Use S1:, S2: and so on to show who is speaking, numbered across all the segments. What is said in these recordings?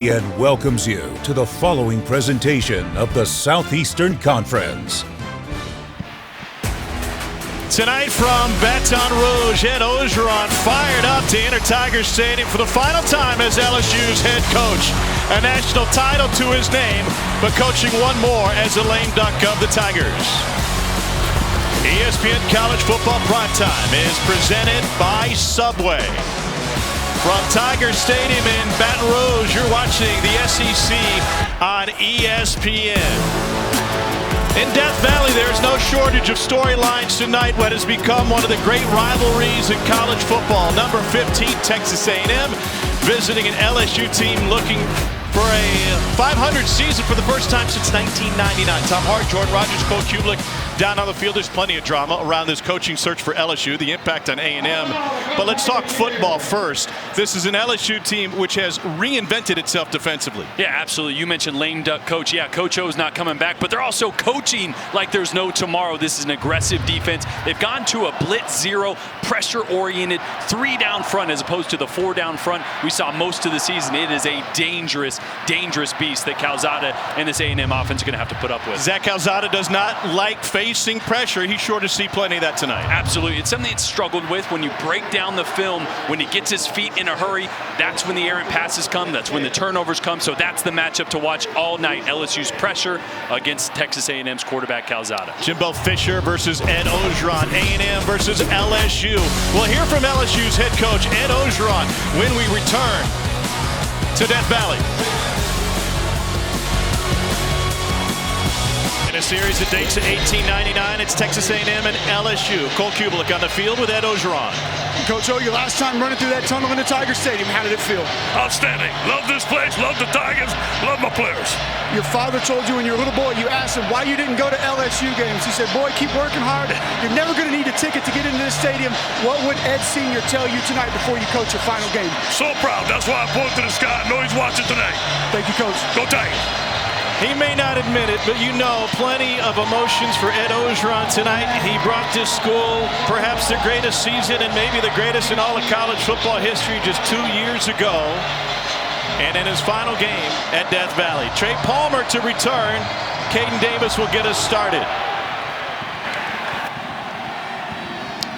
S1: And welcomes you to the following presentation of the Southeastern Conference.
S2: Tonight from Baton Rouge, Ed Orgeron fired up to enter Tiger Stadium for the final time as LSU's head coach. A national title to his name, but coaching one more as the lame duck of the Tigers. ESPN College Football Primetime is presented by Subway. From Tiger Stadium in Baton Rouge, you're watching the SEC on ESPN. In Death Valley, there's no shortage of storylines tonight. What has become one of the great rivalries in college football. Number 15, Texas A&M, visiting an LSU team looking for a 500 season for the first time since 1999. Tom Hart, Jordan Rogers, Cole Kubelik down on the field. There's plenty of drama around this coaching search for LSU, the impact on A&M. But let's talk football first. This is an LSU team which has reinvented itself defensively.
S3: Yeah, absolutely. You mentioned lame duck coach. Yeah, Coach O's not coming back, but they're also coaching like there's no tomorrow. This is an aggressive defense. They've gone to a blitz zero, pressure-oriented, 3 down front as opposed to the 4 down front we saw most of the season. It is a dangerous beast that Calzada and this A&M offense are going to have to put up with.
S2: Zach Calzada does not like facing pressure. He's sure to see plenty of that tonight.
S3: Absolutely. It's something it's struggled with. When you break down the film, when he gets his feet in a hurry, that's when the errant passes come. That's when the turnovers come. So that's the matchup to watch all night. LSU's pressure against Texas A&M's quarterback Calzada.
S2: Jimbo Fisher versus Ed Orgeron. A&M versus LSU. We'll hear from LSU's head coach Ed Orgeron when we return to Death Valley. In a series that dates to 1899, it's Texas A&M and LSU. Cole Kubelik on the field with Ed Orgeron.
S4: Coach O, your last time running through that tunnel in the Tiger Stadium, how did it feel?
S5: Outstanding. Love this place, love the Tigers, love my players.
S4: Your father told you when you were a little boy, you asked him why you didn't go to LSU games. He said, boy, keep working hard. You're never going to need a ticket to get into this stadium. What would Ed Sr. tell you tonight before you coach your final game?
S5: So proud. That's why I point to the sky. I know he's watching tonight.
S4: Thank you, Coach.
S5: Go Tigers.
S2: He may not admit it, but you know, plenty of emotions for Ed Orgeron tonight. He brought this school perhaps the greatest season and maybe the greatest in all of college football history just 2 years ago. And in his final game at Death Valley, Trey Palmer to return. Caden Davis will get us started.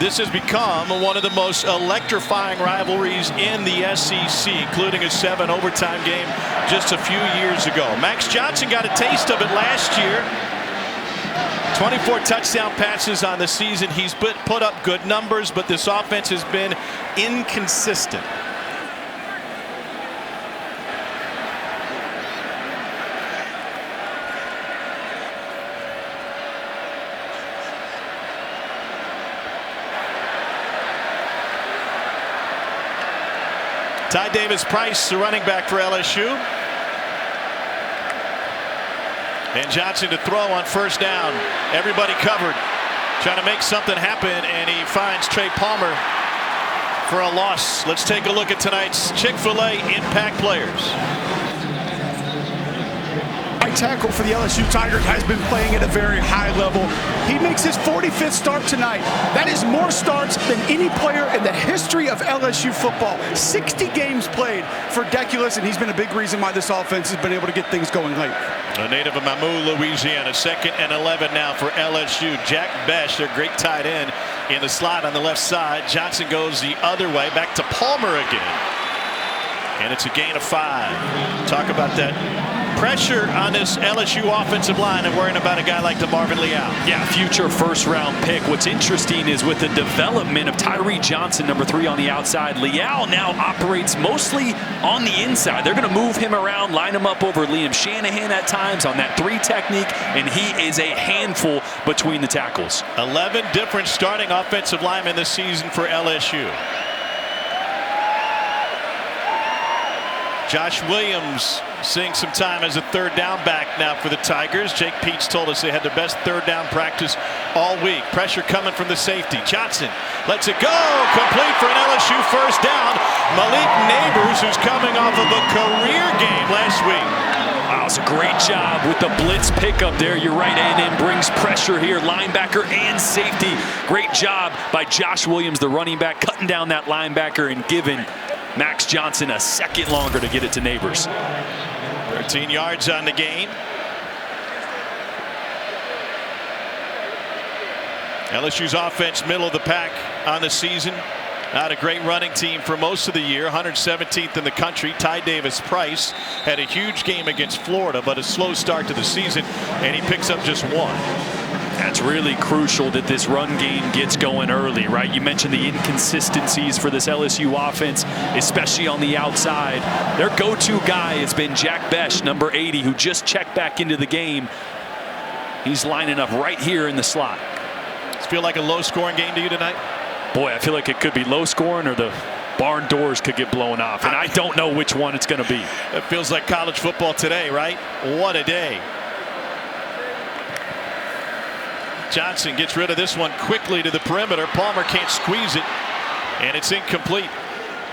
S2: This has become one of the most electrifying rivalries in the SEC, including a 7 overtime game just a few years ago. Max Johnson got a taste of it last year. 24 touchdown passes on the season. He's put up good numbers, but this offense has been inconsistent. Ty Davis-Price, the running back for LSU. And Johnson to throw on first down. Everybody covered. Trying to make something happen, and he finds Trey Palmer for a loss. Let's take a look at tonight's Chick-fil-A impact players.
S4: Right tackle for the LSU Tigers has been playing at a very high level. He makes his 45th start tonight. That is more starts than any player in the history of LSU football. 60 games played for Deculus, and he's been a big reason why this offense has been able to get things going late.
S2: A native of Mamou, Louisiana. 2nd and 11 now for LSU. Jack Besh, their great tight end, in the slot on the left side. Johnson goes the other way, back to Palmer again. And it's a gain of 5. Talk about that pressure on this LSU offensive line and worrying about a guy like DeMarvin Leal.
S3: Yeah, future first-round pick. What's interesting is with the development of Tyree Johnson, number 3 on the outside, Leal now operates mostly on the inside. They're going to move him around, line him up over Liam Shanahan at times on that 3 technique, and he is a handful between the tackles.
S2: 11 different starting offensive linemen this season for LSU. Josh Williams seeing some time as a 3rd down back now for the Tigers. Jake Peets told us they had their best 3rd down practice all week. Pressure coming from the safety. Johnson lets it go. Complete for an LSU first down. Malik Neighbors, who's coming off of a career game last week.
S3: Wow, it's a great job with the blitz pickup there. You're right, A&M brings pressure here. Linebacker and safety. Great job by Josh Williams, the running back, cutting down that linebacker and giving Max Johnson a second longer to get it to Neighbors.
S2: 13 yards on the gain. LSU's offense middle of the pack on the season. Not a great running team for most of the year. 117th in the country. Ty Davis Price had a huge game against Florida, but a slow start to the season, and he picks up just 1.
S3: That's really crucial that this run game gets going early, right? You mentioned the inconsistencies for this LSU offense, especially on the outside. Their go-to guy has been Jack Besh, number 80, who just checked back into the game. He's lining up right here in the slot.
S2: Does it feel like a low-scoring game to you tonight?
S3: Boy, I feel like it could be low-scoring or the barn doors could get blown off, and I don't know which one it's going to be.
S2: It feels like college football today, right? What a day. Johnson gets rid of this one quickly to the perimeter. Palmer can't squeeze it, and it's incomplete.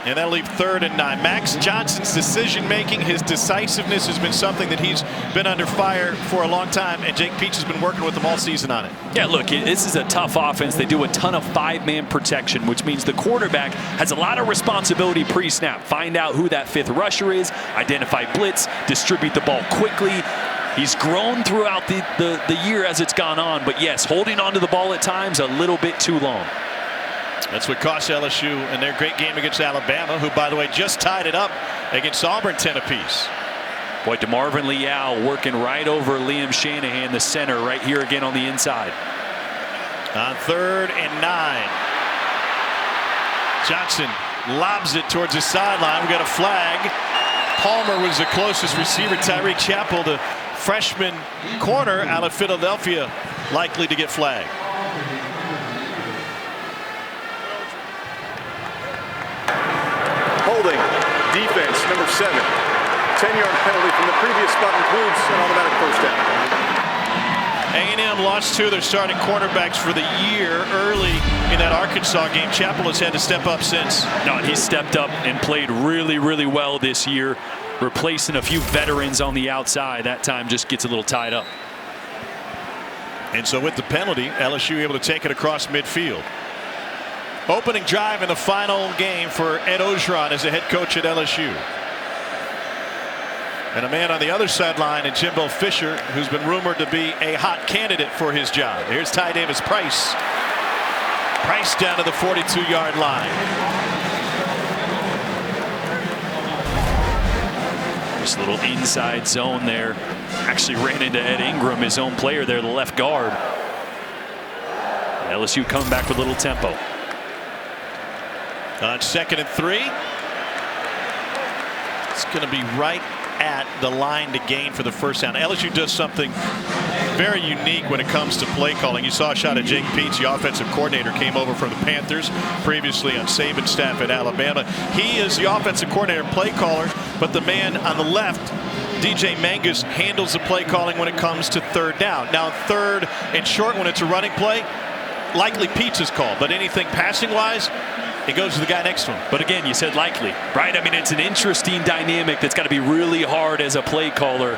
S2: And that'll leave 3rd and 9. Max Johnson's decision-making, his decisiveness has been something that he's been under fire for a long time, and Jake Peetz has been working with him all season on it.
S3: Yeah, look, this is a tough offense. They do a ton of 5-man protection, which means the quarterback has a lot of responsibility pre-snap. Find out who that 5th rusher is, identify blitz, distribute the ball quickly. He's grown throughout the year as it's gone on, but yes, holding on to the ball at times a little bit too long.
S2: That's what cost LSU in their great game against Alabama, who, by the way, just tied it up against Auburn 10 apiece.
S3: Boy, DeMarvin Leal working right over Liam Shanahan, the center, right here again on the inside.
S2: On 3rd and 9. Johnson lobs it towards the sideline. We got a flag. Palmer was the closest receiver. Tyreek Chappell, the freshman corner out of Philadelphia, likely to get flagged.
S6: Holding, defense, number 7. 10-yard penalty from the previous spot includes an automatic first down.
S2: A&M lost 2 of their starting cornerbacks for the year early in that Arkansas game. Chappell has had to step up since.
S3: No, he stepped up and played really, really well this year, replacing a few veterans on the outside. That time just gets a little tied up.
S2: And so with the penalty, LSU able to take it across midfield. Opening drive in the final game for Ed Ogeron as the head coach at LSU. And a man on the other sideline in Jimbo Fisher, who's been rumored to be a hot candidate for his job. Here's Ty Davis Price. Price down to the 42-yard line.
S3: This little inside zone there. Actually ran into Ed Ingram, his own player there, the left guard. LSU coming back with a little tempo.
S2: On 2nd and 3. It's going to be right at the line to gain for the first down. LSU does something very unique when it comes to play calling. You saw a shot at Jake Peetz, the offensive coordinator, came over from the Panthers, previously on Saban's staff at Alabama. He is the offensive coordinator and play caller, but the man on the left, DJ Mangus, handles the play calling when it comes to 3rd down. Now 3rd and short, when it's a running play, likely Peetz is called, but anything passing wise, it goes to the guy next to him.
S3: But again, you said likely, right? I mean, it's an interesting dynamic that's got to be really hard as a play caller.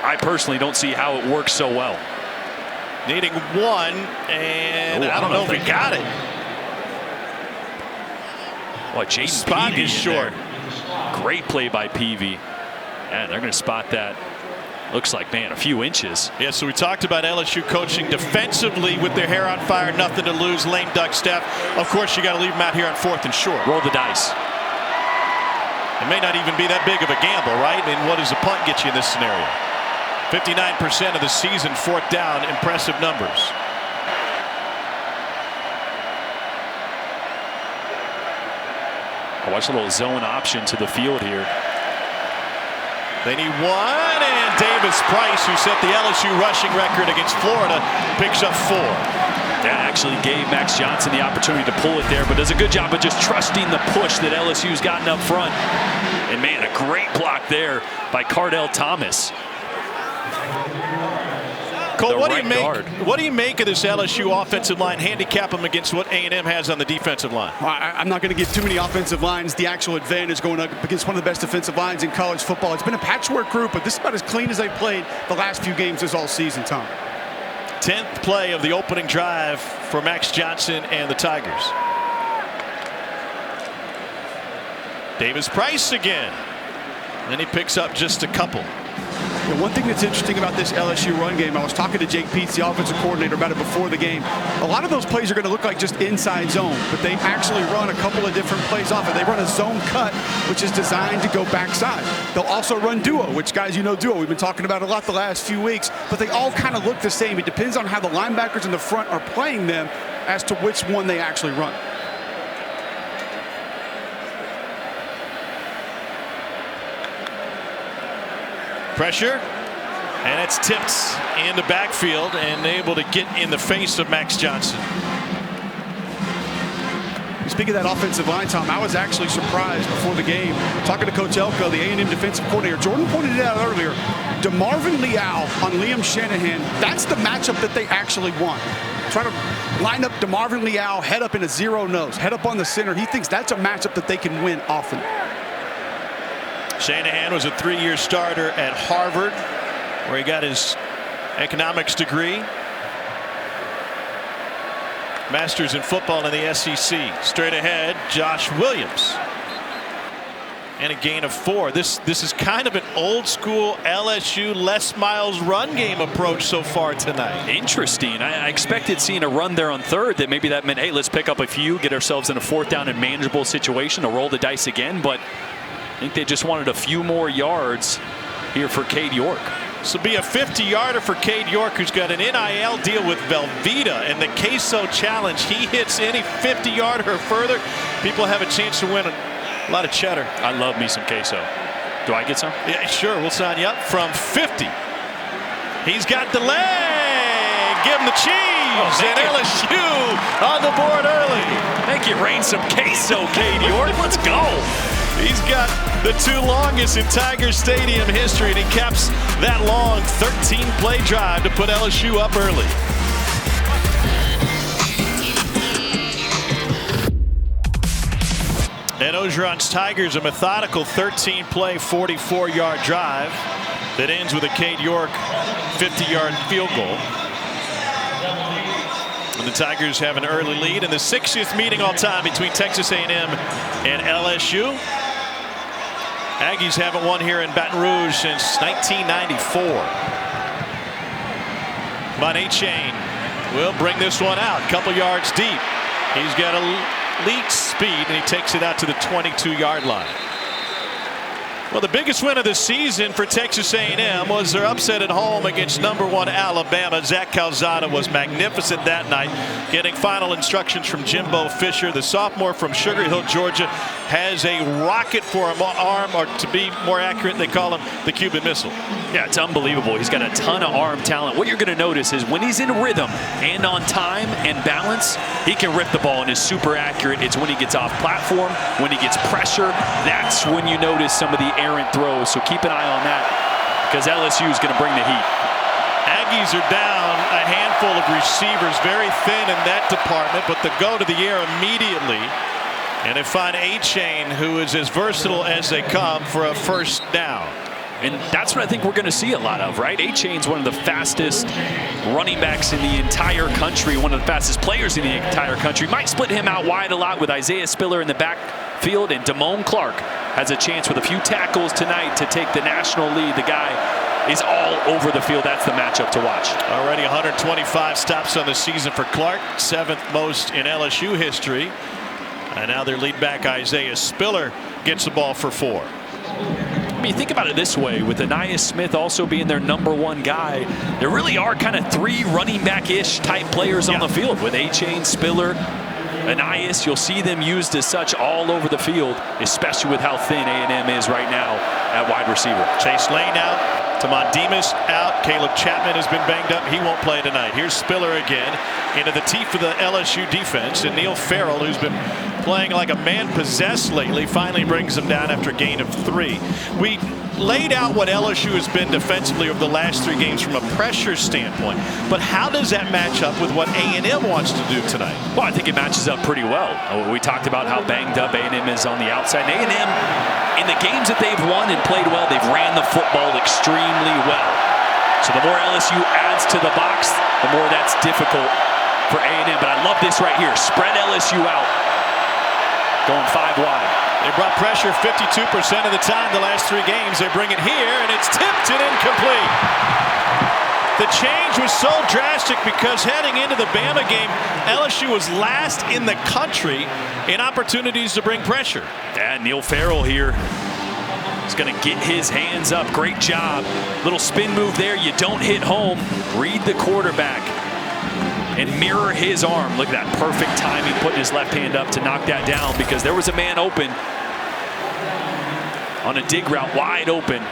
S3: I personally don't see how it works so well.
S2: Needing 1, and I don't know if he got it.
S3: Well, Jaden
S2: Spot
S3: Peavy
S2: is short.
S3: Great play by Peavy. And they're going to spot that. Looks like, man, a few inches.
S2: Yeah, so we talked about LSU coaching defensively with their hair on fire, nothing to lose, lame duck step. Of course, you got to leave them out here on 4th and short.
S3: Roll the dice.
S2: It may not even be that big of a gamble, right? And what does a punt get you in this scenario? 59% of the season, 4th down, impressive numbers.
S3: I watch a little zone option to the field here.
S2: They need 1, and Davis Price, who set the LSU rushing record against Florida, picks up 4.
S3: That actually gave Max Johnson the opportunity to pull it there, but does a good job of just trusting the push that LSU's gotten up front. And man, a great block there by Cardell Thomas.
S2: Cole, what do you make of this LSU offensive line? Handicap them against what A&M has on the defensive line.
S4: I'm not going to give too many offensive lines the actual advantage going up against one of the best defensive lines in college football. It's been a patchwork group, but this is about as clean as they've played the last few games this all season, Tom.
S2: 10th play of the opening drive for Max Johnson and the Tigers. Davis-Price again. Then he picks up just a couple.
S4: One thing that's interesting about this LSU run game, I was talking to Jake Peets, the offensive coordinator, about it before the game. A lot of those plays are going to look like just inside zone, but they actually run a couple of different plays off it. They run a zone cut, which is designed to go backside. They'll also run duo, which, guys, you know duo. We've been talking about it a lot the last few weeks, but they all kind of look the same. It depends on how the linebackers in the front are playing them as to which one they actually run.
S2: Pressure, and it's tipped in the backfield and able to get in the face of Max Johnson.
S4: Speaking of that offensive line, Tom, I was actually surprised before the game, talking to Coach Elko, the A&M defensive coordinator. Jordan pointed it out earlier. DeMarvin Leal on Liam Shanahan, that's the matchup that they actually want. Try to line up DeMarvin Leal, head up in a zero nose, head up on the center. He thinks that's a matchup that they can win often.
S2: Shanahan was a 3-year starter at Harvard, where he got his economics degree. Masters in football in the SEC. Straight ahead, Josh Williams. And a gain of 4. This is kind of an old school LSU Les Miles run game approach so far tonight.
S3: Interesting. I expected seeing a run there on third that maybe that meant, hey, let's pick up a few, get ourselves in a 4th down and manageable situation to roll the dice again. But I think they just wanted a few more yards here for Cade York.
S2: This will be a 50-yarder for Cade York, who's got an NIL deal with Velveeta and the Queso Challenge. He hits any 50-yarder or further, people have a chance to win a lot of cheddar.
S3: I love me some queso. Do I get some?
S2: Yeah, sure. We'll sign you up from 50. He's got the leg. Give him the cheese. And LSU on the board early.
S3: Thank you, rain some queso, Cade York. Let's go.
S2: He's got the 2 longest in Tiger Stadium history, and he caps that long 13-play drive to put LSU up early. And Orgeron's Tigers, a methodical 13-play, 44-yard drive that ends with a Cade York 50-yard field goal. And the Tigers have an early lead in the 60th meeting all time between Texas A&M and LSU. Aggies haven't won here in Baton Rouge since 1994. But A-Chain will bring this one out, couple yards deep. He's got elite speed, and he takes it out to the 22-yard line. Well, the biggest win of the season for Texas A&M was their upset at home against #1 Alabama. Zach Calzada was magnificent that night, getting final instructions from Jimbo Fisher. The sophomore from Sugar Hill, Georgia, has a rocket for an arm, or to be more accurate, they call him the Cuban Missile.
S3: Yeah, it's unbelievable. He's got a ton of arm talent. What you're going to notice is when he's in rhythm and on time and balance, he can rip the ball and is super accurate. It's when he gets off platform, when he gets pressure, that's when you notice some of the errant throws. So keep an eye on that, because LSU is going to bring the heat.
S2: Aggies are down a handful of receivers, very thin in that department, but they go to the air immediately. And they find A-Chain, who is as versatile as they come, for a first down.
S3: And that's what I think we're going to see a lot of, right? A-Chain's one of the fastest running backs in the entire country, one of the fastest players in the entire country. Might split him out wide a lot with Isaiah Spiller in the backfield, and Damone Clark has a chance with a few tackles tonight to take the national lead. The guy is all over the field. That's the matchup to watch.
S2: Already 125 stops on the season for Clark, 7th most in LSU history. And now their lead back, Isaiah Spiller, gets the ball for 4.
S3: I mean, think about it this way, with Anais Smith also being their #1 guy, there really are kind of 3 running back-ish type players on the field. With A-Chain, Spiller, Anais, you'll see them used as such all over the field, especially with how thin A&M is right now at wide receiver.
S2: Chase Lane out. Tamon Demas out. Caleb Chapman has been banged up. He won't play tonight. Here's Spiller again into the teeth of the LSU defense. And Neil Farrell, who's been playing like a man possessed lately, finally brings him down after a gain of 3. We laid out what LSU has been defensively over the last 3 games from a pressure standpoint. But how does that match up with what A&M wants to do tonight?
S3: Well, I think it matches up pretty well. We talked about how banged up A&M is on the outside. And A&M, in the games that they've won and played well, they've ran the football extremely well. So the more LSU adds to the box, the more that's difficult for A&M. But I love this right here. Spread LSU out. going 5 wide.
S2: They brought pressure 52% of the time the last 3 games. They bring it here, and it's tipped and incomplete. The change was so drastic because heading into the Bama game, LSU was last in the country in opportunities to bring pressure.
S3: Yeah, Neil Farrell here is going to get his hands up. Great job. Little spin move there. You don't hit home. Read the quarterback and mirror his arm. Look at that perfect timing, putting his left hand up to knock that down because there was a man open on a dig route, wide open.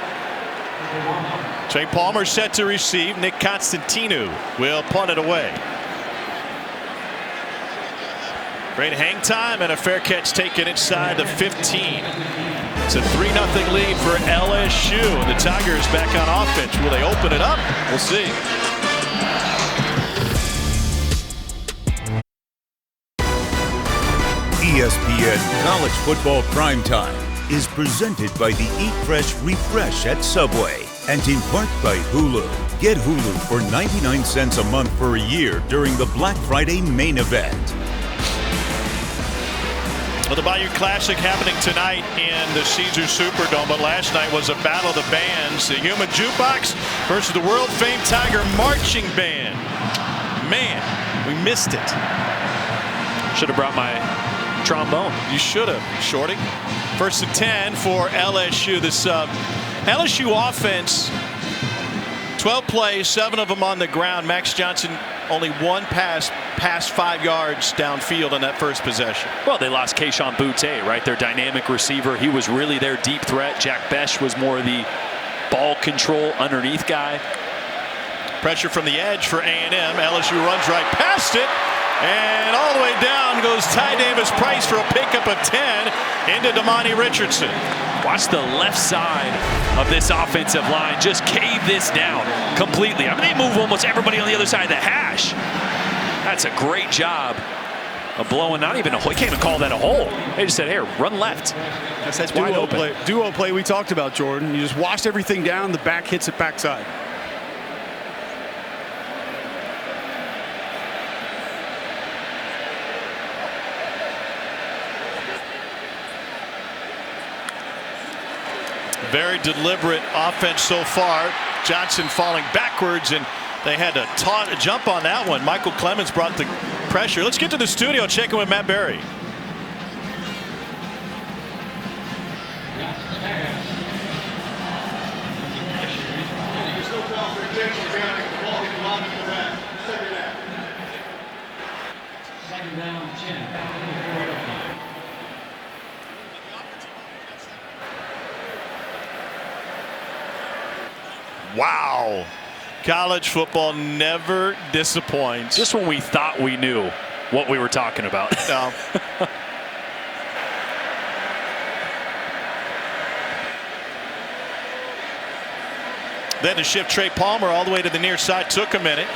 S2: Trey Palmer set to receive. Nick Constantino will punt it away. Great hang time and a fair catch taken inside the 15. It's a 3-0 lead for LSU. The Tigers back on offense. Will they open it up? We'll see.
S1: ESPN College Football Primetime is presented by the Eat Fresh Refresh at Subway and in part by Hulu. Get Hulu for 99 cents a month for a year during the Black Friday main event.
S2: Well, the Bayou Classic happening tonight in the Caesars Superdome, but last night was a battle of the bands. The Human Jukebox versus the world-famed Tiger Marching Band. Man, we missed it.
S3: Should have brought my trombone.
S2: You should have, Shorty. 1st and 10 for LSU. This LSU offense, 12 plays, 7 of them on the ground. Max Johnson only 1 pass past 5 yards downfield on that first possession.
S3: Well, they lost Keyshawn Boutte, right? Their dynamic receiver. He was really their deep threat. Jack Besh was more the ball control underneath guy.
S2: Pressure from the edge for A&M. LSU runs right past it. And all the way down goes Ty Davis Price for a pickup of 10 into Damani Richardson.
S3: Watch the left side of this offensive line just cave this down completely. I mean, they move almost everybody on the other side of the hash. That's a great job of blowing not even a hole. You can't even call that a hole. They just said, here, run left.
S4: That's that
S3: wide open.
S4: Duo play we talked about, Jordan. You just washed everything down. The back hits it backside.
S2: Very deliberate offense so far. Johnson falling backwards, and they had to jump on that one. Michael Clemens brought the pressure. Let's get to the studio, checking with Matt Berry. Wow. College football never disappoints.
S3: Just when we thought we knew what we were talking about.
S2: No. Then to shift Trey Palmer all the way to the near side took a minute.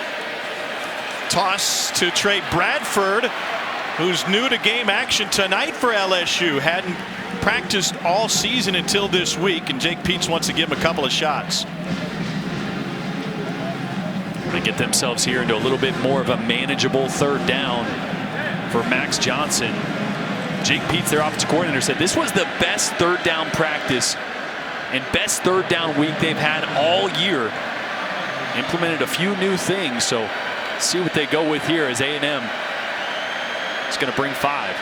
S2: Toss to Trey Bradford, who's new to game action tonight for LSU. Hadn't practiced all season until this week, and Jake Peets wants to give him a couple of shots.
S3: They get themselves here into a little bit more of a manageable 3rd down for Max Johnson. Jake Peets, their offensive coordinator, said this was the best 3rd down practice and best 3rd down week they've had all year. Implemented a few new things, so see what they go with here as A&M is going to bring 5.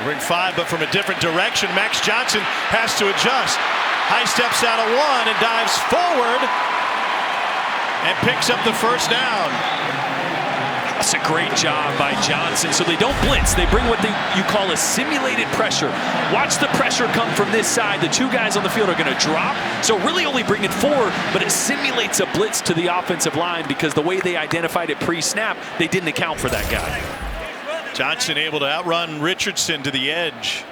S2: Bring 5, but from a different direction. Max Johnson has to adjust. High steps out of 1 and dives forward and picks up the 1st down.
S3: That's a great job by Johnson. So they don't blitz. They bring what you call a simulated pressure. Watch the pressure come from this side. The 2 guys on the field are going to drop. So really only bring it forward, but it simulates a blitz to the offensive line because the way they identified it pre-snap, they didn't account for that guy.
S2: Johnson able to outrun Richardson to the edge.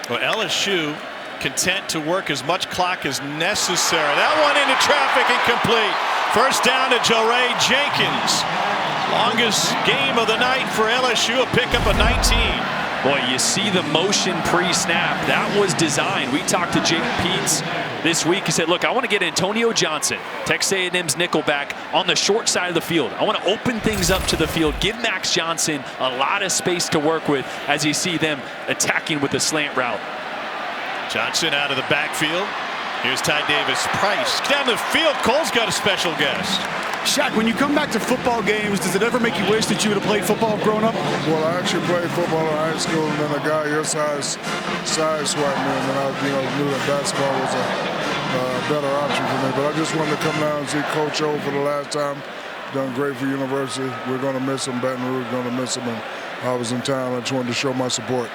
S2: Well, LSU content to work as much clock as necessary. That one into traffic, incomplete. First down to Joray Jenkins. Longest game of the night for LSU, a pickup of 19.
S3: Boy, you see the motion pre-snap. That was designed. We talked to Jake Peets this week. He said, look, I want to get Antonio Johnson, Texas A&M's nickelback, on the short side of the field. I want to open things up to the field, give Max Johnson a lot of space to work with as you see them attacking with the slant route.
S2: Johnson out of the backfield. Here's Ty Davis Price. Down the field, Cole's got a special guest.
S4: Shaq, when you come back to football games, does it ever make you wish that you would have played football growing up?
S7: Well, I actually played football in high school, and then a guy your size swiped me, and then I knew that basketball was a better option for me. But I just wanted to come down and see Coach O for the last time. Done great for University. We're going to miss him. Baton Rouge going to miss him, and I was in town. I just wanted to show my support.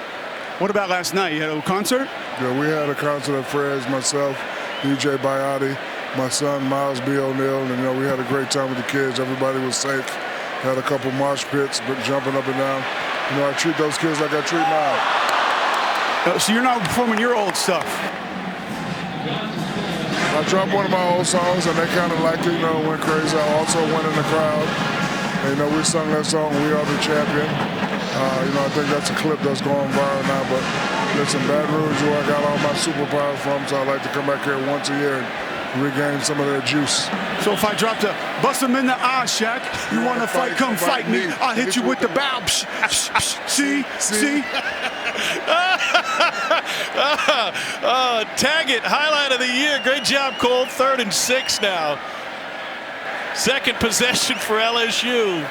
S7: What about last night? You had a concert? Yeah, we had a concert at Fred's, myself, DJ Biotti, my son Miles B. O'Neal, and we had a great time with the kids. Everybody was safe. Had a couple mosh pits, but jumping up and down. I treat those kids like I treat mine.
S4: So you're not performing your old stuff?
S7: I dropped one of my old songs, and they kind of liked it. Went crazy. I also went in the crowd. And, we sung that song, "We Are the Champion." I think that's a clip that's going viral now. But listen, Baton Rouge, where I got all my superpowers from, so I like to come back here once a year and regain some of that juice.
S4: So if I drop the bust them in the eye, Shaq, you want to fight, come fight me. I'll hit you with the bow. See?
S2: Taggett, highlight of the year. Great job, Cole. 3rd and 6 now. Second possession for LSU.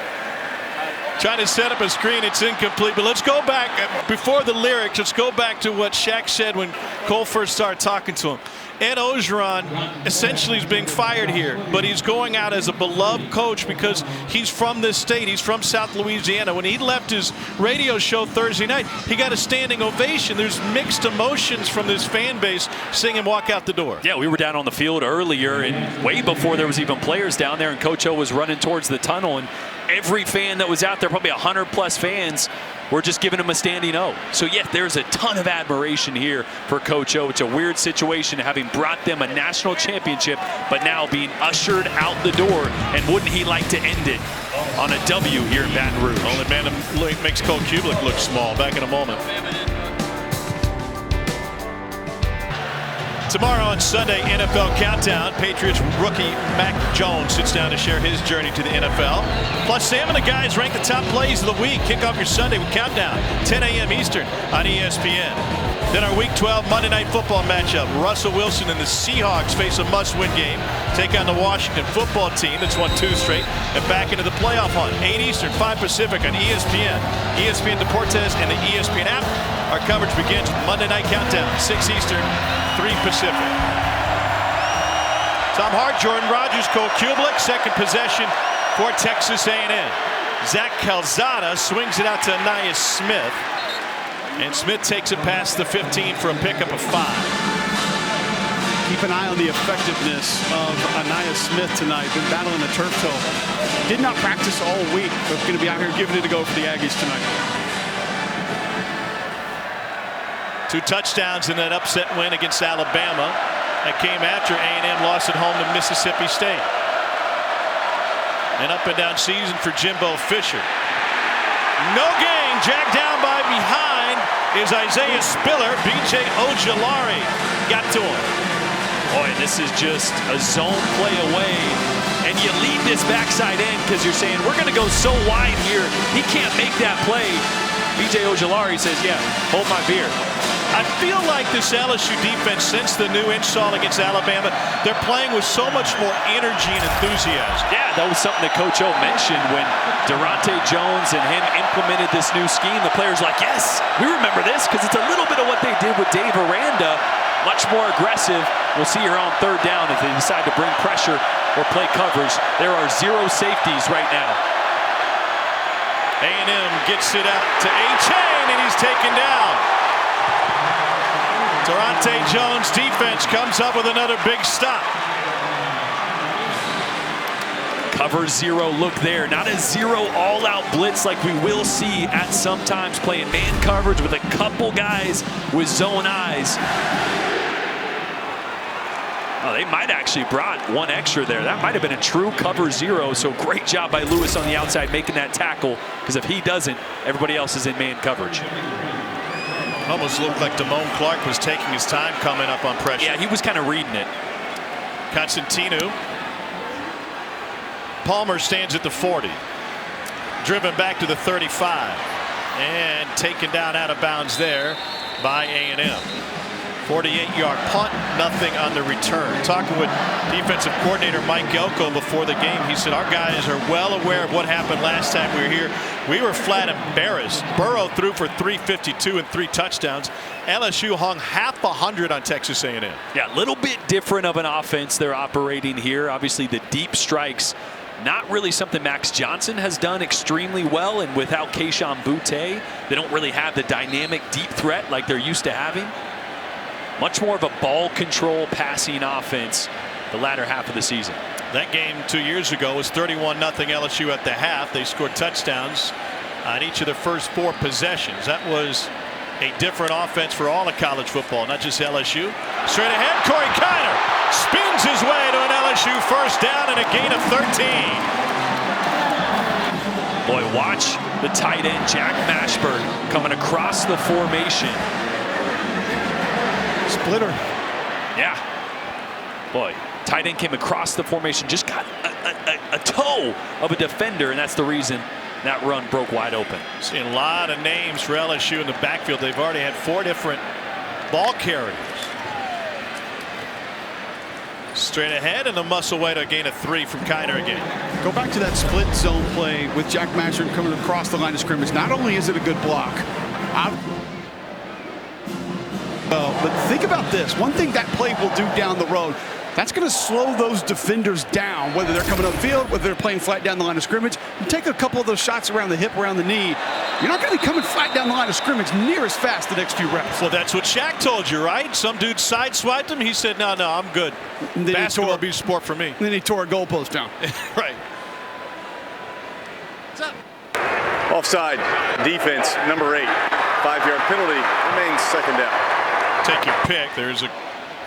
S2: Trying to set up a screen, it's incomplete. But let's go back, before the lyrics, let's go back to what Shaq said when Cole first started talking to him. Ed Orgeron essentially is being fired here, but he's going out as a beloved coach because he's from this state. He's from South Louisiana. When he left his radio show Thursday night, he got a standing ovation. There's mixed emotions from this fan base seeing him walk out the door.
S3: Yeah, we were down on the field earlier, and way before there was even players down there, and Coach O was running towards the tunnel, and every fan that was out there, probably 100+ fans, were just giving him a standing O. So yeah, there's a ton of admiration here for Coach O. It's a weird situation having brought them a national championship, but now being ushered out the door, and wouldn't he like to end it on a W here in Baton Rouge?
S2: Only man that makes Cole Kublik look small. Back in a moment. Tomorrow on Sunday, NFL Countdown. Patriots rookie Mac Jones sits down to share his journey to the NFL. Plus, Sam and the guys rank the top plays of the week. Kick off your Sunday with Countdown, 10 a.m. Eastern on ESPN. Then our Week 12 Monday Night Football matchup. Russell Wilson and the Seahawks face a must-win game. Take on the Washington football team that's won 2 straight and back into the playoff hunt. 8 Eastern, 5 Pacific on ESPN, ESPN Deportes, and the ESPN app. Our coverage begins with Monday Night Countdown, 6 Eastern, 3 Pacific. Tom Hart, Jordan Rogers, Cole Kublik, second possession for Texas A&M. Zach Calzada swings it out to Anais Smith. And Smith takes it past the 15 for a pickup of 5.
S4: Keep an eye on the effectiveness of Anais Smith tonight. Been battling a turf toe. Did not practice all week, but going to be out here giving it a go for the Aggies tonight.
S2: 2 touchdowns in that upset win against Alabama. That came after A&M lost at home to Mississippi State. An up and down season for Jimbo Fisher. No gain, jacked down by behind is Isaiah Spiller. B.J. Ojulari got to him.
S3: Boy, this is just a zone play away. And you lead this backside end because you're saying, we're going to go so wide here, he can't make that play. B.J. Ojulari says, yeah, hold my beer.
S2: I feel like this LSU defense, since the new install against Alabama, they're playing with so much more energy and enthusiasm.
S3: Yeah, that was something that Coach O mentioned when Durante Jones and him implemented this new scheme. The players like, yes, we remember this because it's a little bit of what they did with Dave Aranda. Much more aggressive. We'll see here on 3rd down if they decide to bring pressure or play coverage. There are 0 safeties right now.
S2: A&M gets it out to A-Chain, and he's taken down. Durante Jones' defense comes up with another big stop.
S3: Cover 0 look there. Not a 0 all-out blitz like we will see at sometimes, playing man coverage with a couple guys with zone eyes. Oh, they might actually brought one extra there. That might have been a true cover 0. So great job by Lewis on the outside making that tackle, because if he doesn't, everybody else is in man coverage.
S2: Almost looked like Damone Clark was taking his time coming up on pressure.
S3: Yeah, he was kind of reading it.
S2: Constantino. Palmer stands at the 40. Driven back to the 35. And taken down out of bounds there by A&M. 48-yard punt, nothing on the return. Talking with defensive coordinator Mike Elko before the game, he said our guys are well aware of what happened last time we were here. We were flat embarrassed. Burrow threw for 352 and 3 touchdowns. LSU hung half 100 on Texas A&M.
S3: Yeah, a little bit different of an offense they're operating here. Obviously, the deep strikes, not really something Max Johnson has done extremely well. And without Kayshon Boutte, they don't really have the dynamic deep threat like they're used to having. Much more of a ball control passing offense the latter half of the season.
S2: That game 2 years ago was 31-0 LSU at the half. They scored touchdowns on each of their first 4 possessions. That was a different offense for all of college football, not just LSU. Straight ahead, Corey Kiner spins his way to an LSU first down and a gain of 13.
S3: Boy, watch the tight end Jack Mashburn coming across the formation.
S4: Splitter.
S3: Yeah. Boy, tight end came across the formation, just got a toe of a defender, and that's the reason that run broke wide open.
S2: Seeing a lot of names for LSU in the backfield. They've already had 4 different ball carriers. Straight ahead and a muscle way to a gain of 3 from Kiner again.
S4: Go back to that split zone play with Jack Mashburn coming across the line of scrimmage. Not only is it a good block, but think about this. One thing that play will do down the road, that's going to slow those defenders down, whether they're coming upfield, whether they're playing flat down the line of scrimmage. You take a couple of those shots around the hip, around the knee, you're not going to be coming flat down the line of scrimmage near as fast the next few reps.
S2: Well, that's what Shaq told you, right? Some dude sideswiped him. He said, no, I'm good. Basketball will be sport for me.
S4: Then he tore a goalpost down.
S2: Right.
S3: What's up?
S6: Offside, defense, number 8. 5-yard penalty, remains second down.
S2: Take your pick. There's a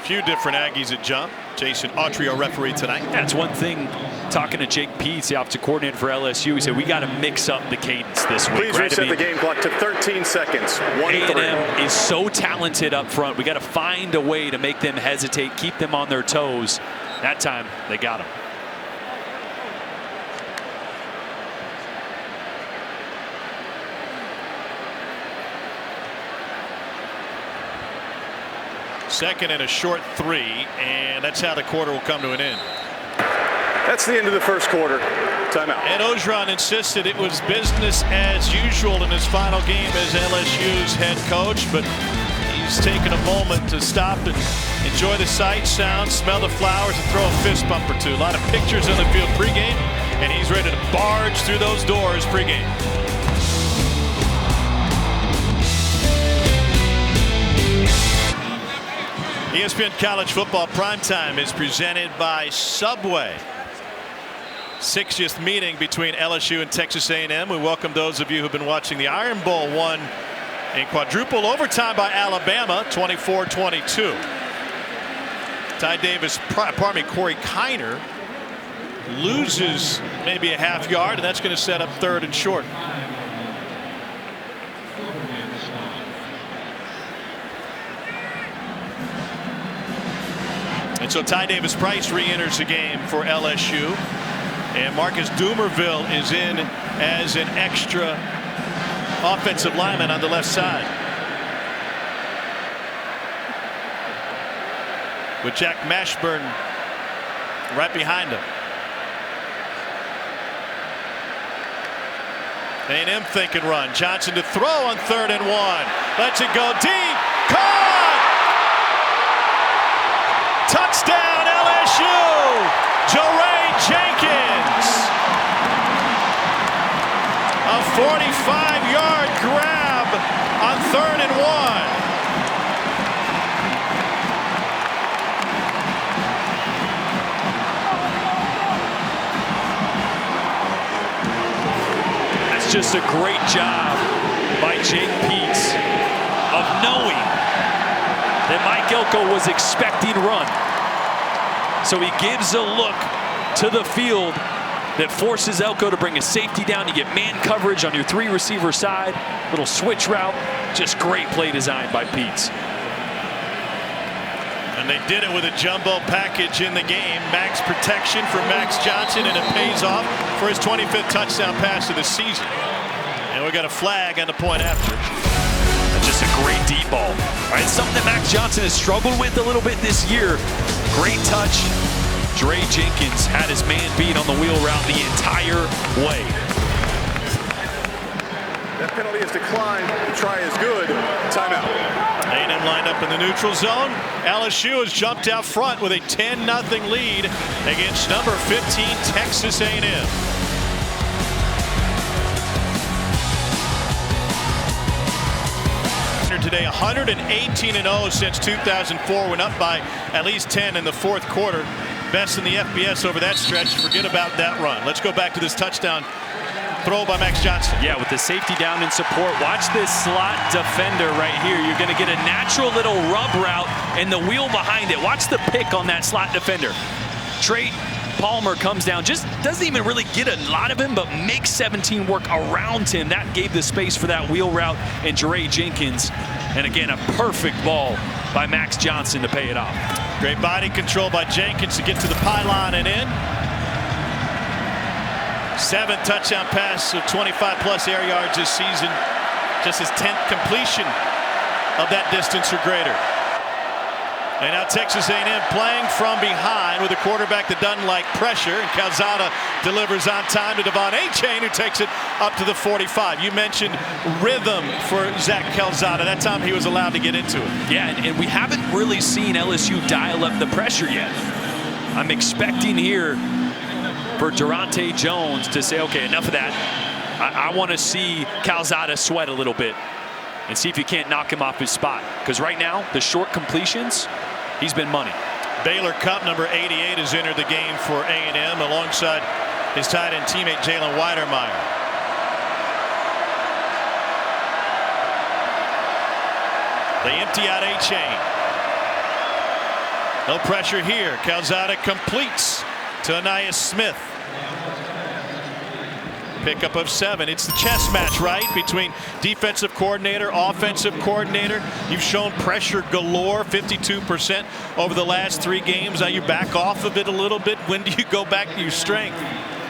S2: few different Aggies that jump. Jason Autry, our referee tonight.
S3: That's one thing. Talking to Jake Peets, the offensive coordinator for LSU, he said we got to mix up the cadence this week.
S6: Please reset the game clock to 13 seconds. 1-3.
S3: A&M is so talented up front. We got to find a way to make them hesitate, keep them on their toes. That time they got them.
S2: Second and a short 3, and that's how the quarter will come to an end.
S6: That's the end of the first quarter. Timeout.
S2: Ed Orgeron insisted it was business as usual in his final game as LSU's head coach, but he's taken a moment to stop and enjoy the sights, sounds, smell the flowers, and throw a fist bump or 2. A lot of pictures on the field pregame, and he's ready to barge through those doors pregame. ESPN College Football Primetime is presented by Subway. 60th meeting between LSU and Texas A&M. We welcome those of you who've been watching the Iron Bowl, won in quadruple overtime by Alabama, 24-22. Corey Kiner loses maybe a half yard, and that's going to set up 3rd and short. And so Ty Davis Price re-enters the game for LSU, and Marcus Dumerville is in as an extra offensive lineman on the left side, with Jack Mashburn right behind him. A&M think and run. Johnson to throw on 3rd and 1. Lets it go deep. Caught! Touchdown LSU! Jaray Jenkins! A 45-yard grab on 3rd and 1.
S3: That's just a great job by Jake Peets of knowing that Mike Elko was expecting run. So he gives a look to the field that forces Elko to bring a safety down. You get man coverage on your 3 receiver side. Little switch route. Just great play design by Peets.
S2: And they did it with a jumbo package in the game. Max protection for Max Johnson, and it pays off for his 25th touchdown pass of the season. And we got a flag on the point after.
S3: That's just a great deep ball. All right, something that Max Johnson has struggled with a little bit this year. Great touch. Dre Jenkins had his man beat on the wheel route the entire way.
S6: That penalty is declined. The try is good. Timeout.
S2: A&M lined up in the neutral zone. LSU has jumped out front with a 10-0 lead against number 15 Texas A&M. Today 118-0 since 2004. Went up by at least 10 in the 4th quarter. Best in the FBS over that stretch. Forget about that run. Let's go back to this touchdown throw by Max Johnson.
S3: Yeah, with the safety down in support. Watch this slot defender right here. You're going to get a natural little rub route and the wheel behind it. Watch the pick on that slot defender. Trey Palmer comes down, just doesn't even really get a lot of him, but makes 17 work around him. That gave the space for that wheel route and Dre Jenkins. And again, a perfect ball by Max Johnson to pay it off.
S2: Great body control by Jenkins to get to the pylon and in. 7th touchdown pass of 25+ air yards this season. Just his 10th completion of that distance or greater. And now Texas A&M playing from behind with a quarterback that doesn't like pressure. And Calzada delivers on time to Devon Achane, who takes it up to the 45. You mentioned rhythm for Zach Calzada. That time he was allowed to get into it.
S3: Yeah, and we haven't really seen LSU dial up the pressure yet. I'm expecting here for Durante Jones to say, okay, enough of that. I want to see Calzada sweat a little bit and see if you can't knock him off his spot. Because right now, the short completions, he's been money.
S2: Baylor Cupp, number 88, has entered the game for A&M alongside his tight end teammate Jalen Weidermeyer. They empty out Achane. No pressure here. Calzada completes to Anais Smith. Pickup of 7. It's the chess match, right, between defensive coordinator, offensive coordinator. You've shown pressure galore, 52% over the last 3 games. Now you back off of it a little bit. When do you go back to your strength?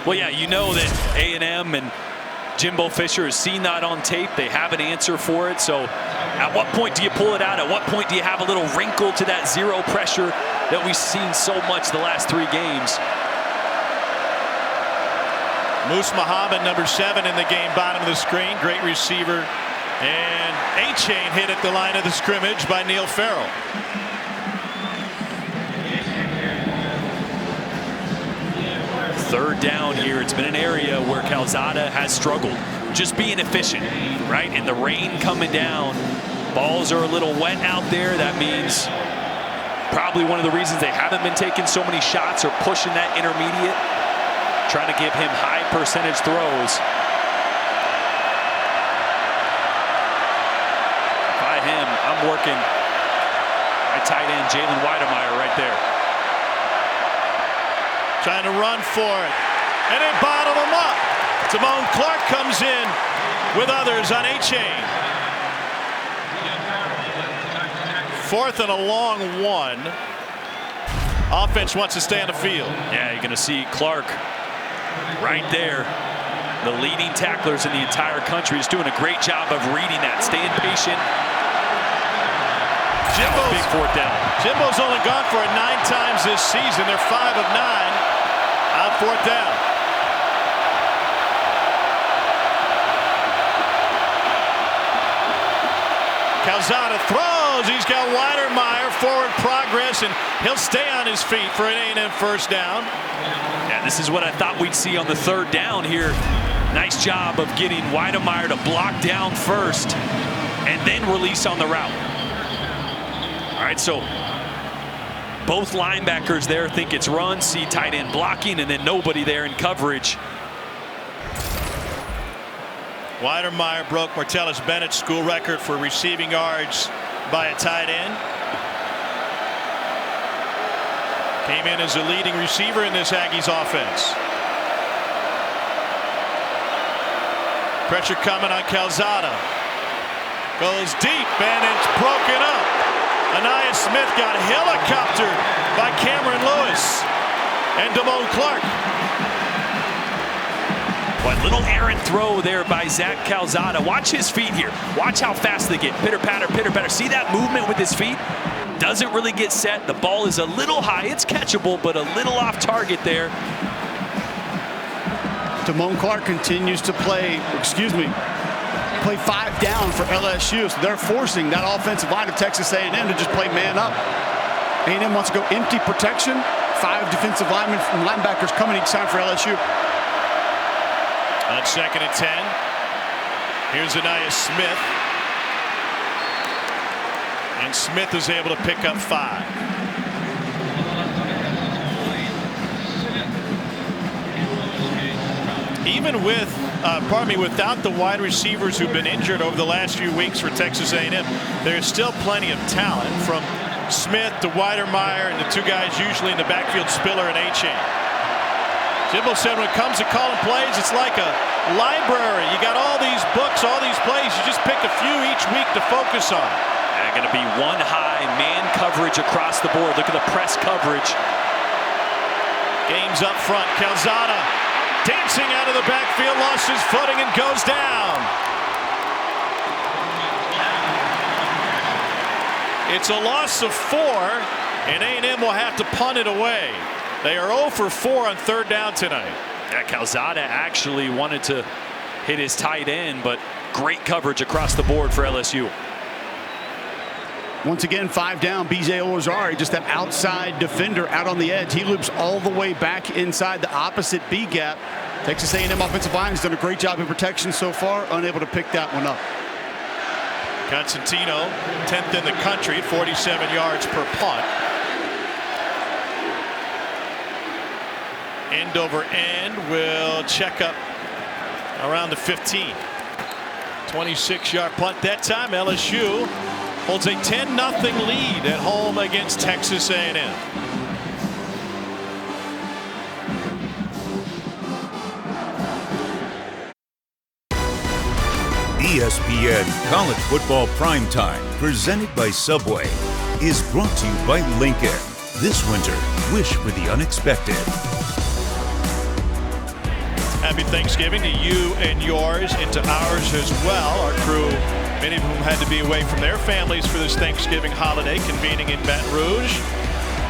S3: Well, yeah, you know that A&M and Jimbo Fisher has seen that on tape. They have an answer for it. So at what point do you pull it out? At what point do you have a little wrinkle to that zero pressure that we've seen so much the last 3 games?
S2: Moose Muhammad, number 7 in the game, bottom of the screen. Great receiver. And Achane hit at the line of the scrimmage by Neil Farrell.
S3: Third down here. It's been an area where Calzada has struggled. Just being efficient, right? And the rain coming down. Balls are a little wet out there. That means probably one of the reasons they haven't been taking so many shots or pushing that intermediate. Trying to give him high percentage throws. By him, I'm working my tight end Jalen Weidermeyer right there.
S2: Trying to run for it. And they bottle him up. Timon Clark comes in with others on Achane. 4th and a long 1. Offense wants to stay on the field.
S3: Yeah, you're going to see Clark right there. The leading tacklers in the entire country is doing a great job of reading that, staying patient. Big 4th down.
S2: Jimbo's only gone for it 9 times this season. They're 5 of 9 on 4th down. Calzada throws. He's got Weidermeyer, forward progress, and he'll stay on his feet for an A&M first down.
S3: Yeah, this is what I thought we'd see on the 3rd down here. Nice job of getting Weidermeyer to block down first and then release on the route. All right, so both linebackers there think it's run, see tight end blocking, and then nobody there in coverage.
S2: Weidermeyer broke Martellus Bennett's school record for receiving yards by a tight end. Came in as a leading receiver in this Aggies offense. Pressure coming on Calzada. Goes deep and it's broken up. Anaya Smith got helicoptered by Cameron Lewis and Damone Clark.
S3: What little errant throw there by Zach Calzada. Watch his feet here. Watch how fast they get. Pitter patter, pitter patter. See that movement with his feet? Doesn't really get set. The ball is a little high. It's catchable, but a little off target there.
S4: Damone Clark continues to play 5 down for LSU. So they're forcing that offensive line of Texas A&M to just play man up. A&M wants to go empty protection. 5 defensive linemen and linebackers coming each time for LSU.
S2: On 2nd and 10. Here's Anaya Smith. And Smith is able to pick up 5. Even with, without the wide receivers who've been injured over the last few weeks for Texas A&M, there's still plenty of talent from Smith to Weidermeyer and the 2 guys usually in the backfield, Spiller and Achane. Jimbo said when it comes to calling plays, it's like a library. You got all these books, all these plays. You just pick a few each week to focus on.
S3: Going to be one high man coverage across the board. Look at the press coverage.
S2: Game's up front. Calzada dancing out of the backfield, lost his footing and goes down. It's a loss of 4, and A&M will have to punt it away. They are 0 for 4 on 3rd down tonight.
S3: Yeah, Calzada actually wanted to hit his tight end, but great coverage across the board for LSU.
S4: Once again, 5 down. B.J. Ozari, just that outside defender out on the edge. He loops all the way back inside the opposite B gap. Texas A&M offensive line has done a great job in protection so far, unable to pick that one up.
S2: Constantino, 10th in the country, 47 yards per punt. End over end will check up around the 15. 26-yard punt that time. LSU holds a 10-0 lead at home against Texas A&M.
S1: ESPN College Football Primetime, presented by Subway, is brought to you by Lincoln. This winter, wish for the unexpected.
S2: Happy Thanksgiving to you and yours, and to ours as well. Our crew, many of whom had to be away from their families for this Thanksgiving holiday, convening in Baton Rouge.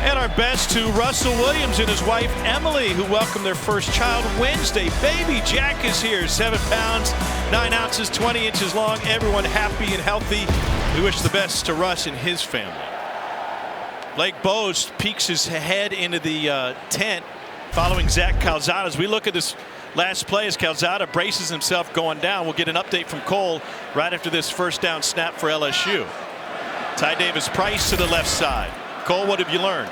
S2: And our best to Russell Williams and his wife Emily, who welcomed their first child Wednesday. Baby Jack is here, 7 pounds, 9 ounces, 20 inches long. Everyone happy and healthy. We wish the best to Russ and his family. Blake Bose peeks his head into the tent following Zach Calzada. As we look at this last play, as Calzada braces himself going down, we'll get an update from Cole right after this first down snap for LSU. Ty Davis Price to the left side. Cole, what have you learned?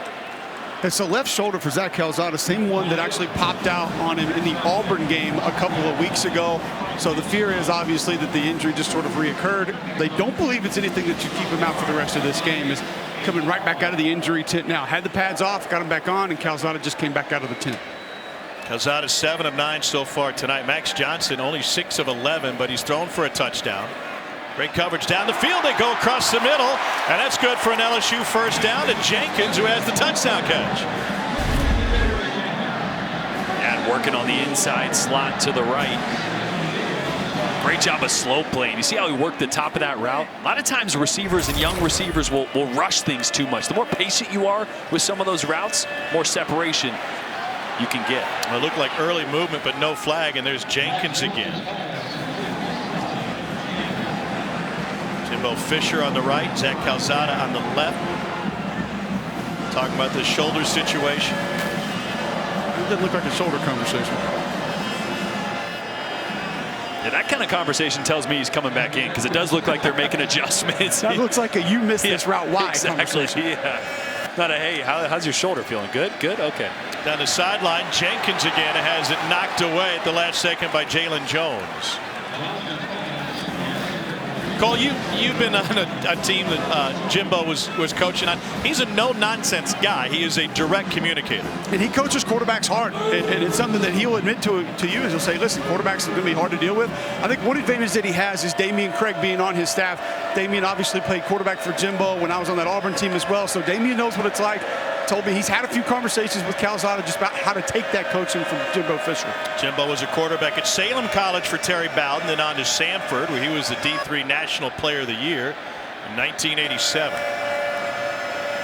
S4: It's a left shoulder for Zach Calzada, same one that actually popped out on him in the Auburn game a couple of weeks ago. So the fear is obviously that the injury just sort of reoccurred. They don't believe it's anything that should keep him out for the rest of this game. Is coming right back out of the injury tent now. Had the pads off, got him back on, and Calzada just came back out of the tent.
S2: Calzada 7 of 9 so far tonight. Max Johnson only 6 of 11, but he's thrown for a touchdown. Great coverage down the field. They go across the middle, and that's good for an LSU first down to Jenkins, who has the touchdown catch.
S3: And working on the inside slot to the right. Great job of slow playing. You see how he worked the top of that route? A lot of times receivers and young receivers will rush things too much. The more patient you are with some of those routes, more separation you can get.
S2: Well, it looked like early movement, but no flag, and there's Jenkins again. Jimbo Fisher on the right, Zach Calzada on the left. Talking about the shoulder situation.
S4: It doesn't look like a shoulder conversation.
S3: Yeah, that kind of conversation tells me he's coming back in, because it does look like they're making adjustments.
S4: That looks like a you missed this route. Why?
S3: Exactly.
S4: Conversation.
S3: Yeah. Not a hey, how's your shoulder feeling? Good? Good? Okay.
S2: Down the sideline, Jenkins again has it knocked away at the last second by Jalen Jones. Cole, you've been on a team that Jimbo was coaching on. He's a no-nonsense guy. He is a direct communicator.
S4: And he coaches quarterbacks hard. And it's something that he'll admit to you is he'll say, listen, quarterbacks are going to be hard to deal with. I think one advantage that he has is Damian Craig being on his staff. Damian obviously played quarterback for Jimbo when I was on that Auburn team as well. So Damian knows what it's like. Told me he's had a few conversations with Calzada just about how to take that coaching from Jimbo Fisher.
S2: Jimbo was a quarterback at Salem College for Terry Bowden, then on to Samford, where he was the D3 National Player of the Year in 1987.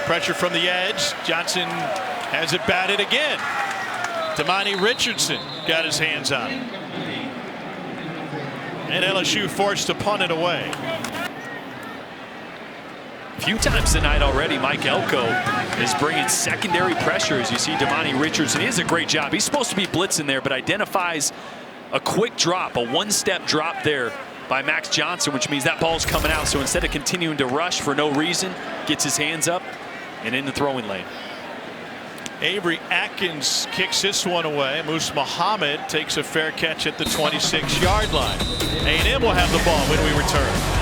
S2: Pressure from the edge. Johnson has it batted again. Damani Richardson got his hands on it. And LSU forced to punt it away.
S3: A few times tonight already, Mike Elko is bringing secondary pressure. As you see Damani Richardson, he does a great job. He's supposed to be blitzing there, but identifies a quick drop, a one-step drop there by Max Johnson, which means that ball's coming out. So instead of continuing to rush for no reason, gets his hands up and in the throwing lane.
S2: Avery Atkins kicks this one away. Moose Muhammad takes a fair catch at the 26-yard line. A&M will have the ball when we return.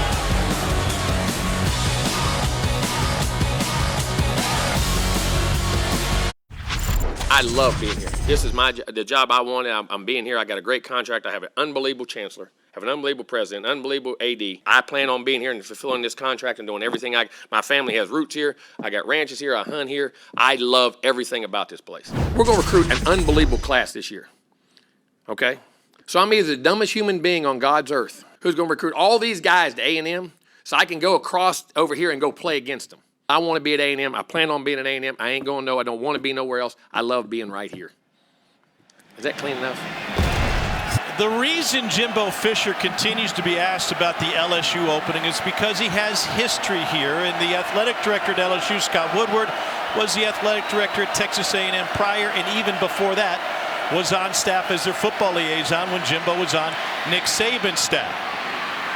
S8: I love being here. This is the job I wanted. I'm being here. I got a great contract. I have an unbelievable chancellor, have an unbelievable president, unbelievable AD. I plan on being here and fulfilling this contract and doing everything. My family has roots here. I got ranches here. I hunt here. I love everything about this place. We're going to recruit an unbelievable class this year. Okay? So I'm either the dumbest human being on God's earth who's going to recruit all these guys to A&M so I can go across over here and go play against them. I want to be at A&M. I plan on being at A&M. I ain't going no. I don't want to be nowhere else. I love being right here. Is that clean enough?
S2: The reason Jimbo Fisher continues to be asked about the LSU opening is because he has history here. And the athletic director at LSU, Scott Woodward, was the athletic director at Texas A&M prior, and even before that was on staff as their football liaison when Jimbo was on Nick Saban's staff.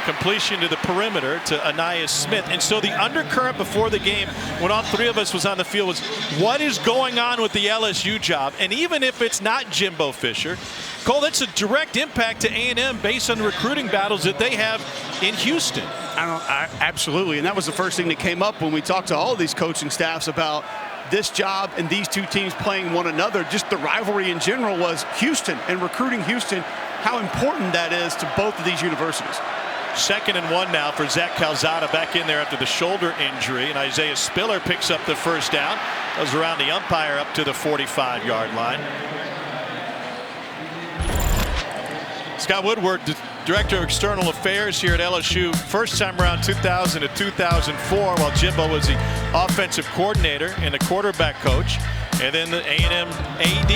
S2: Completion to the perimeter to Anias Smith. And so the undercurrent before the game, when all three of us was on the field, was what is going on with the LSU job? And even if it's not Jimbo Fisher, Cole, that's a direct impact to A&M based on the recruiting battles that they have in Houston.
S4: Absolutely. And that was the first thing that came up when we talked to all of these coaching staffs about this job and these two teams playing one another. Just the rivalry in general was Houston and recruiting Houston, how important that is to both of these universities.
S2: 2nd and 1 now for Zach Calzada back in there after the shoulder injury, and Isaiah Spiller picks up the first down. Goes around the umpire up to the 45-yard line. Scott Woodward, the Director of External Affairs here at LSU, first time around 2000 to 2004, while Jimbo was the offensive coordinator and the quarterback coach, and then the A&M AD,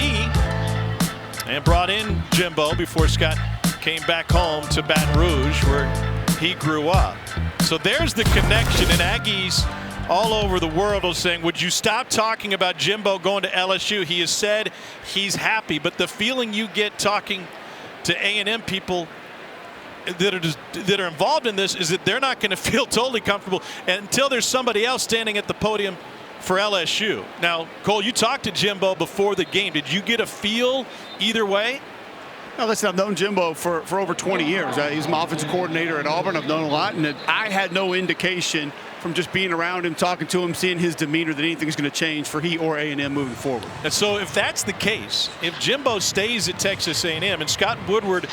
S2: and brought in Jimbo before Scott came back home to Baton Rouge, where he grew up. So there's the connection, and Aggies all over the world are saying, would you stop talking about Jimbo going to LSU? He has said he's happy, but the feeling you get talking to A&M people that are involved in this is that they're not going to feel totally comfortable until there's somebody else standing at the podium for LSU. Now, Cole, you talked to Jimbo before the game. Did you get a feel either way?
S4: No, listen, I've known Jimbo for over 20 years. He's my offensive coordinator at Auburn. I've known a lot, and I had no indication from just being around him, talking to him, seeing his demeanor that anything's going to change for he or A&M moving forward.
S2: And so if that's the case, if Jimbo stays at Texas A&M, and Scott Woodward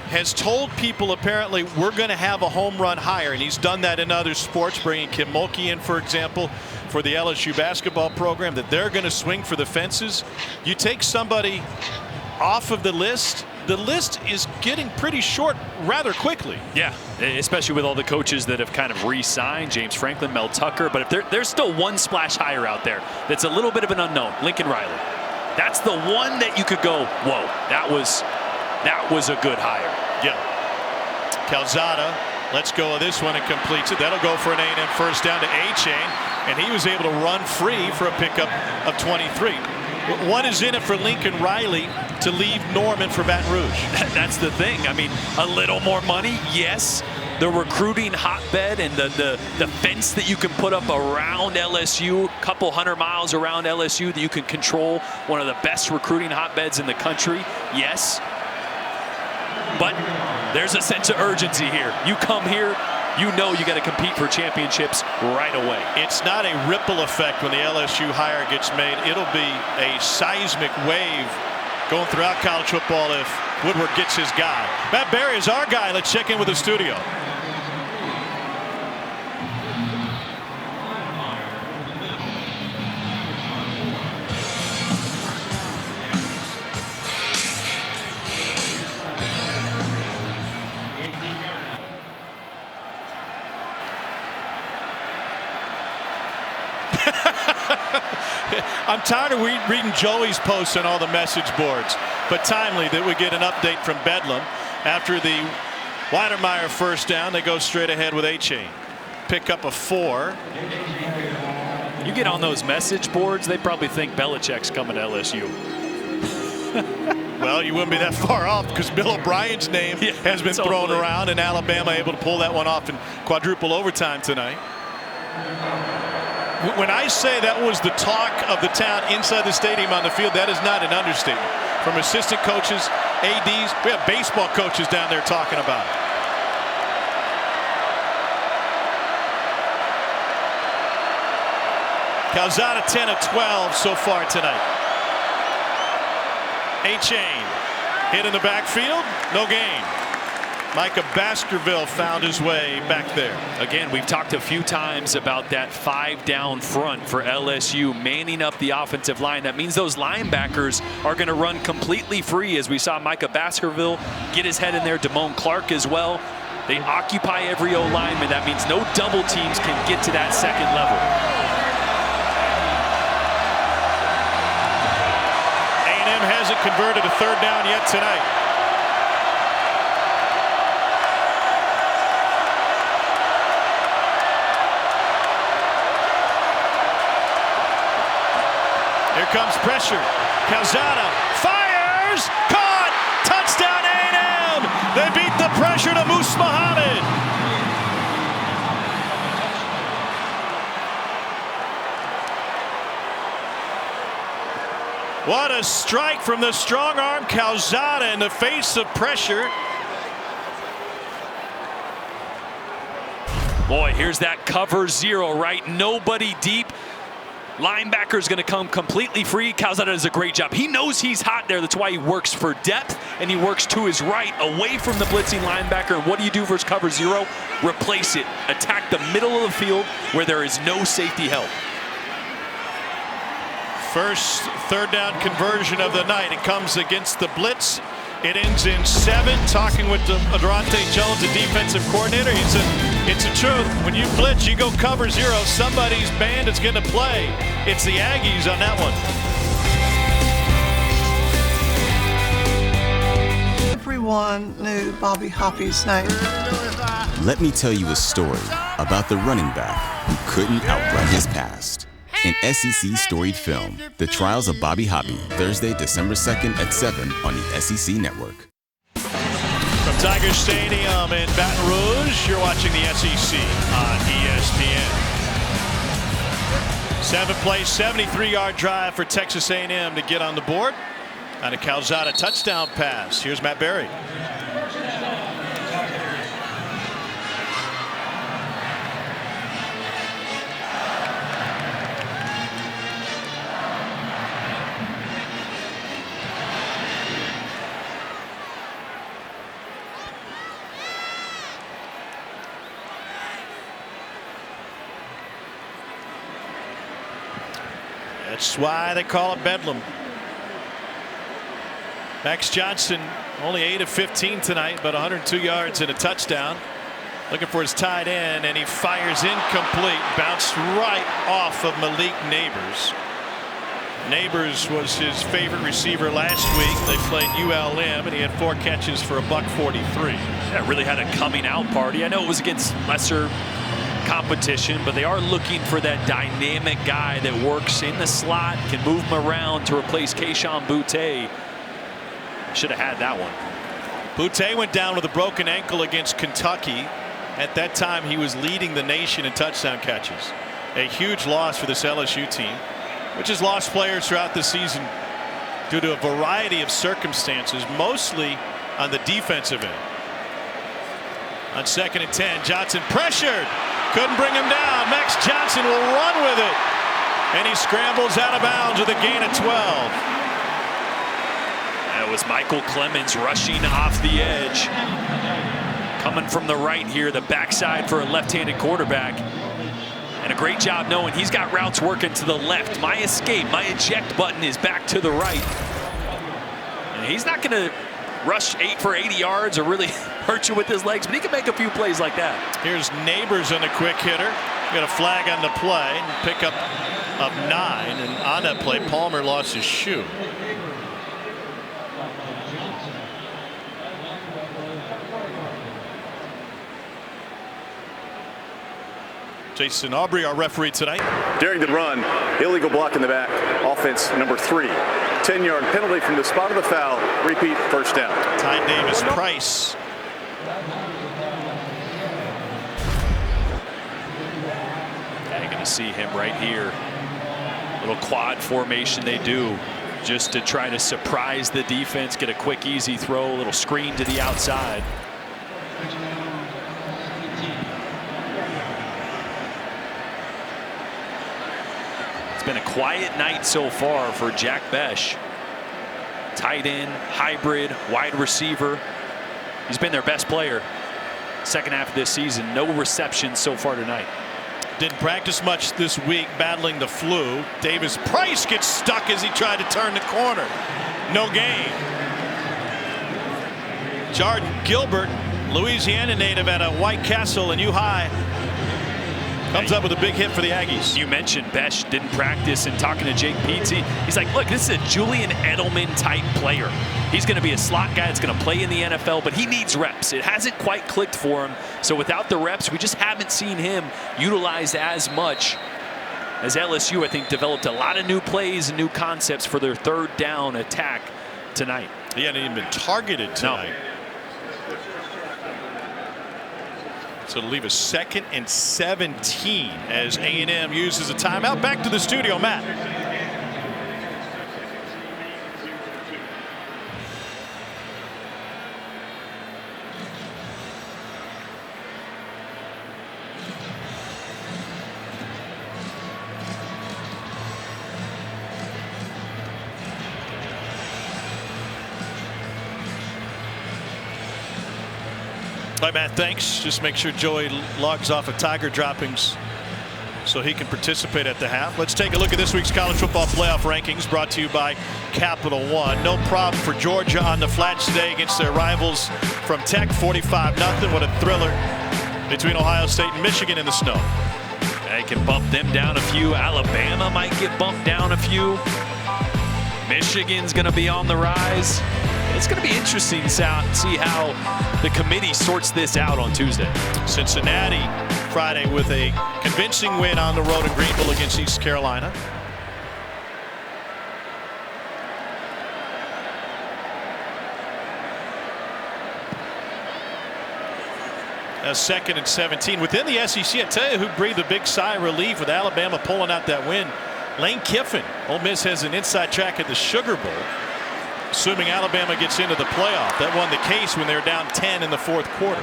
S2: has told people apparently we're going to have a home run hire, and he's done that in other sports, bringing Kim Mulkey in, for example, for the LSU basketball program, that they're going to swing for the fences. You take somebody off of the list is getting pretty short rather quickly.
S3: Yeah, especially with all the coaches that have kind of re-signed, James Franklin, Mel Tucker. But if there's still one splash hire out there that's a little bit of an unknown, Lincoln Riley. That's the one that you could go, whoa, that was a good hire.
S2: Yeah. Calzada lets go of this one and completes it. That'll go for an A&M first down to A-Chain, and he was able to run free for a pickup of 23. What is in it for Lincoln Riley to leave Norman for Baton Rouge?
S3: That's the thing. I mean, a little more money, yes. The recruiting hotbed and the fence that you can put up around LSU, a couple 100 miles around LSU that you can control, one of the best recruiting hotbeds in the country, yes. But there's a sense of urgency here. You come here, you know you got to compete for championships right away.
S2: It's not a ripple effect when the LSU hire gets made. It'll be a seismic wave going throughout college football if Woodward gets his guy. Matt Berry is our guy. Let's check in with the studio. I'm tired of reading Joey's posts on all the message boards, but timely that we get an update from Bedlam. After the Weidermeyer first down, they go straight ahead with A-Chain. Pick up a 4.
S3: You get on those message boards, they probably think Belichick's coming to LSU.
S2: Well, you wouldn't be that far off because Bill O'Brien's name has been thrown around, and Alabama able to pull that one off in quadruple overtime tonight. When I say that was the talk of the town inside the stadium on the field, that is not an understatement. From assistant coaches, ADs, we have baseball coaches down there talking about it. Calzada 10 of 12 so far tonight. A-Chain hit in the backfield, no gain. Micah Baskerville found his way back there.
S3: Again, we've talked a few times about that 5 down front for LSU, manning up the offensive line. That means those linebackers are going to run completely free, as we saw Micah Baskerville get his head in there, Damone Clark as well. They occupy every O-lineman. That means no double teams can get to that second level.
S2: A&M hasn't converted a 3rd down yet tonight. Here comes pressure. Calzada fires, caught, touchdown A&M. They beat the pressure to Moose Muhammad. What a strike from the strong arm Calzada in the face of pressure.
S3: Boy, here's that cover 0, right? Nobody deep. Linebacker's going to come completely free. Calzada does a great job. He knows he's hot there. That's why he works for depth, and he works to his right away from the blitzing linebacker. And what do you do versus cover 0? Replace it. Attack the middle of the field where there is no safety help.
S2: First 3rd down conversion of the night. It comes against the blitz. It ends in 7. Talking with Durante Jones, the defensive coordinator, he said, it's the truth. When you blitz, you go cover 0. Somebody's band is going to play. It's the Aggies on that one.
S9: Everyone knew Bobby Hoppy's name.
S10: Let me tell you a story about the running back who couldn't outrun his past. An SEC storied film, The Trials of Bobby Hoppy, Thursday, December 2nd at 7 on the SEC Network.
S2: From Tiger Stadium in Baton Rouge, you're watching the SEC on ESPN. 7-play, 73-yard drive for Texas A&M to get on the board on a Calzada touchdown pass. Here's Matt Berry. That's why they call it Bedlam. Max Johnson only 8 of 15 tonight, but 102 yards and a touchdown. Looking for his tight end, and he fires incomplete. Bounced right off of Malik Neighbors. Neighbors was his favorite receiver last week. They played ULM, and he had 4 catches for $143.
S3: Yeah, really had a coming out party. I know it was against lesser competition, but they are looking for that dynamic guy that works in the slot, can move him around to replace Kayshon Boutte. Should have had that one.
S2: Boutte went down with a broken ankle against Kentucky. At that time, he was leading the nation in touchdown catches. A huge loss for this LSU team, which has lost players throughout the season due to a variety of circumstances, mostly on the defensive end. On 2nd and 10, Johnson pressured. Couldn't bring him down. Max Johnson will run with it. And he scrambles out of bounds with a gain of 12.
S3: That was Michael Clemens rushing off the edge. Coming from the right here, the backside for a left-handed quarterback. And a great job knowing he's got routes working to the left. My escape, my eject button is back to the right. And he's not going to rush 8 for 80 yards or really hurt you with his legs, but he can make a few plays like that.
S2: Here's Neighbors on the quick hitter. Got a flag on the play. Pickup of 9. And on that play, Palmer lost his shoe. Jason Aubrey, our referee tonight.
S6: During the run, illegal block in the back. Offense number 3. 10-yard penalty from the spot of the foul. Repeat, first down.
S2: Ty Davis Price.
S3: You're going to see him right here. Little quad formation they do just to try to surprise the defense, get a quick, easy throw, a little screen to the outside. It's been a quiet night so far for Jack Besh. Tight end, hybrid, wide receiver. He's been their best player second half of this season. No receptions so far tonight.
S2: Didn't practice much this week, battling the flu. Davis Price gets stuck as he tried to turn the corner. No gain. Jordan Gilbert, Louisiana native out of White Castle and U-High, comes up with a big hit for the Aggies.
S3: You mentioned Besh didn't practice, and talking to Jake Peetsy, he's like, look, this is a Julian Edelman type player. He's going to be a slot guy that's going to play in the NFL, but he needs reps. It hasn't quite clicked for him. So without the reps, we just haven't seen him utilized as much as LSU, I think, developed a lot of new plays and new concepts for their third down attack tonight.
S2: He hadn't even been targeted tonight. No. So to leave a 2nd and 17 as A&M uses a timeout. Back to the studio, Matt. All right, Matt, thanks. Just make sure Joey logs off of Tiger droppings so he can participate at the half. Let's take a look at this week's college football playoff rankings brought to you by Capital One. No problem for Georgia on the flats today against their rivals from Tech, 45-0. What a thriller between Ohio State and Michigan in the snow.
S3: They can bump them down a few. Alabama might get bumped down a few. Michigan's going to be on the rise. It's going to be interesting to see how the committee sorts this out on Tuesday.
S2: Cincinnati Friday with a convincing win on the road in Greenville against East Carolina. A 2nd and 17 within the SEC. I tell you who breathed a big sigh of relief with Alabama pulling out that win. Lane Kiffin. Ole Miss has an inside track at the Sugar Bowl. Assuming Alabama gets into the playoff. That won the case when they were down 10 in the 4th quarter.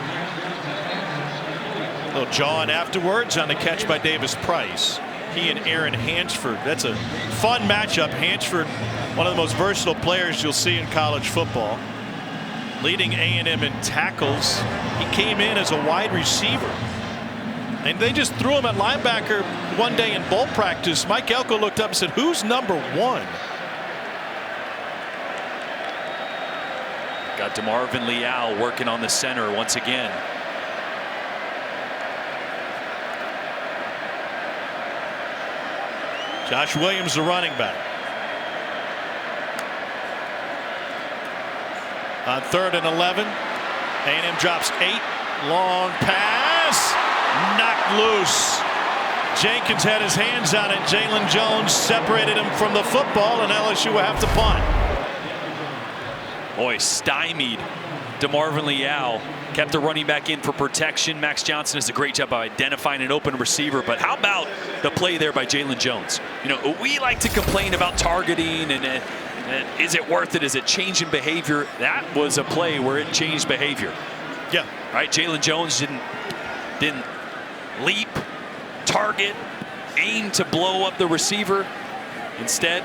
S2: A little jawing afterwards on the catch by Davis Price. He and Aaron Hansford. That's a fun matchup. Hansford, one of the most versatile players you'll see in college football. Leading A&M in tackles. He came in as a wide receiver. And they just threw him at linebacker one day in bowl practice. Mike Elko looked up and said, who's number 1?
S3: Got DeMarvin Leal working on the center once again.
S2: Josh Williams, the running back. On 3rd and 11, A&M drops 8. Long pass, knocked loose. Jenkins had his hands on it. Jalen Jones separated him from the football, and LSU will have to punt.
S3: Boy, stymied DeMarvin Leal. Kept the running back in for protection. Max Johnson does a great job of identifying an open receiver. But how about the play there by Jalen Jones? You know, we like to complain about targeting and is it worth it? Is it changing behavior? That was a play where it changed behavior.
S2: Yeah.
S3: Right. Jalen Jones didn't leap, target, aim to blow up the receiver. Instead,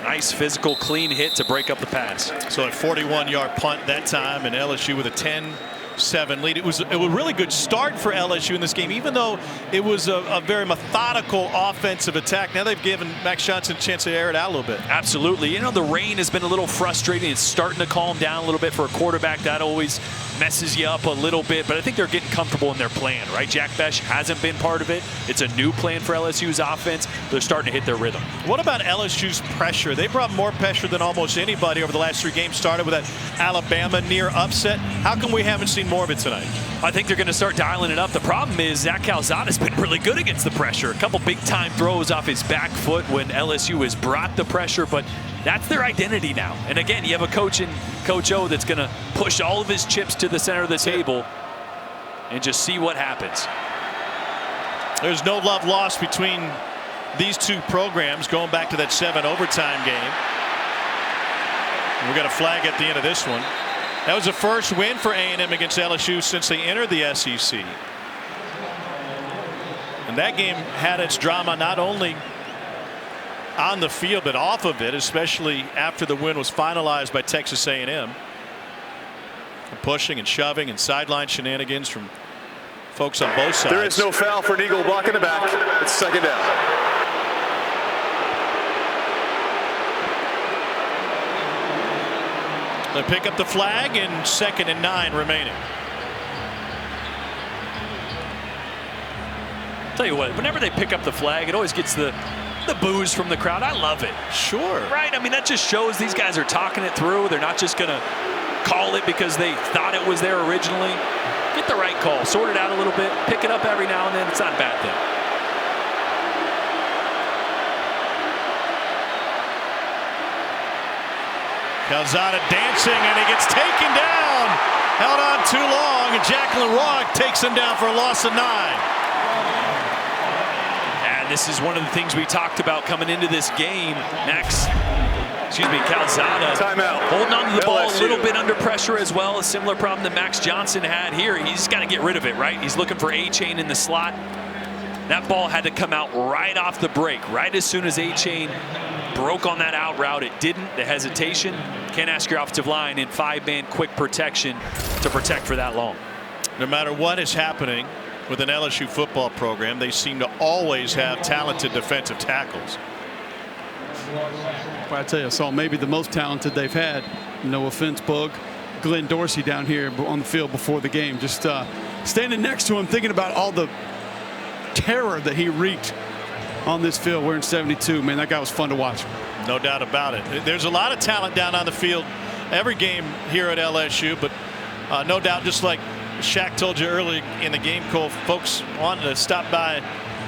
S3: nice physical, clean hit to break up the pass.
S2: So a 41-yard punt that time, and LSU with a 10-7 lead. It was a really good start for LSU in this game, even though it was a very methodical offensive attack. Now they've given Max Johnson a chance to air it out a little bit.
S3: Absolutely. You know, the rain has been a little frustrating. It's starting to calm down a little bit for a quarterback. That always messes you up a little bit, but I think they're getting comfortable in their plan, right? Jack Besh hasn't been part of it. It's a new plan for LSU's offense. They're starting to hit their rhythm.
S2: What about LSU's pressure? They brought more pressure than almost anybody over the last 3 games. Started with that Alabama near upset. How come we haven't seen more of it tonight?
S3: I think they're going to start dialing it up. The problem is Zach Calzada's been really good against the pressure. A couple big-time throws off his back foot when LSU has brought the pressure, but that's their identity now. And again, you have a coach in Coach O that's going to push all of his chips to the center of the table and just see what happens.
S2: There's no love lost between these two programs going back to that 7 overtime game. We got a flag at the end of this one. That was the first win for A&M against LSU since they entered the SEC. And that game had its drama not only on the field but off of it, especially after the win was finalized by Texas A&M. And pushing and shoving and sideline shenanigans from folks on both sides.
S6: There is no foul for an Eagle block in the back. It's second down.
S2: They pick up the flag and 2nd and 9 remaining.
S3: Tell you what, whenever they pick up the flag, it always gets the boos from the crowd. I love it.
S2: Sure.
S3: Right? I mean, that just shows these guys are talking it through. They're not just going to call it because they thought it was there originally. Get the right call. Sort it out a little bit. Pick it up every now and then. It's not a bad thing.
S2: Calzada dancing, and he gets taken down. Held on too long, and Jacqueline Roig takes him down for a loss of 9.
S3: And this is one of the things we talked about coming into this game. Calzada holding on to the ball a little bit under pressure as well. A similar problem that Max Johnson had here. He's got to get rid of it, right? He's looking for A-Chain in the slot. That ball had to come out right off the break, right as soon as A-Chain broke on that out route. It didn't. The hesitation. Can't ask your offensive line in 5-man quick protection to protect for that long.
S2: No matter what is happening with an LSU football program, they seem to always have talented defensive tackles.
S4: I tell you, I saw maybe the most talented they've had. No offense, Bug. Glenn Dorsey down here on the field before the game. Just standing next to him, thinking about all the terror that he wreaked on this field. We're in 72. Man, that guy was fun to watch.
S2: No doubt about it. There's a lot of talent down on the field every game here at LSU, but no doubt, just like Shaq told you early in the game, Cole, folks wanted to stop by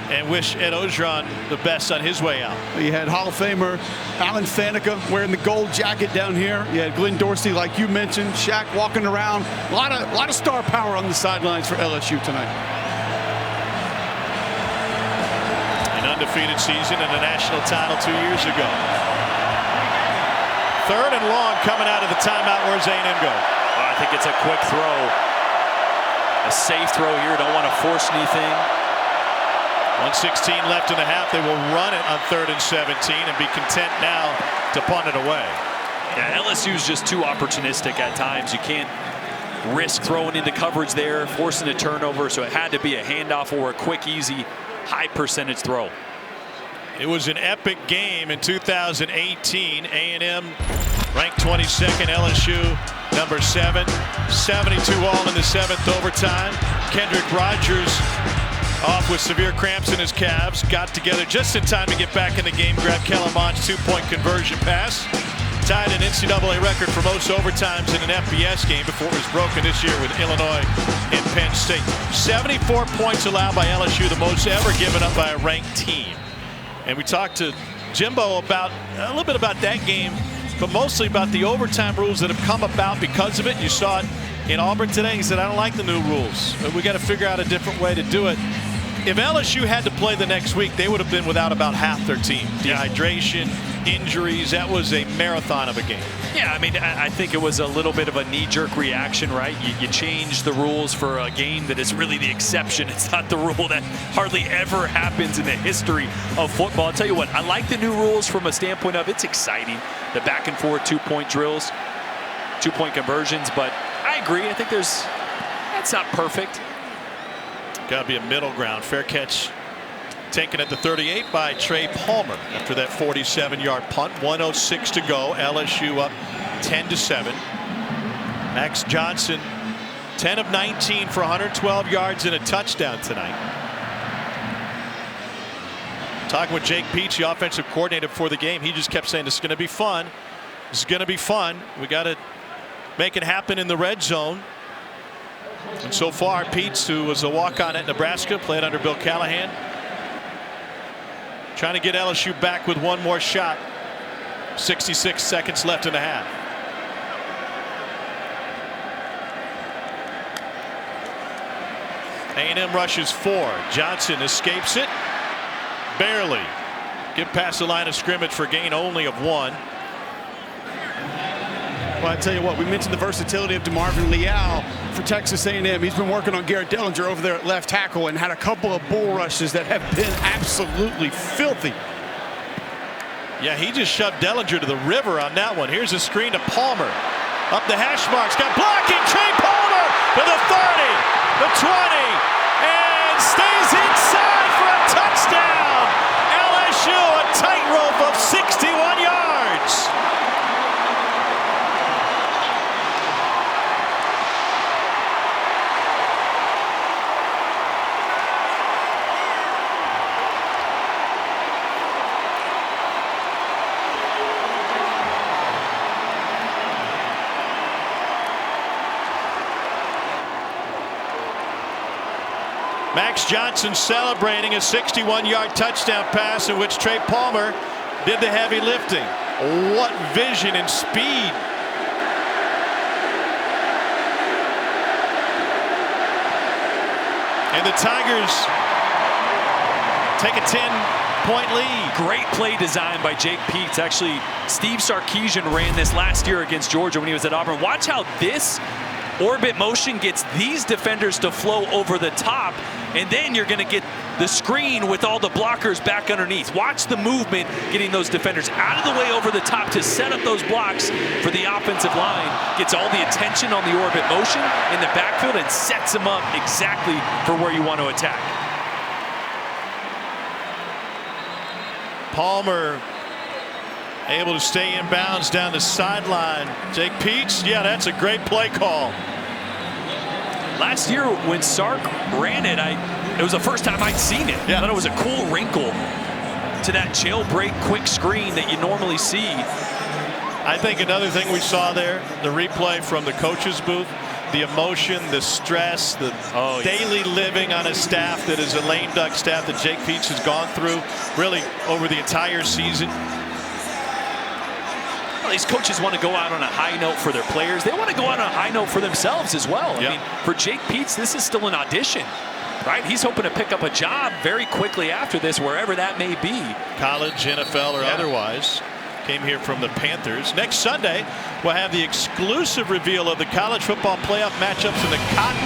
S2: and wish Ed Ogeron the best on his way out.
S4: You had Hall of Famer Alan Faneca wearing the gold jacket down here. You had Glenn Dorsey, like you mentioned, Shaq walking around. A lot of star power on the sidelines for LSU tonight.
S2: Undefeated season and a national title 2 years ago. 3rd and long coming out of the timeout. Where's A&M go?
S3: Well, I think it's a quick throw. A safe throw here. Don't want to force anything.
S2: 1:16 left in the half. They will run it on 3rd and 17 and be content now to punt it away.
S3: Yeah, LSU's just too opportunistic at times. You can't risk throwing into coverage there, forcing a turnover. So it had to be a handoff or a quick, easy, high percentage throw.
S2: It was an epic game in 2018. A&M ranked 22nd, LSU number 7. 72 all in the 7th overtime. Kendrick Rogers off with severe cramps in his calves. Got together just in time to get back in the game. Grabbed Kellen Mond's 2-point conversion pass. Tied an NCAA record for most overtimes in an FBS game before it was broken this year with Illinois and Penn State. 74 points allowed by LSU, the most ever given up by a ranked team. And we talked to Jimbo about a little bit about that game, but mostly about the overtime rules that have come about because of it. You saw it in Auburn today. He said, I don't like the new rules. We got to figure out a different way to do it. If LSU had to play the next week, they would have been without about half their team. Dehydration, injuries. That was a marathon of a game.
S3: Yeah, I mean, I think it was a little bit of a knee-jerk reaction, right? You change the rules for a game that is really the exception. It's not the rule that hardly ever happens in the history of football. I'll tell you what, I like the new rules from a standpoint of it's exciting. The back-and-forth two-point drills, two-point conversions, but I agree. I think that's not perfect.
S2: Got to be a middle ground. Fair catch taken at the 38 by Trey Palmer after that 47-yard punt. 1:06 to go. LSU up 10-7. Max Johnson 10 of 19 for 112 yards and a touchdown tonight. Talking with Jake Peach, the offensive coordinator for the game, he just kept saying this is going to be fun. This is going to be fun. We got to make it happen in the red zone. And so far, Peach, who was a walk-on at Nebraska, played under Bill Callahan, trying to get LSU back with one more shot. 66 seconds left in the half. A&M rushes 4. Johnson escapes it. Barely. Get past the line of scrimmage for gain only of 1.
S4: Well, I tell you what, we mentioned the versatility of DeMarvin Leal for Texas A&M. He's been working on Garrett Dellinger over there at left tackle and had a couple of bull rushes that have been absolutely filthy.
S2: Yeah, he just shoved Dellinger to the river on that one. Here's a screen to Palmer. Up the hash marks. Got blocking. Trey Palmer to the 30, the 20, and stays inside for a touchdown. LSU a tightrope of 61 yards. Max Johnson celebrating a 61-yard touchdown pass in which Trey Palmer did the heavy lifting. What vision and speed. And the Tigers take a 10-point lead.
S3: Great play design by Jake Peets. Actually, Steve Sarkisian ran this last year against Georgia when he was at Auburn. Watch how this orbit motion gets these defenders to flow over the top, and then you're going to get the screen with all the blockers back underneath. Watch the movement getting those defenders out of the way over the top to set up those blocks for the offensive line. Gets all the attention on the orbit motion in the backfield and sets them up exactly for where you want to attack.
S2: Palmer able to stay in bounds down the sideline. Jake Peets, yeah, that's a great play call.
S3: Last year when Sark ran it, it was the first time I'd seen it.
S2: Yeah.
S3: I thought it was a cool wrinkle to that jailbreak quick screen that you normally see.
S2: I think another thing we saw there, the replay from the coach's booth, the emotion, the stress, the daily living on a staff that is a lame duck staff that Jake Peets has gone through really over the entire season.
S3: These coaches want to go out on a high note for their players. They want to go out on a high note for themselves as well. I mean, for Jake Peets, this is still an audition, right? He's hoping to pick up a job very quickly after this, wherever that may be. College,
S2: NFL, or otherwise. Came here from the Panthers. Next Sunday, we'll have the exclusive reveal of the college football playoff matchups in the Cotton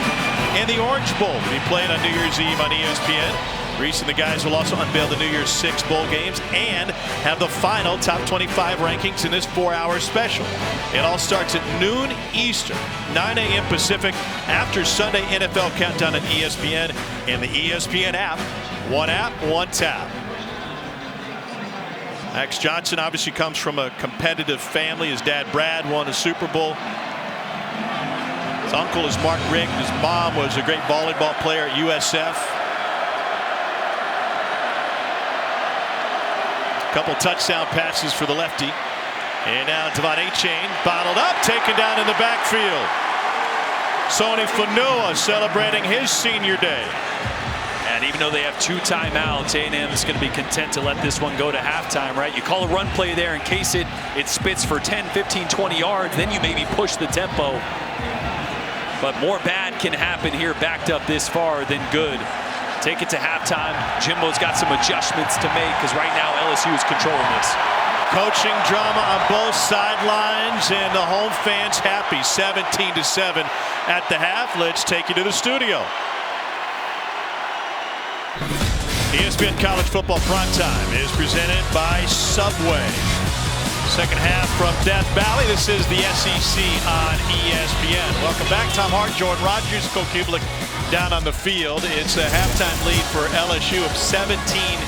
S2: and the Orange Bowl to be played on New Year's Eve on ESPN. Reese and the guys will also unveil the New Year's 6 bowl games and have the final top 25 rankings in this 4-hour special. It all starts at noon Eastern, 9 a.m. Pacific, after Sunday NFL Countdown on ESPN and the ESPN app. One app, one tap. Max Johnson obviously comes from a competitive family. His dad, Brad, won a Super Bowl. His uncle is Mark Richt. His mom was a great volleyball player at USF. Couple touchdown passes for the lefty. And now Devon Achane bottled up, taken down in the backfield. Sony Fanua celebrating his senior day.
S3: And even though they have 2 timeouts, A&M is going to be content to let this one go to halftime, right? You call a run play there in case it spits for 10, 15, 20 yards, then you maybe push the tempo. But more bad can happen here backed up this far than good. Take it to halftime. Jimbo's got some adjustments to make because right now LSU is controlling this.
S2: Coaching drama on both sidelines, and the home fans happy. 17-7 at the half. Let's take you to the studio. ESPN College Football Primetime is presented by Subway. Second half from Death Valley. This is the SEC on ESPN. Welcome back. Tom Hart, Jordan Rogers, Cole Kublik down on the field. It's a halftime lead for LSU of 17-7.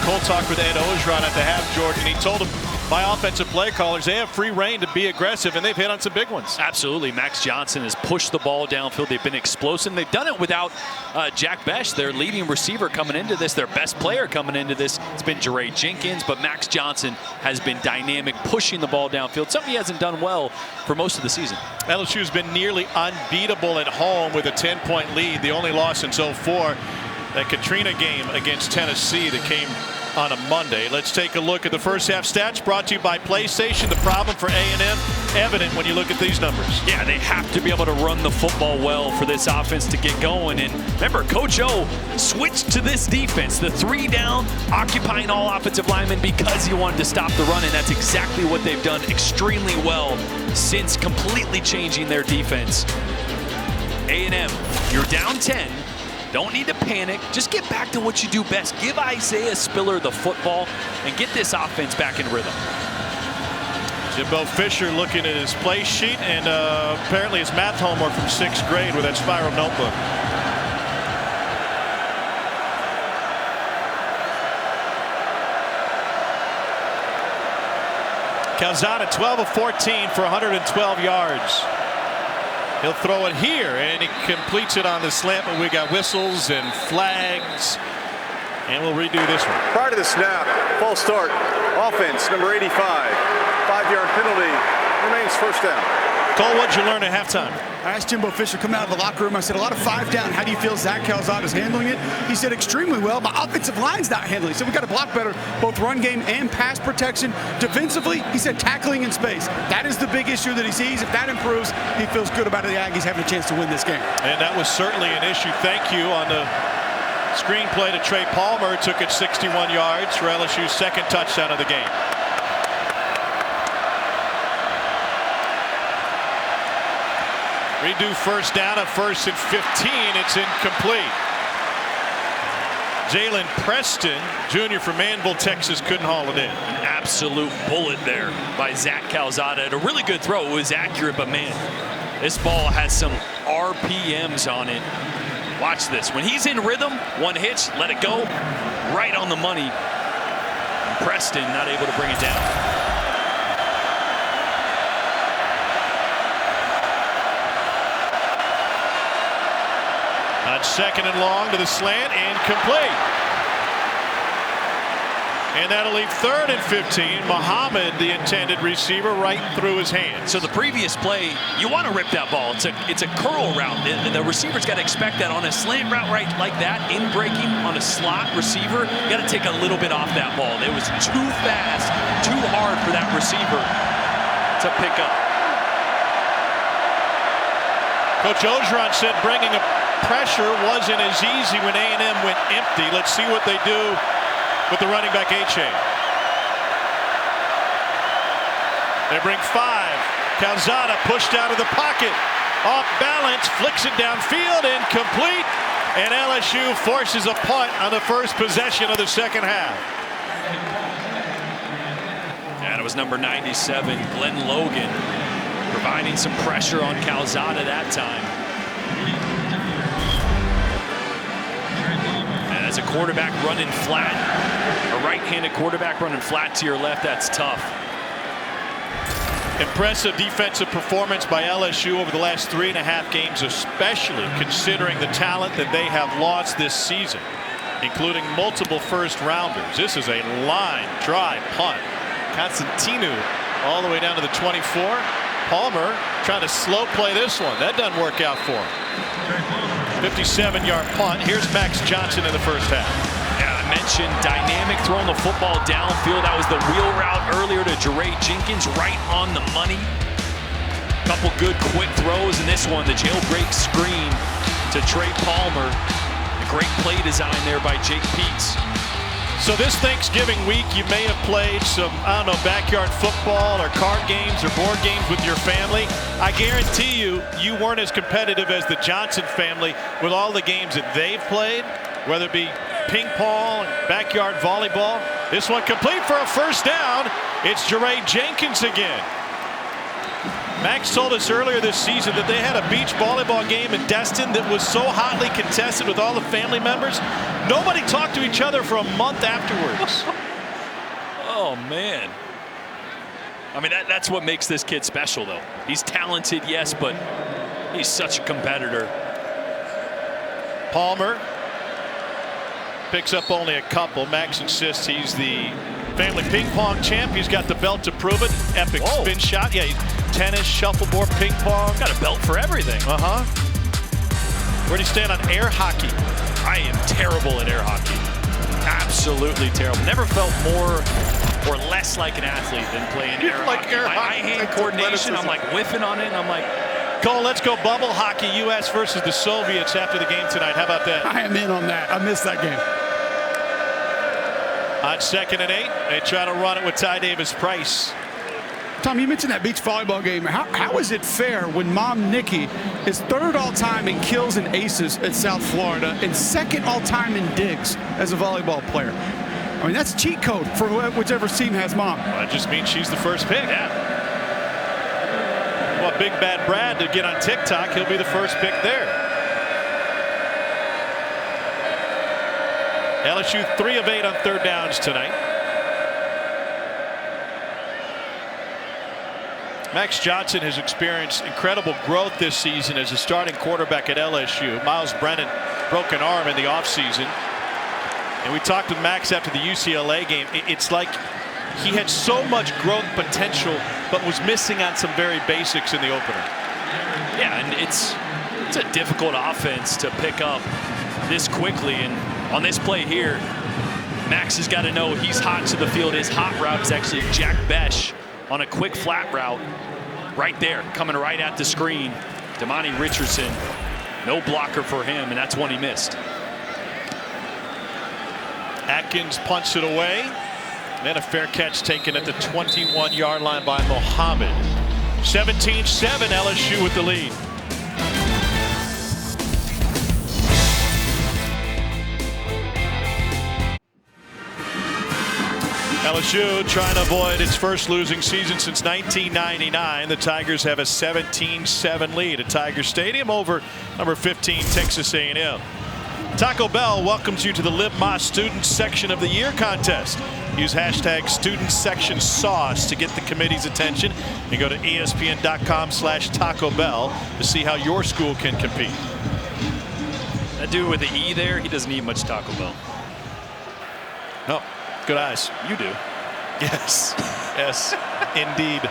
S2: Cole talked with Ed Ogeron at the half, Jordan. He told him, my offensive play callers, they have free reign to be aggressive, and they've hit on some big ones.
S3: Absolutely. Max Johnson has pushed the ball downfield. They've been explosive. They've done it without Jack Besh, their leading receiver coming into this, their best player coming into this. It's been Jeray Jenkins, but Max Johnson has been dynamic, pushing the ball downfield, something he hasn't done well for most of the season.
S2: LSU's been nearly unbeatable at home with a 10-point lead. The only loss since 2004, that Katrina game against Tennessee that came on a Monday. Let's take a look at the first half stats brought to you by PlayStation. The problem for A&M evident when you look at these numbers.
S3: Yeah, they have to be able to run the football well for this offense to get going. And remember, Coach O switched to this defense, the 3 down, occupying all offensive linemen because he wanted to stop the run, and that's exactly what they've done extremely well since completely changing their defense. A&M, you're down 10. Don't need to panic. Just get back to what you do best. Give Isaiah Spiller the football and get this offense back in rhythm.
S2: Jimbo Fisher looking at his play sheet and apparently his math homework from 6th grade with that spiral notebook. Calzada 12 of 14 for 112 yards. He'll throw it here, and he completes it on the slant, but we got whistles and flags, and we'll redo this one.
S6: Prior to the snap, false start, offense, number 85, 5-yard penalty, remains first down.
S2: Cole, what'd you learn at halftime?
S4: I asked Jimbo Fisher coming out of the locker room, I said, a lot of 5 down. How do you feel Zach Calzada's handling it? He said, extremely well. My offensive line's not handling it. So we got to block better, both run game and pass protection. Defensively, he said tackling in space. That is the big issue that he sees. If that improves, he feels good about the Aggies having a chance to win this game.
S2: And that was certainly an issue. Thank you on the screenplay to Trey Palmer. Took it 61 yards for LSU's second touchdown of the game. Redo first down at 1st and 15. It's incomplete. Jalen Preston, junior from Manville, Texas, couldn't haul it in.
S3: An absolute bullet there by Zach Calzada. And a really good throw. It was accurate, but man, this ball has some RPMs on it. Watch this. When he's in rhythm, one hitch, let it go. Right on the money. Preston not able to bring it down.
S2: On 2nd and long to the slant and complete. And that'll leave 3rd and 15. Muhammad, the intended receiver, right through his hands.
S3: So the previous play, you want to rip that ball. It's a curl route. The receiver's got to expect that on a slant route right like that, in breaking on a slot receiver. You got to take a little bit off that ball. It was too fast, too hard for that receiver to pick up.
S2: Coach Ogeron said bringing a pressure wasn't as easy when A&M went empty. Let's see what they do with the running back A-chain. They bring 5. Calzada pushed out of the pocket. Off balance, flicks it downfield, incomplete. And LSU forces a punt on the first possession of the second half.
S3: And it was number 97, Glenn Logan, providing some pressure on Calzada that time. And as a quarterback running flat, a right-handed quarterback running flat to your left, that's tough.
S2: Impressive defensive performance by LSU over the last 3.5 games, especially considering the talent that they have lost this season, including multiple first-rounders. This is a line drive punt. Constantinu all the way down to the 24. Palmer trying to slow play this one. That doesn't work out for him. 57-yard punt. Here's Max Johnson in the first half.
S3: Yeah, I mentioned dynamic throwing the football downfield. That was the wheel route earlier to Jeray Jenkins, right on the money. Couple good quick throws, and this one, the jailbreak screen to Trey Palmer. A great play design there by Jake Peets.
S2: So this Thanksgiving week, you may have played some, I don't know, backyard football or card games or board games with your family. I guarantee you, you weren't as competitive as the Johnson family with all the games that they've played, whether it be ping pong, backyard volleyball. This one complete for a first down. It's Jeray Jenkins again. Max told us earlier this season that they had a beach volleyball game in Destin that was so hotly contested with all the family members. Nobody talked to each other for a month afterwards.
S3: Oh, man. I mean, that's what makes this kid special, though. He's talented, yes, but he's such a competitor.
S2: Palmer picks up only a couple. Max insists he's the family ping pong champ. He's got the belt to prove it. Epic spin shot. Yeah, he's tennis, shuffleboard, ping pong.
S3: Got a belt for everything.
S2: Where do you stand on air hockey?
S3: I am terrible at air hockey. Absolutely terrible. Never felt more or less like an athlete than playing air hockey.
S2: Air
S3: my
S2: hockey.
S3: eye-hand coordination, I'm like whiffing on it, and I'm like,
S2: Cole, let's go bubble hockey, U.S. versus the Soviets after the game tonight. How about that?
S4: I am in on that. I missed that game.
S2: On 2nd and 8, they try to run it with Ty Davis-Price.
S4: Tom, you mentioned that beach volleyball game. How is it fair when Mom Nikki is 3rd all-time in kills and aces at South Florida and 2nd all-time in digs as a volleyball player? I mean, that's cheat code for whichever team has Mom.
S2: Well, that just means she's the first pick. Yeah. Well, Big Bad Brad to get on TikTok. He'll be the first pick there. LSU 3 of 8 on 3rd downs tonight. Max Johnson has experienced incredible growth this season as a starting quarterback at LSU. Miles Brennan broke an arm in the offseason. And we talked with Max after the UCLA game. It's like he had so much growth potential, but was missing on some very basics in the opener.
S3: Yeah, and it's a difficult offense to pick up this quickly. And on this play here, Max has got to know he's hot to the field. His hot route is actually Jack Besh on a quick flat route right there, coming right at the screen. Damani Richardson, no blocker for him, and that's one he missed.
S2: Atkins punts it away. Then a fair catch taken at the 21-yard line by Mohammed. 17-7, LSU with the lead. LSU trying to avoid its first losing season since 1999. The Tigers have a 17-7 lead at Tiger Stadium over number 15 Texas A&M. Taco Bell welcomes you to the Live Más Student Section of the Year contest. Use hashtag Student Section Sauce to get the committee's attention, and go to ESPN.com/Taco Bell to see how your school can compete.
S3: That dude with the E there, he doesn't eat much Taco Bell.
S2: No. Good eyes.
S3: You do.
S2: Yes. Yes, indeed.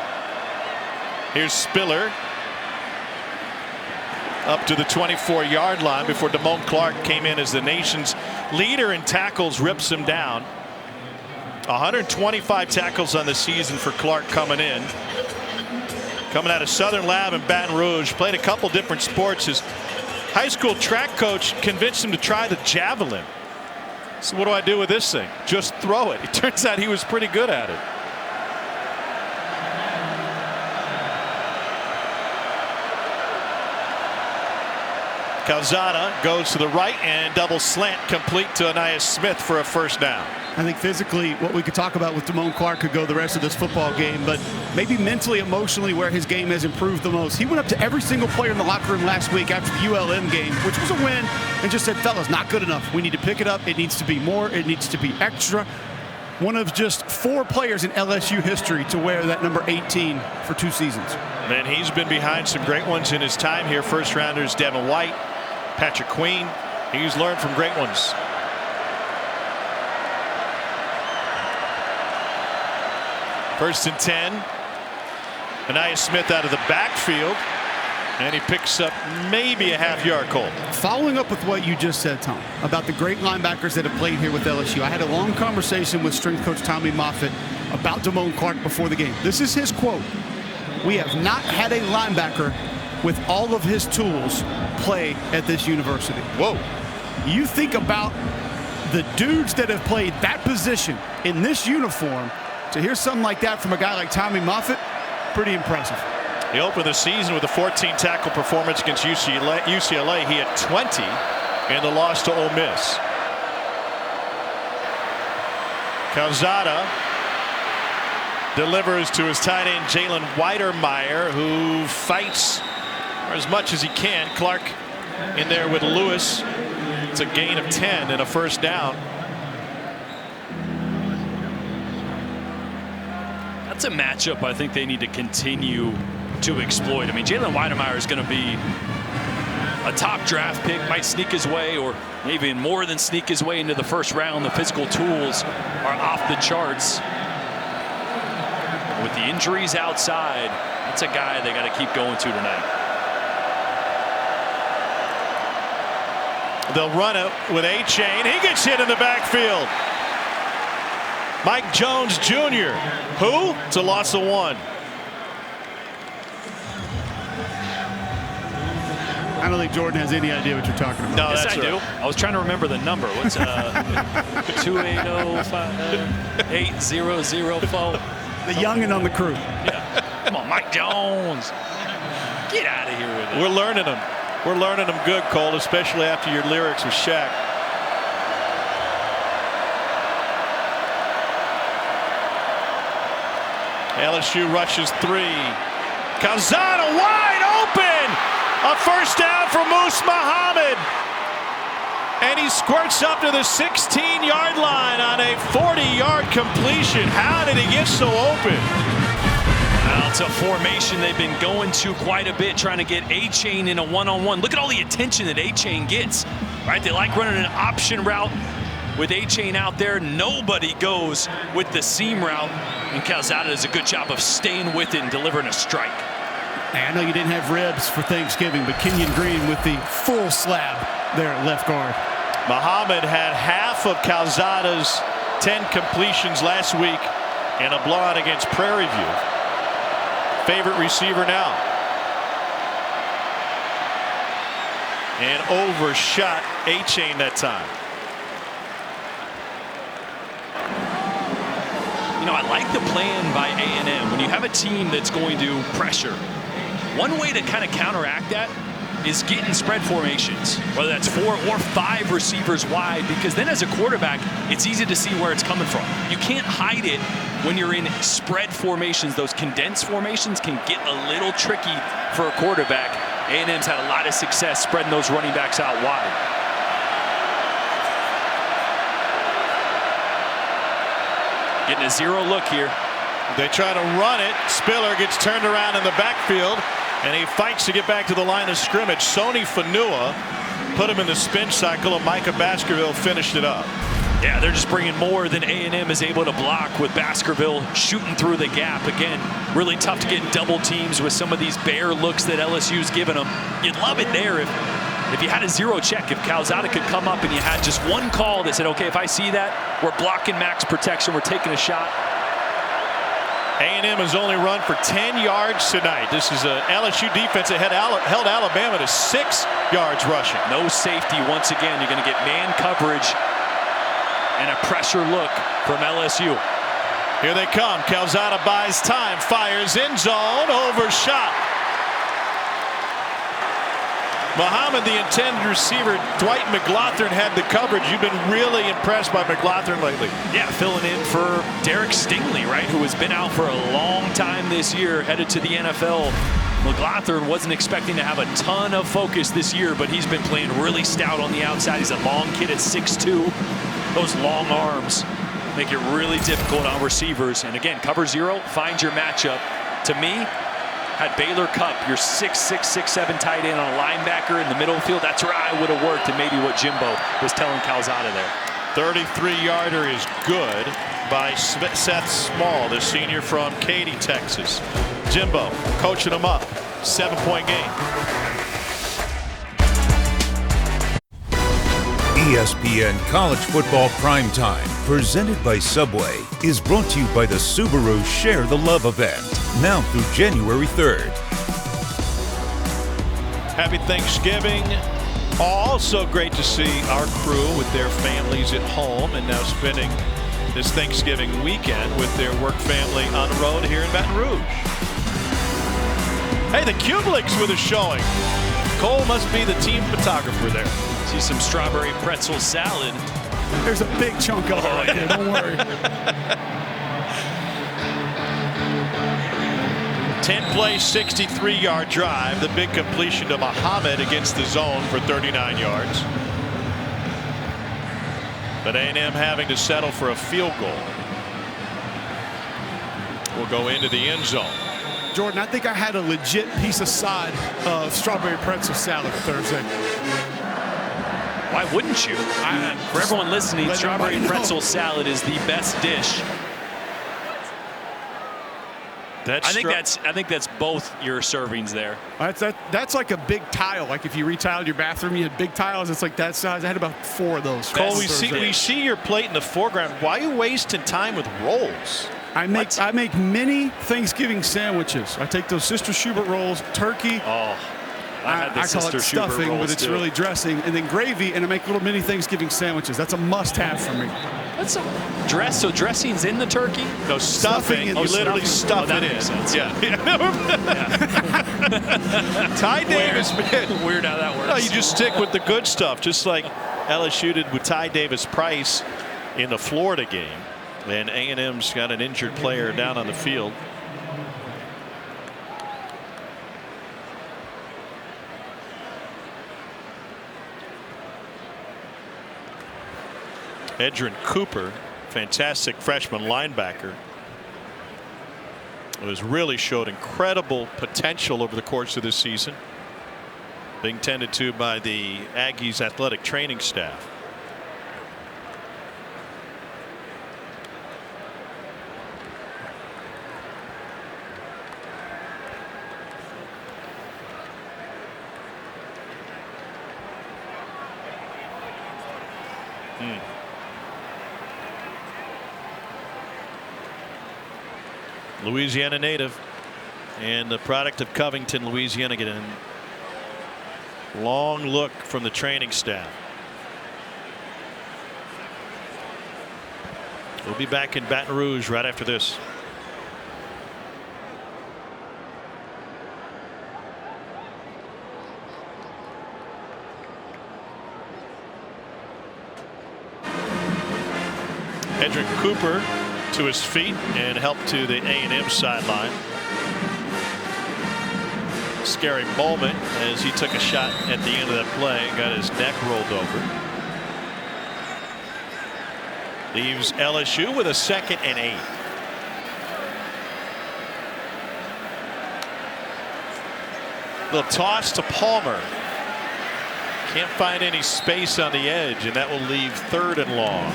S2: Here's Spiller up to the 24-yard line before Damone Clark came in as the nation's leader in tackles, rips him down. 125 tackles on the season for Clark coming in. Coming out of Southern Lab in Baton Rouge, played a couple different sports. His high school track coach convinced him to try the javelin. So what do I do with this thing? Just throw it. It turns out he was pretty good at it. Calzada goes to the right and double slant complete to Anais Smith for a first down.
S4: I think physically what we could talk about with Damone Clark could go the rest of this football game, but maybe mentally, emotionally where his game has improved the most. He went up to every single player in the locker room last week after the ULM game, which was a win, and just said, fellas, not good enough. We need to pick it up. It needs to be more. It needs to be extra. One of just 4 players in LSU history to wear that number 18 for 2 seasons.
S2: And he's been behind some great ones in his time here. First rounders Devin White, Patrick Queen. He's learned from great ones. First and 10. Anais Smith out of the backfield. And he picks up maybe a half-yard goal.
S4: Following up with what you just said, Tom, about the great linebackers that have played here with LSU, I had a long conversation with strength coach Tommy Moffitt about Damone Clark before the game. This is his quote. We have not had a linebacker with all of his tools play at this university.
S2: Whoa.
S4: You think about the dudes that have played that position in this uniform, to hear something like that from a guy like Tommy Moffitt, pretty impressive.
S2: He opened the season with a 14-tackle performance against UCLA. He had 20 in the loss to Ole Miss. Calzada delivers to his tight end Jalen Weidermeyer, who fights as much as he can. Clark in there with Lewis. It's a gain of 10 and a first down.
S3: That's a matchup I think they need to continue to exploit. I mean, Jalen Weidermeyer is going to be a top draft pick, might sneak his way, or maybe even more than sneak his way into the first round. The physical tools are off the charts. With the injuries outside, that's a guy they got to keep going to tonight.
S2: They'll run it with A-Chain. He gets hit in the backfield. Mike Jones Jr. Who? It's a loss of 1.
S4: I don't think Jordan has any idea what you're talking about.
S3: No, yes, I do. I was trying to remember the number. What's 280-800-4?
S4: The youngin' on the crew.
S3: Yeah. Come on, Mike Jones. Get out of here with it.
S2: We're learning them. We're learning them good, Cole, especially after your lyrics with Shaq. LSU rushes 3. Calzada wide open. A first down for Moose Muhammad. And he squirts up to the 16-yard line on a 40-yard completion. How did he get so open?
S3: Well, it's a formation they've been going to quite a bit, trying to get A-Chain in a one-on-one. Look at all the attention that A-Chain gets, right? They like running an option route with A-Chain out there. Nobody goes with the seam route, and Calzada does a good job of staying with it and delivering a strike.
S4: Hey, I know you didn't have ribs for Thanksgiving, but Kenyon Green with the full slab there at left guard.
S2: Muhammad had half of Calzada's 10 completions last week and a blowout against Prairie View. Favorite receiver now. And overshot A-Chain that time.
S3: You know, I like the plan by A&M. When you have a team that's going to pressure, one way to kind of counteract that is get in spread formations, whether that's 4 or 5 receivers wide, because then as a quarterback, it's easy to see where it's coming from. You can't hide it when you're in spread formations. Those condensed formations can get a little tricky for a quarterback. A&M's had a lot of success spreading those running backs out wide. Getting a 0 look here.
S2: They try to run it. Spiller gets turned around in the backfield, and he fights to get back to the line of scrimmage. Sony Fanua put him in the spin cycle, and Micah Baskerville finished it up.
S3: Yeah, they're just bringing more than A&M is able to block, with Baskerville shooting through the gap. Again, really tough to get in double teams with some of these bare looks that LSU's giving them. You'd love it there if you had a 0 check, if Calzada could come up and you had just one call that said, okay, if I see that, we're blocking max protection, we're taking a shot.
S2: A&M has only run for 10 yards tonight. This is a LSU defense that held Alabama to 6 yards rushing.
S3: No safety once again. You're going to get man coverage and a pressure look from LSU.
S2: Here they come. Calzada buys time, fires in zone, overshot. Muhammad, the intended receiver, Dwight McLaughlin had the coverage. You've been really impressed by McLaughlin lately.
S3: Yeah, filling in for Derek Stingley, right, who has been out for a long time this year, headed to the NFL. McLaughlin wasn't expecting to have a ton of focus this year, but he's been playing really stout on the outside. He's a long kid at 6'2". Those long arms make it really difficult on receivers. And again, cover 0, find your matchup. To me, had Baylor Cupp, your 6'6", 6'7" tight end on a linebacker in the middle of the field, that's where I would have worked, and maybe what Jimbo was telling Calzada there.
S2: 33-yarder is good by Seth Small, the senior from Katy, Texas. Jimbo coaching him up. 7-point game.
S1: ESPN College Football Primetime, presented by Subway, is brought to you by the Subaru Share the Love event, now through January 3rd.
S2: Happy Thanksgiving Also great to see our crew with their families at home and now spending this Thanksgiving weekend with their work family on the road here in Baton Rouge. Hey, the Kubelicks with a showing. Cole must be the team photographer there.
S3: See some strawberry pretzel salad.
S4: There's a big chunk of it right there. Don't worry.
S2: 10-play, 63-yard drive. The big completion to Muhammad against the zone for 39 yards. But A&M having to settle for a field goal. Will go into the end zone.
S4: Jordan, I think I had a legit piece of side of strawberry pretzel salad Thursday.
S3: Why wouldn't you? For everyone listening, strawberry pretzel salad is the best dish. I think that's both your servings there.
S4: That's like a big tile. Like if you retiled your bathroom, you had big tiles. It's like that size. I had about 4 of those.
S2: Cole, we see your plate in the foreground. Why are you wasting time with rolls?
S4: I make mini Thanksgiving sandwiches. I take those Sister Schubert rolls, turkey.
S3: Oh, I
S4: call it stuffing, but it's really dressing, and then gravy, and I make little mini Thanksgiving sandwiches. That's a must-have for me.
S3: That's a dress. So dressing's in the turkey?
S2: No, stuffing. You literally stuff it in.
S3: Sense.
S2: Yeah. Ty Davis, man.
S3: Weird how that works.
S2: No, you just stick with the good stuff, just like LSU did with Ty Davis Price in the Florida game. And A&M's got an injured player down on the field. Edrin Cooper, fantastic freshman linebacker, has really showed incredible potential over the course of this season, being tended to by the Aggies athletic training staff. Louisiana native and the product of Covington, Louisiana, getting a long look from the training staff. We'll be back in Baton Rouge right after this. Edrin Cooper to his feet and help to the A&M sideline. Scary moment as he took a shot at the end of that play and got his neck rolled over. Leaves LSU with a 2nd and 8. Little toss to Palmer. Can't find any space on the edge, and that will leave 3rd and long.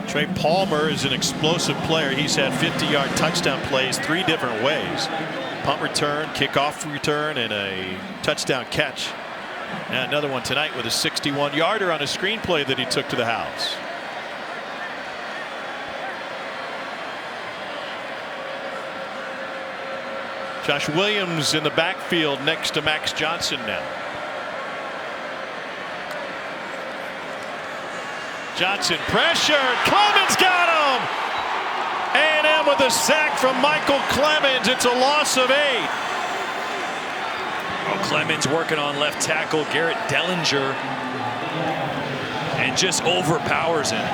S2: Trey Palmer is an explosive player. He's had 50-yard touchdown plays 3 different ways. Punt return, kickoff return, and a touchdown catch. And another one tonight with a 61-yarder on a screenplay that he took to the house. Josh Williams in the backfield next to Max Johnson now. Johnson pressured. Clemens got him. A&M with a sack from Michael Clemens. It's a loss of 8.
S3: Oh, Clemens working on left tackle Garrett Dellinger and just overpowers him.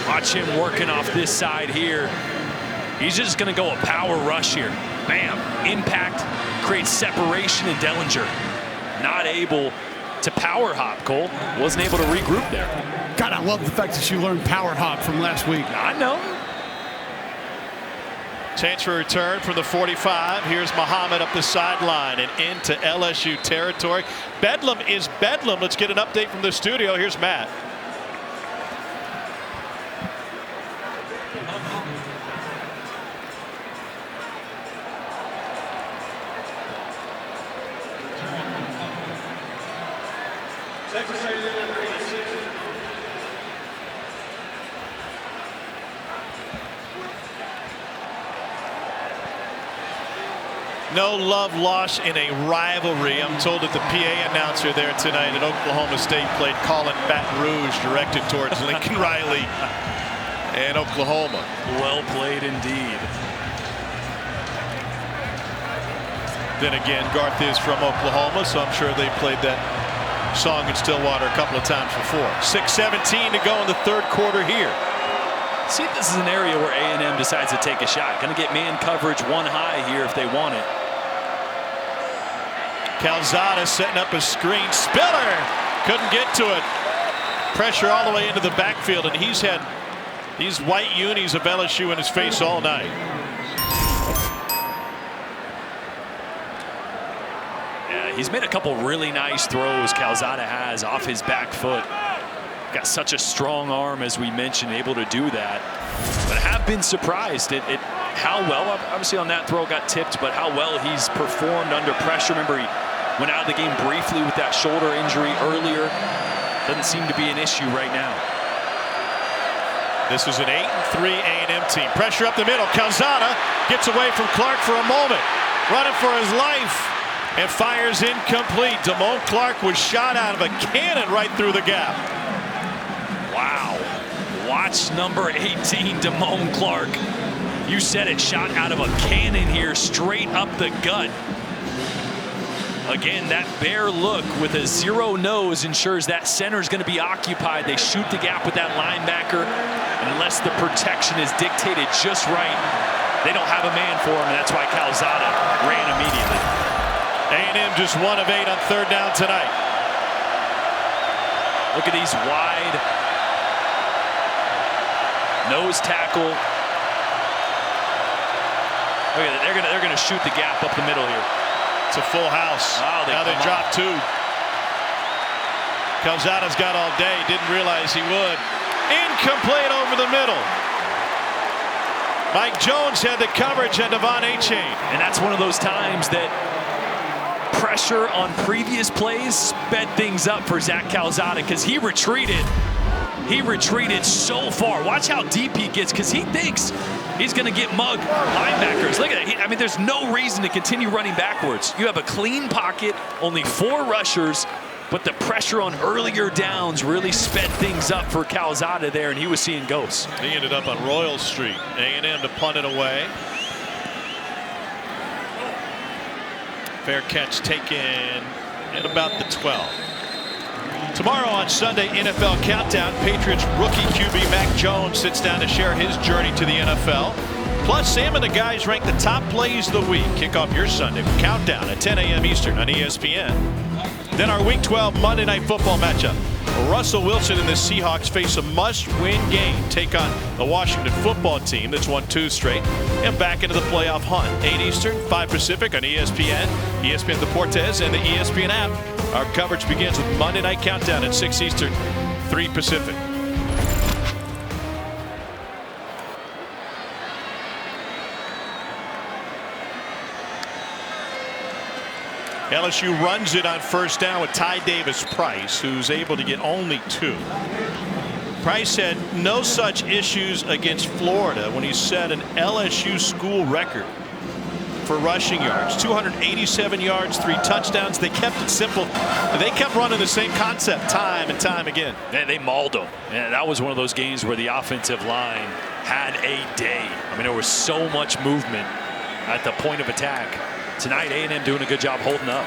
S3: Watch him working off this side here. He's just going to go a power rush here. Bam. Impact creates separation, and Dellinger not able to power hop. Cole wasn't able to regroup there.
S4: God, I love the fact that you learned power hop from last week.
S3: I know.
S2: Chance for return from the 45. Here's Muhammad up the sideline and into LSU territory. Bedlam is Bedlam. Let's get an update from the studio. Here's Matt. No love lost in a rivalry. I'm told that the PA announcer there tonight at Oklahoma State played Call It Baton Rouge, directed towards Lincoln Riley and Oklahoma.
S3: Well played indeed.
S2: Then again, Garth is from Oklahoma, so I'm sure they played that song in Stillwater a couple of times before. 6:17 to go in the third quarter here.
S3: See if this is an area where A&M decides to take a shot. Going to get man coverage one high here if they want it.
S2: Calzada setting up a screen. Spiller couldn't get to it. Pressure all the way into the backfield, and he's had these white unis of LSU in his face all night.
S3: Yeah, he's made a couple really nice throws. Calzada has off his back foot. Got such a strong arm, as we mentioned, able to do that. But I have been surprised at how well, obviously on that throw got tipped, but how well he's performed under pressure. Remember, he went out of the game briefly with that shoulder injury earlier. Doesn't seem to be an issue right now.
S2: This is an 8-3 A&M team. Pressure up the middle. Calzada gets away from Clark for a moment. Running for his life. And fires incomplete. Damone Clark was shot out of a cannon right through the gap.
S3: Wow. Watch number 18, Damone Clark. You said it, shot out of a cannon here, straight up the gut. Again, that bare look with a zero nose ensures that center is going to be occupied. They shoot the gap with that linebacker. And unless the protection is dictated just right, they don't have a man for him, and that's why Calzada ran immediately.
S2: A&M just 1 of 8 on third down tonight.
S3: Look at these wide nose tackle. Look at it. They're gonna shoot the gap up the middle here.
S2: It's a full house.
S3: Oh,
S2: now they drop 2. Calzada's got all day. Didn't realize he would. Incomplete over the middle. Mike Jones had the coverage on Devon Achane.
S3: And that's one of those times that pressure on previous plays sped things up for Zach Calzada, because he retreated. He retreated so far. Watch how deep he gets, because he thinks he's going to get mugged. Linebackers, look at it. I mean, there's no reason to continue running backwards. You have a clean pocket, only 4 rushers, but the pressure on earlier downs really sped things up for Calzada there, and he was seeing ghosts.
S2: He ended up on Royal Street. A&M to punt it away. Fair catch taken at about the 12. Tomorrow on Sunday, NFL Countdown, Patriots rookie QB Mac Jones sits down to share his journey to the NFL. Plus, Sam and the guys rank the top plays of the week. Kick off your Sunday with Countdown at 10 a.m. Eastern on ESPN. Then our Week 12 Monday Night Football matchup. Russell Wilson and the Seahawks face a must-win game. Take on the Washington football team that's won 2 straight and back into the playoff hunt. 8 Eastern, 5 Pacific on ESPN, ESPN Deportes, and the ESPN app. Our coverage begins with Monday Night Countdown at 6 Eastern, 3 Pacific. LSU runs it on first down with Ty Davis-Price, who's able to get only 2. Price had no such issues against Florida when he set an LSU school record for rushing yards. 287 yards, 3 touchdowns. They kept it simple. They kept running the same concept time and time again.
S3: They mauled them. And that was one of those games where the offensive line had a day. I mean, there was so much movement at the point of attack. Tonight, A&M doing a good job holding up.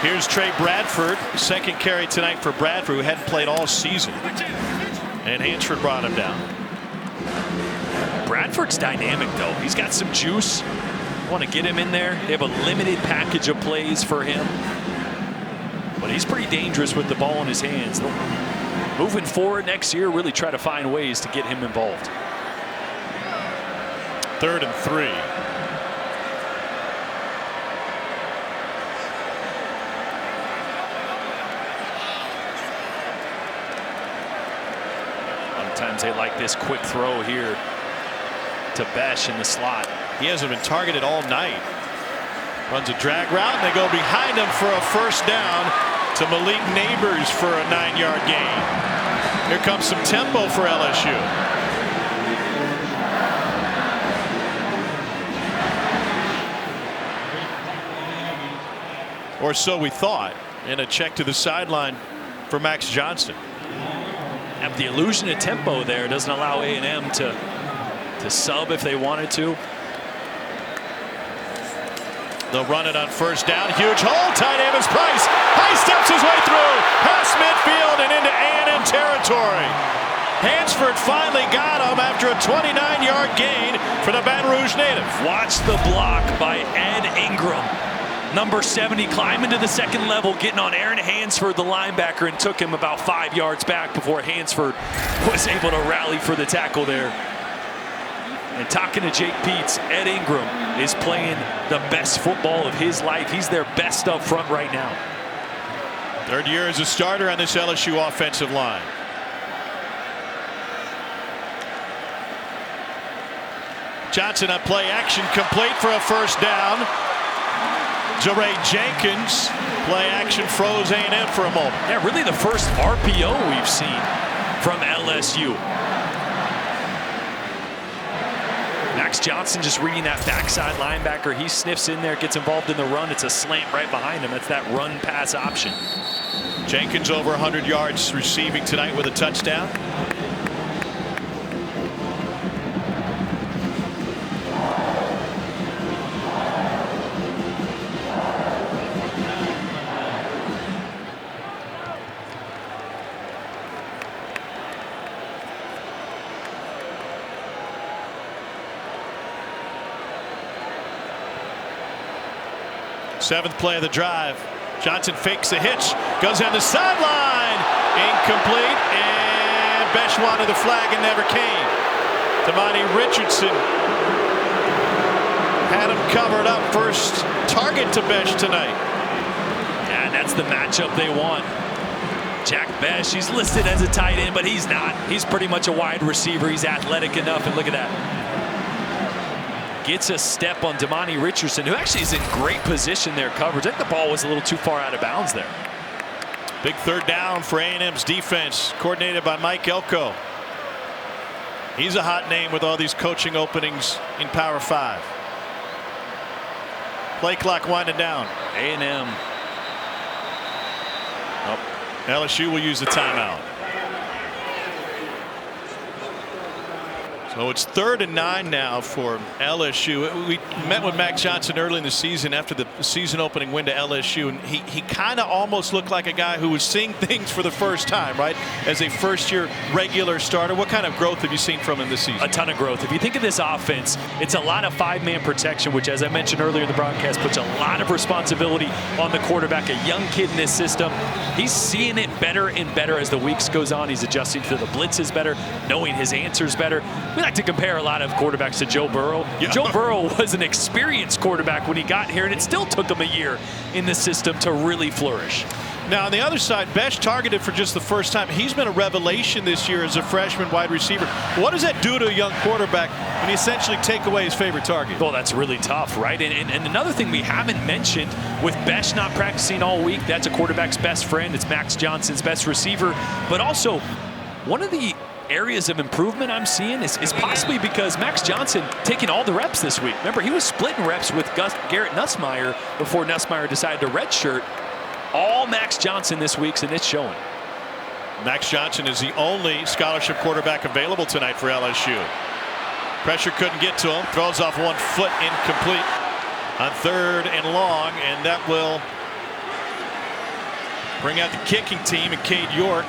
S2: Here's Trey Bradford, second carry tonight for Bradford, who hadn't played all season. And Hansford brought him down.
S3: Bradford's dynamic, though. He's got some juice. Want to get him in there. They have a limited package of plays for him. But he's pretty dangerous with the ball in his hands. Moving forward next year, really try to find ways to get him involved.
S2: 3rd and 3.
S3: Sometimes they like this quick throw here to Besh in the slot.
S2: He hasn't been targeted all night. Runs a drag route, and they go behind him for a first down to Malik Neighbors for a 9-yard gain. Here comes some tempo for LSU. or so we thought. And a check to the sideline for Max Johnson.
S3: Have the illusion of tempo there. Doesn't allow A&M to sub if they wanted to.
S2: They'll run it on first down. Huge hole. Tight Amos Price. High steps his way through. Past midfield and into A&M territory. Hansford finally got him after a 29-yard gain for the Baton Rouge native.
S3: Watch the block by Ed Ingram. Number 70 climbing to the second level, getting on Aaron Hansford, the linebacker, and took him about 5 yards back before Hansford was able to rally for the tackle there. And talking to Jake Peets, Ed Ingram is playing the best football of his life. He's their best up front right now.
S2: Third year as a starter on this LSU offensive line. Johnson on play action, complete for a first down. Jaray Jenkins, play action, froze A&M for a moment.
S3: Yeah, really the first RPO we've seen from LSU. Max Johnson just reading that backside linebacker. He sniffs in there, gets involved in the run. It's a slant right behind him. That's that run pass option.
S2: Jenkins over 100 yards receiving tonight with a touchdown. Seventh play of the drive. Johnson fakes a hitch, goes down the sideline, incomplete, and Besh wanted the flag and never came. Damani Richardson had him covered up. First target to Besh tonight.
S3: And that's the matchup they want. Jack Besh, he's listed as a tight end, but he's not. He's pretty much a wide receiver. He's athletic enough, and look at that. Gets a step on Damani Richardson, who actually is in great position there coverage. I think the ball was a little too far out of bounds there.
S2: Big third down for A&M's defense, coordinated by Mike Elko. He's a hot name with all these coaching openings in Power 5. Play clock winding down.
S3: A&M.
S2: Oh, LSU will use the timeout. So it's 3rd and 9 now for LSU. We met with Max Johnson early in the season after the season opening win to LSU, and he kind of almost looked like a guy who was seeing things for the first time, right? As a first-year regular starter. What kind of growth have you seen from him this season?
S3: A ton of growth. If you think of this offense, it's a lot of 5-man protection, which, as I mentioned earlier in the broadcast, puts a lot of responsibility on the quarterback. A young kid in this system. He's seeing it better and better as the weeks goes on. He's adjusting to the blitzes better, knowing his answers better. We like to compare a lot of quarterbacks to Joe Burrow.
S2: Yeah.
S3: Joe Burrow was an experienced quarterback when he got here, and it still took him a year in the system to really flourish.
S2: Now, on the other side, Besh targeted for just the first time. He's been a revelation this year as a freshman wide receiver. What does that do to a young quarterback when you essentially take away his favorite target?
S3: Well, that's really tough, right? And another thing we haven't mentioned, with Besh not practicing all week, that's a quarterback's best friend. It's Max Johnson's best receiver. But also, one of the areas of improvement I'm seeing is possibly because Max Johnson taking all the reps this week. Remember, he was splitting reps with Garrett Nussmeier before Nussmeier decided to redshirt. All Max Johnson this week, and it's showing.
S2: Max Johnson is the only scholarship quarterback available tonight for LSU. Pressure couldn't get to him. Throws off one foot, incomplete on 3rd and long, and that will bring out the kicking team and Cade York.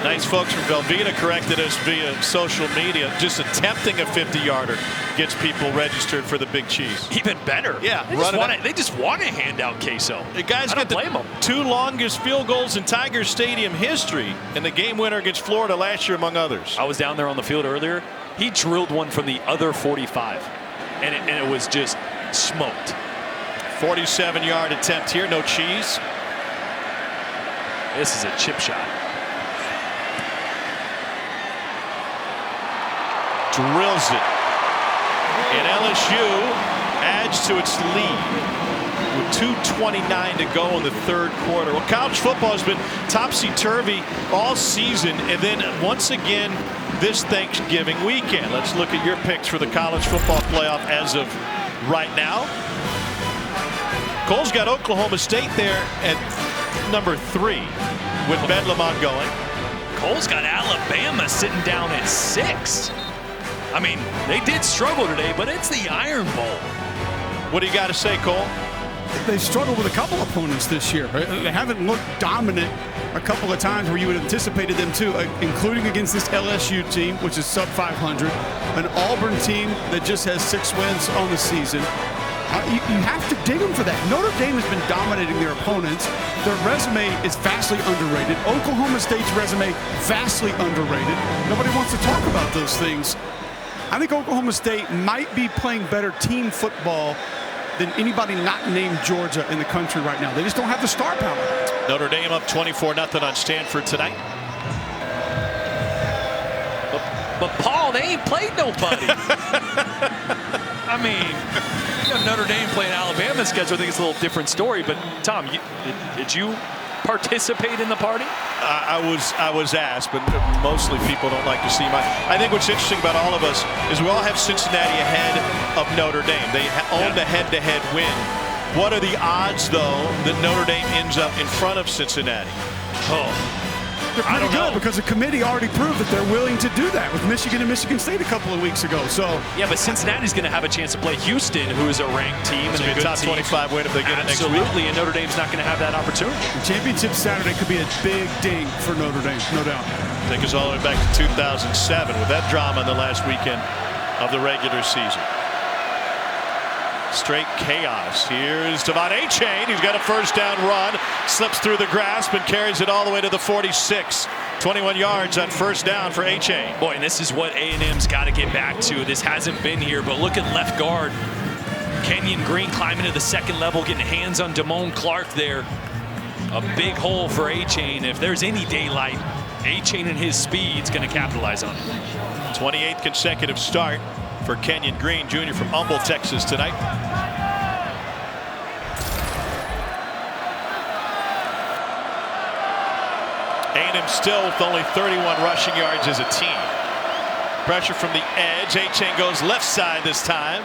S2: Nice folks from Velveeta corrected us via social media. Just attempting a 50-yarder gets people registered for the Big Cheese.
S3: Even better.
S2: Yeah,
S3: they just want to hand out queso.
S2: The guys get the 2 longest field goals in Tiger Stadium history, and the game winner against Florida last year, among others.
S3: I was down there on the field earlier. He drilled one from the other 45, and it was just smoked.
S2: 47-yard attempt here, no cheese.
S3: This is a chip shot.
S2: Drills it. And LSU adds to its lead with 2:29 to go in the 3rd quarter. Well, college football has been topsy-turvy all season, and then once again this Thanksgiving weekend. Let's look at your picks for the college football playoff as of right now. Cole's got Oklahoma State there at number 3 with Bedlam ongoing.
S3: Cole's got Alabama sitting down at 6. I mean, they did struggle today, but it's the Iron Bowl.
S2: What do you got to say, Cole?
S4: They've struggled with a couple opponents this year. They haven't looked dominant a couple of times where you would have anticipated them to, including against this LSU team, which is sub 500, an Auburn team that just has 6 wins on the season. You have to dig them for that. Notre Dame has been dominating their opponents. Their resume is vastly underrated. Oklahoma State's resume, vastly underrated. Nobody wants to talk about those things. I think Oklahoma State might be playing better team football than anybody not named Georgia in the country right now. They just don't have the star power.
S2: Notre Dame up 24-0 on Stanford tonight.
S3: But Paul, they ain't played nobody. I mean, you know, Notre Dame playing Alabama's schedule, I think it's a little different story. But Tom, did you participate in the party?
S2: I was asked, but mostly people don't like to see my. I think what's interesting about all of us is we all have Cincinnati ahead of Notre Dame. They own the head-to-head win. What are the odds, though, that Notre Dame ends up in front of Cincinnati?
S4: They're pretty good because the committee already proved that they're willing to do that with Michigan and Michigan State a couple of weeks ago. So
S3: yeah, but Cincinnati's going to have a chance to play Houston, who is a ranked team and a good
S2: top 25 win if they get it next week.
S3: Absolutely, and Notre Dame's not going to have that opportunity.
S4: The championship Saturday could be a big ding for Notre Dame, no doubt.
S2: Take us all the way back to 2007 with that drama in the last weekend of the regular season. Straight chaos. Here's Devon Achane. He's got a first down run, slips through the grasp and carries it all the way to the 46. 21 yards on first down for Achane.
S3: Boy, and this is what A&M's got to get back to. This hasn't been here, but look at left guard. Kenyon Green climbing to the second level, getting hands on Damone Clark there. A big hole for Achane. If there's any daylight, Achane and his speed's going to capitalize on it.
S2: 28th consecutive start for Kenyon Green, junior from Humble, Texas tonight. A&M still with only 31 rushing yards as a team. Pressure from the edge. Achane goes left side this time.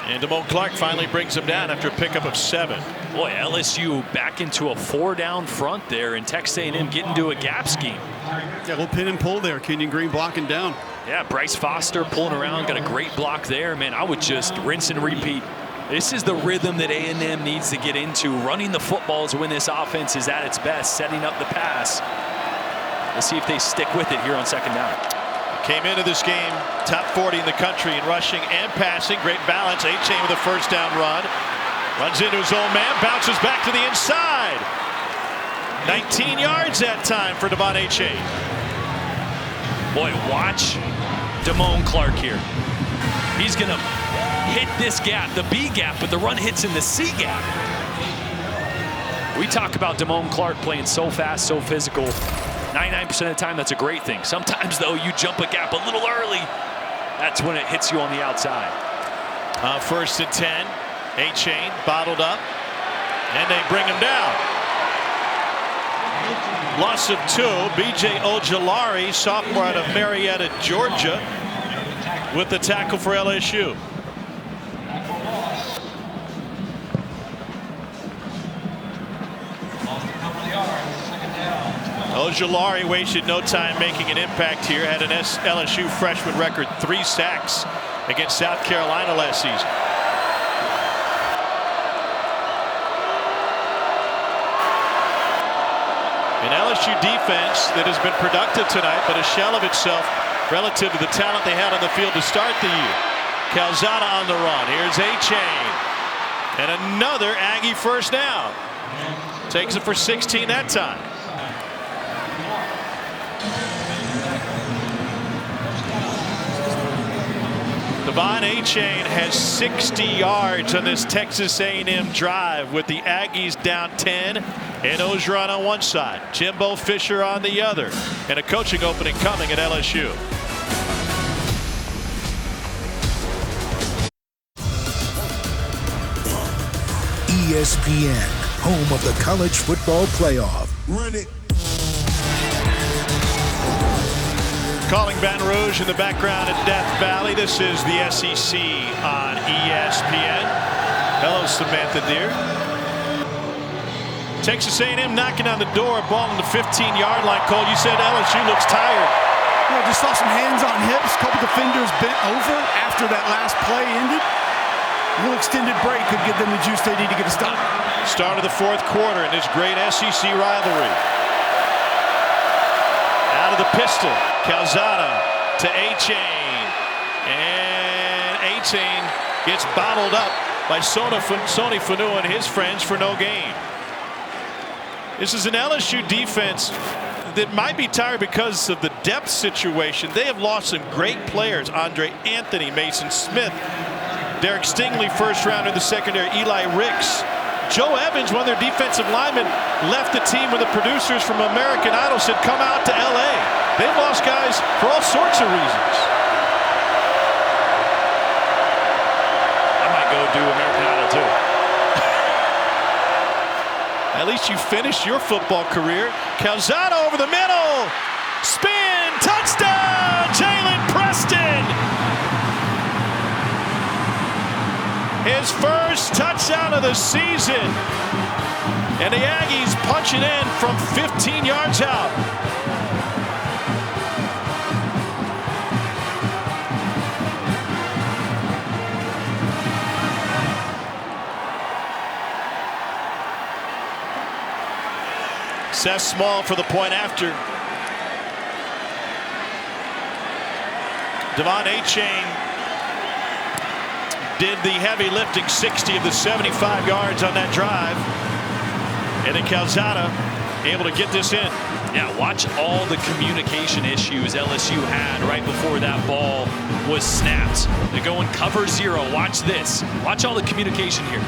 S2: And Damone Clark finally brings him down after a pickup of 7.
S3: Boy, LSU back into a 4-down front there, and Texas A&M getting into a gap scheme.
S4: Yeah, a little pin and pull there. Kenyon Green blocking down.
S3: Yeah, Bryce Foster pulling around, got a great block there. Man, I would just rinse and repeat. This is the rhythm that A&M needs to get into. Running the football is when this offense is at its best, setting up the pass. Let's see if they stick with it here on second down.
S2: Came into this game top 40 in the country in rushing and passing. Great balance. Achane with a first down run. Runs into his own man, bounces back to the inside. 19 yards that time for Devon Achane.
S3: Boy, watch Damone Clark here. He's going to hit this gap, the B gap, but the run hits in the C gap. We talk about Damone Clark playing so fast, so physical. 99% of the time, that's a great thing. Sometimes, though, you jump a gap a little early. That's when it hits you on the outside.
S2: First and 10. Achane bottled up, and they bring him down. Loss of 2. B.J. Ojulari, sophomore out of Marietta, Georgia, with the tackle for LSU. Ojulari wasted no time making an impact here. Had an LSU freshman record 3 sacks against South Carolina last season. An LSU defense that has been productive tonight, but a shell of itself relative to the talent they had on the field to start the year. Calzada on the run. Here's Achane. And another Aggie first down. Takes it for 16 that time. Devon Achane has 60 yards on this Texas A&M drive with the Aggies down 10 and Ogeron on one side, Jimbo Fisher on the other, and a coaching opening coming at LSU.
S11: ESPN, home of the college football playoff. Run it.
S2: Calling Baton Rouge in the background at Death Valley. This is the SEC on ESPN. Hello, Samantha dear. Texas A&M knocking on the door, ball on the 15-yard line. Cole, you said LSU looks tired.
S4: Yeah, just saw some hands on hips, couple defenders bent over after that last play ended. A little extended break could give them the juice they need to get a stop.
S2: Start of the fourth quarter in this great SEC rivalry. Out of the pistol, Calzada to A-Chain. And A-Chain gets bottled up by Sony Fanu and his friends for no gain. This is an LSU defense that might be tired because of the depth situation. They have lost some great players. Andre Anthony, Mason Smith, Derek Stingley, first rounder in the secondary, Eli Ricks. Joe Evans, one of their defensive linemen, left the team when the producers from American Idol said, come out to LA. They've lost guys for all sorts of reasons.
S3: I might go do American Idol too.
S2: At least you finished your football career. Calzada over the middle. Spin. Touchdown. Jalen Preston. His first touchdown of the season. And the Aggies punch it in from 15 yards out. Seth Small for the point after. Devon A-Chain did the heavy lifting, 60 of the 75 yards on that drive. And then Calzada able to get this in.
S3: Yeah, watch all the communication issues LSU had right before that ball was snapped. They go in cover zero. Watch this. Watch all the communication here.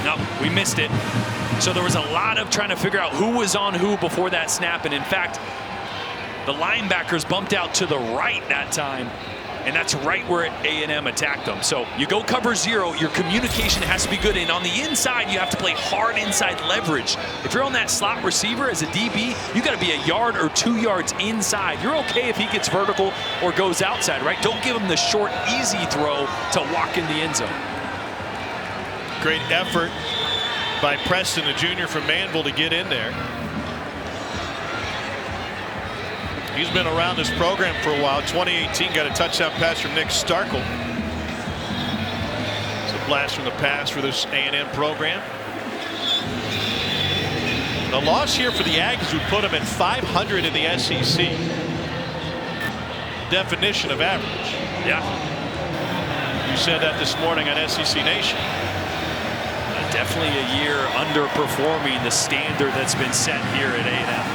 S3: No, we missed it. So there was a lot of trying to figure out who was on who before that snap. And in fact, the linebackers bumped out to the right that time. And that's right where A&M attacked them. So you go cover zero, your communication has to be good. And on the inside, you have to play hard inside leverage. If you're on that slot receiver as a DB, you got to be a yard or 2 yards inside. You're okay if he gets vertical or goes outside, right? Don't give him the short, easy throw to walk in the end zone.
S2: Great effort by Preston, the junior from Manville, to get in there. He's been around this program for a while. 2018 got a touchdown pass from Nick Starkel. It's a blast from the past for this A&M program. The loss here for the Aggies would put them at 500 in the SEC. Definition of average.
S3: Yeah.
S2: You said that this morning on SEC Nation.
S3: Definitely a year underperforming the standard that's been set here at A&M.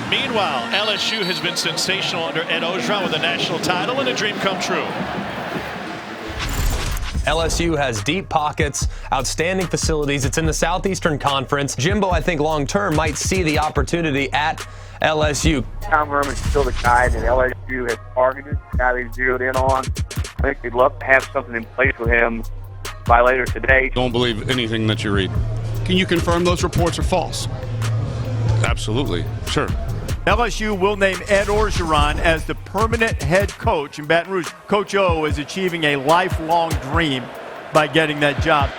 S2: Meanwhile, LSU has been sensational under Ed Orgeron with a national title and a dream come true.
S12: LSU has deep pockets, outstanding facilities. It's in the Southeastern Conference. Jimbo, I think long-term, might see the opportunity at LSU.
S13: Tom Herman's still the guy that LSU has targeted, the guy they zeroed in on. I think they'd love to have something in place with him by later today.
S14: Don't believe anything that you read.
S4: Can you confirm those reports are false?
S14: Absolutely. Sure.
S15: LSU will name Ed Orgeron as the permanent head coach in Baton Rouge. Coach O is achieving a lifelong dream by getting that job.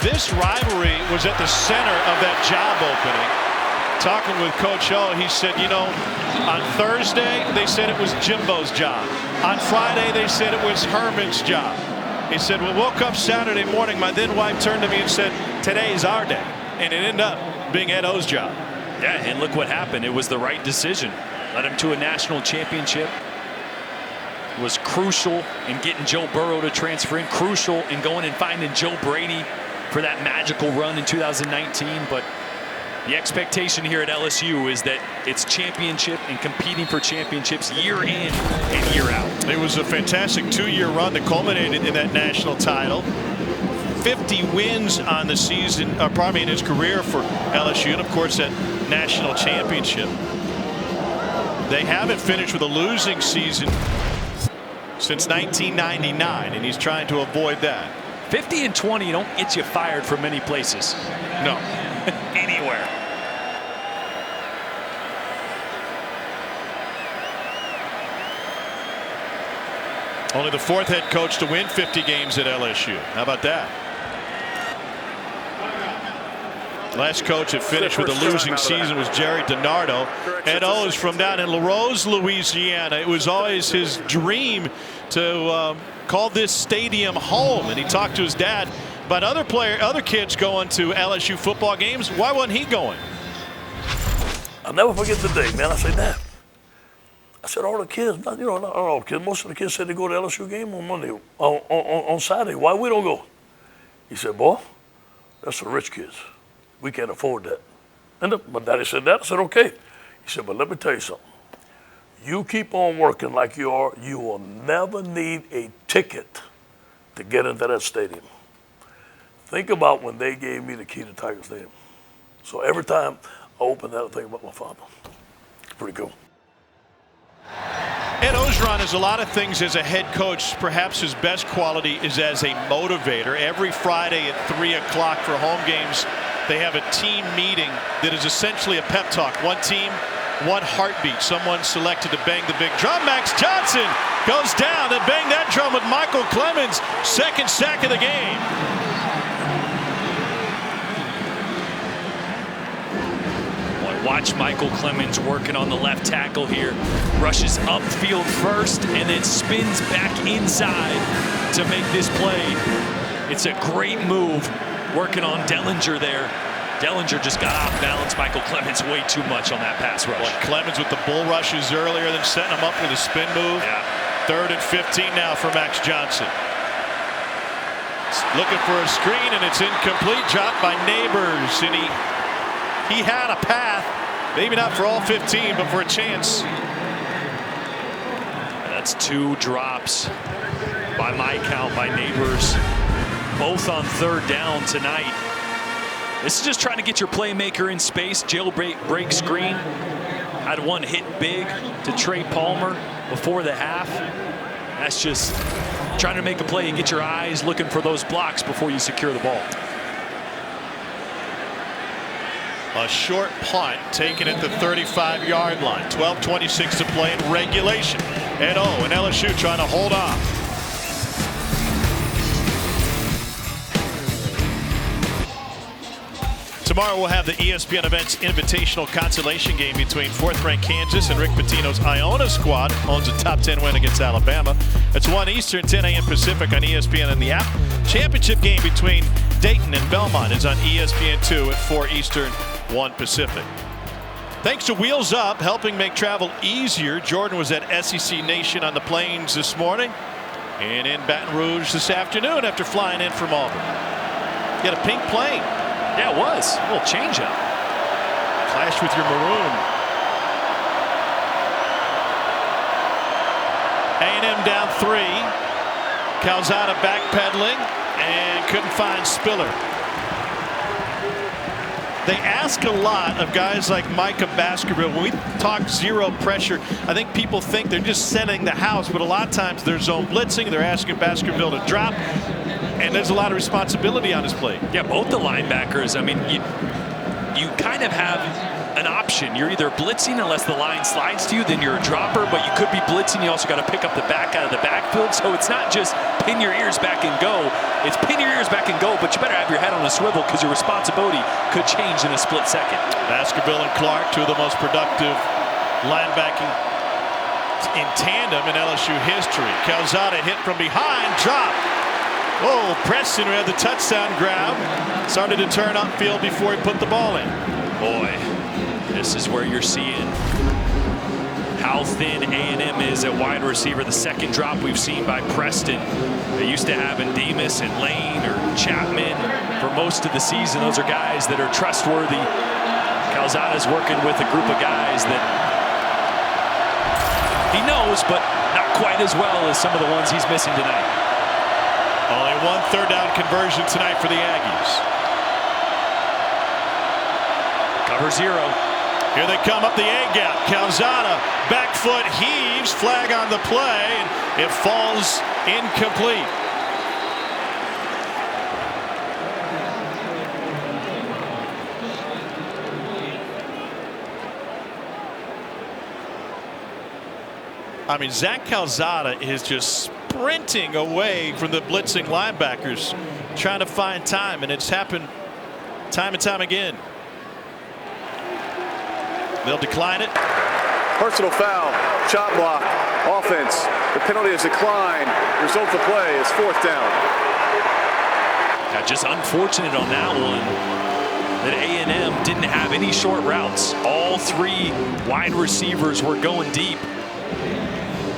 S2: This rivalry was at the center of that job opening. Talking with Coach O, he said, you know, on Thursday they said it was Jimbo's job. On Friday they said it was Herman's job. He said, we woke up Saturday morning, my then wife turned to me and said, today's our day. And it ended up being Ed O's job.
S3: Yeah, and look what happened. It was the right decision. Led him to a national championship. Was crucial in getting Joe Burrow to transfer in. Crucial in going and finding Joe Brady for that magical run in 2019. But the expectation here at LSU is that it's championship and competing for championships year in and year out.
S2: It was a fantastic 2-year run that culminated in that national title. 50 wins on the season, in his career for LSU, and of course that national championship. They haven't finished with a losing season since 1999, and he's trying to avoid that.
S3: 50-20 don't get you fired from many places.
S2: No.
S3: Anywhere.
S2: Only the 4th head coach to win 50 games at LSU. How about that? Last coach that finished with a losing season was Jerry DiNardo. Ed O is from down in LaRose, Louisiana. It was always his dream to call this stadium home, and he talked to his dad about other kids going to LSU football games. Why wasn't he going?
S16: I'll never forget the day, man. I said, Dad, I said, all the kids, not all the kids, most of the kids said they go to LSU game on Monday, on Saturday. Why we don't go? He said, boy, that's the rich kids. We can't afford that. And my daddy said that. I said, okay. He said, but let me tell you something. You keep on working like you are, you will never need a ticket to get into that stadium. Think about when they gave me the key to Tiger Stadium. So every time I open that, I think about my father. It's pretty cool.
S2: Ed Orgeron has a lot of things as a head coach. Perhaps his best quality is as a motivator. Every Friday at 3 o'clock for home games, they have a team meeting that is essentially a pep talk. One team, one heartbeat. Someone selected to bang the big drum. Max Johnson goes down and bang that drum with Michael Clemens. 2nd sack of the game.
S3: Watch Michael Clemens working on the left tackle here. Rushes upfield first and then spins back inside to make this play. It's a great move working on Dellinger there. Dellinger just got off balance. Michael Clemens way too much on that pass rush.
S2: Well, Clemens with the bull rushes earlier, then setting him up with a spin move.
S3: Yeah.
S2: 3rd and 15 now for Max Johnson. Looking for a screen, and it's incomplete. Dropped by Neighbors, and he had a path, maybe not for all 15, but for a chance.
S3: That's 2 drops by my count by Neighbors, both on 3rd down tonight. This is just trying to get your playmaker in space. Jailbreak screen. Had one hit big to Trey Palmer before the half. That's just trying to make a play and get your eyes looking for those blocks before you secure the ball.
S2: A short punt taken at the 35-yard line. 12:26 to play in regulation. Ed O and LSU trying to hold on. Tomorrow we'll have the ESPN Events Invitational Consolation game between 4th-ranked Kansas and Rick Pitino's Iona squad. Owns a top 10 win against Alabama. It's 1 Eastern, 10 a.m. Pacific on ESPN and the app. Championship game between Dayton and Belmont is on ESPN2 at 4 Eastern, 1 Pacific. Thanks to Wheels Up, helping make travel easier. Jordan was at SEC Nation on the plains this morning and in Baton Rouge this afternoon after flying in from Auburn. Got a pink plane.
S3: Yeah, it was. A little change up.
S2: Clash with your maroon. A&M down 3. Calzada backpedaling and couldn't find Spiller. They ask a lot of guys like Micah Baskerville. When we talk zero pressure, I think people think they're just setting the house, but a lot of times they're zone blitzing. They're asking Baskerville to drop, and there's a lot of responsibility on his plate.
S3: Yeah, both the linebackers. I mean, you kind of have an option. You're either blitzing unless the line slides to you, then you're a dropper, but you could be blitzing. You also got to pick up the back out of the backfield. So it's not just pin your ears back and go. It's pin your ears back and go, but you better have your head on a swivel because your responsibility could change in a split second.
S2: Baskerville and Clark, 2 of the most productive linebacking in tandem in LSU history. Calzada hit from behind, drop. Oh, Preston, who had the touchdown grab, started to turn upfield before he put the ball in.
S3: Boy, this is where you're seeing how thin A&M is at wide receiver. The second drop we've seen by Preston. They used to have Demas and Lane or Chapman for most of the season. Those are guys that are trustworthy. Calzada's working with a group of guys that he knows, but not quite as well as some of the ones he's missing tonight.
S2: Only 1 third down conversion tonight for the Aggies.
S3: Cover 0.
S2: Here they come up the A-gap. Calzada, back foot heaves, flag on the play, and it falls incomplete. I mean, Zach Calzada is just sprinting away from the blitzing linebackers, trying to find time, and it's happened time and time again. They'll decline it.
S6: Personal foul, chop block, offense. The penalty is declined. Result of play is 4th down.
S3: Yeah, just unfortunate on that one that A&M didn't have any short routes. All 3 wide receivers were going deep.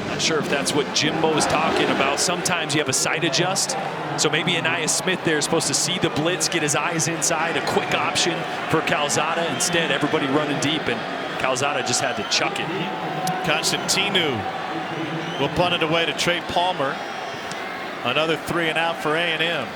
S3: Not sure if that's what Jimbo was talking about. Sometimes you have a sight adjust. So maybe Anaya Smith there is supposed to see the blitz, get his eyes inside, a quick option for Calzada. Instead, everybody running deep, and Calzada just had to chuck it.
S2: Constantinu will punt it away to Trey Palmer. Another 3 and out for A&M.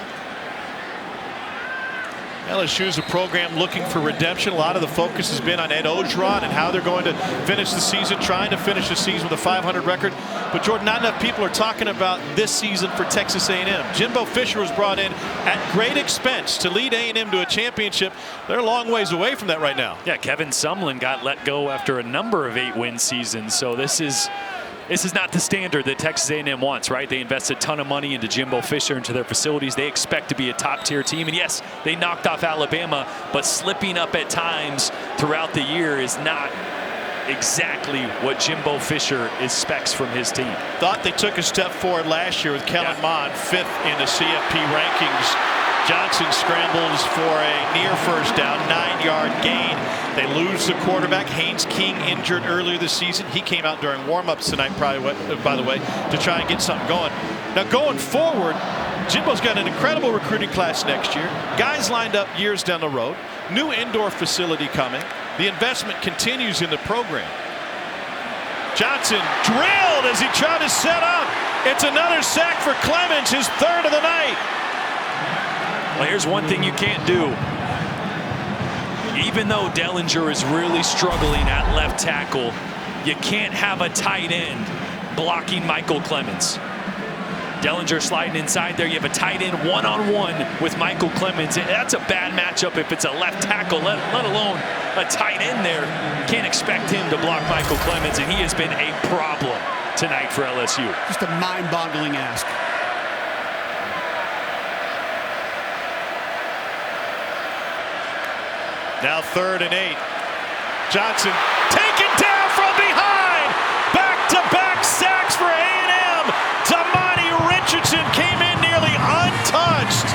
S2: LSU's a program looking for redemption. A lot of the focus has been on Ed Orgeron and how they're going to finish the season, trying to finish the season with a 500 record. But Jordan, not enough people are talking about this season for Texas A&M. Jimbo Fisher was brought in at great expense to lead A&M to a championship. They're a long ways away from that right now.
S3: Yeah, Kevin Sumlin got let go after a number of 8-win seasons. So this is not the standard that Texas A&M wants, right? They invest a ton of money into Jimbo Fisher, into their facilities. They expect to be a top-tier team. And yes, they knocked off Alabama, but slipping up at times throughout the year is not exactly what Jimbo Fisher expects from his team.
S2: Thought they took a step forward last year with Kellen Mond, 5th in the CFP rankings. Johnson scrambles for a near first down, 9-yard gain. They lose the quarterback. Haynes King injured earlier this season. He came out during warm-ups tonight, probably, by the way, to try and get something going. Now going forward, Jimbo's got an incredible recruiting class next year. Guys lined up years down the road. New indoor facility coming. The investment continues in the program. Johnson drilled as he tried to set up. It's another sack for Clemens, his 3rd of the night.
S3: Well, here's one thing you can't do. Even though Dellinger is really struggling at left tackle, you can't have a tight end blocking Michael Clemens. Dellinger sliding inside there. You have a tight end one-on-one with Michael Clemens. That's a bad matchup if it's a left tackle, let alone a tight end there. Can't expect him to block Michael Clemens, and he has been a problem tonight for LSU.
S4: Just a mind-boggling ask.
S2: Now 3rd and 8. Johnson taken down from behind. Back-to-back sacks for A&M. Damani Richardson came in nearly untouched.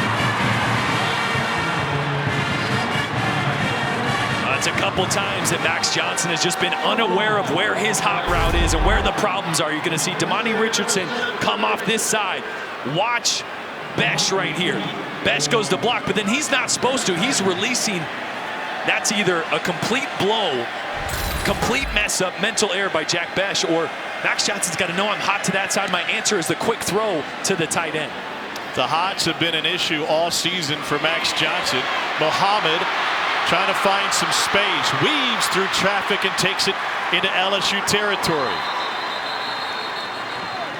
S3: It's a couple times that Max Johnson has just been unaware of where his hot route is and where the problems are. You're going to see Damani Richardson come off this side. Watch Besh right here. Besh goes to block, but then he's not supposed to. He's releasing. That's either a complete blow, complete mess up, mental error by Jack Besh, or Max Johnson's got to know I'm hot to that side. My answer is the quick throw to the tight end.
S2: The hots have been an issue all season for Max Johnson. Mohammed trying to find some space, weaves through traffic and takes it into LSU territory.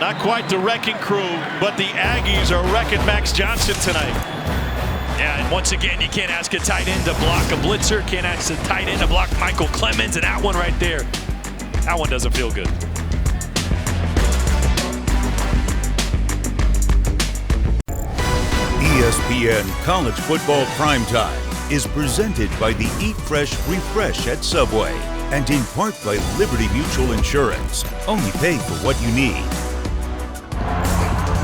S2: Not quite the wrecking crew, but the Aggies are wrecking Max Johnson tonight.
S3: Yeah, and once again, you can't ask a tight end to block a blitzer. Can't ask a tight end to block Michael Clemens. And that one right there, that one doesn't feel good.
S1: ESPN College Football Primetime is presented by the Eat Fresh Refresh at Subway and in part by Liberty Mutual Insurance. Only pay for what you need.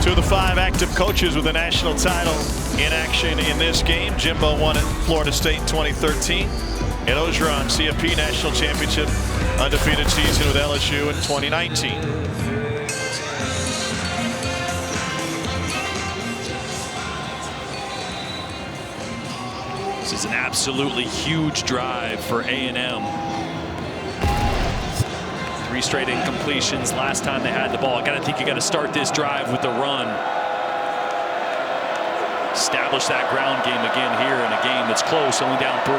S2: 2 of the 5 active coaches with a national title in action in this game. Jimbo won at Florida State 2013. Ed Orgeron, CFP National Championship, undefeated season with LSU in 2019.
S3: This is an absolutely huge drive for A&M. 3 straight incompletions last time they had the ball. I gotta think you gotta start this drive with the run. Establish that ground game again here in a game that's close, only down 3.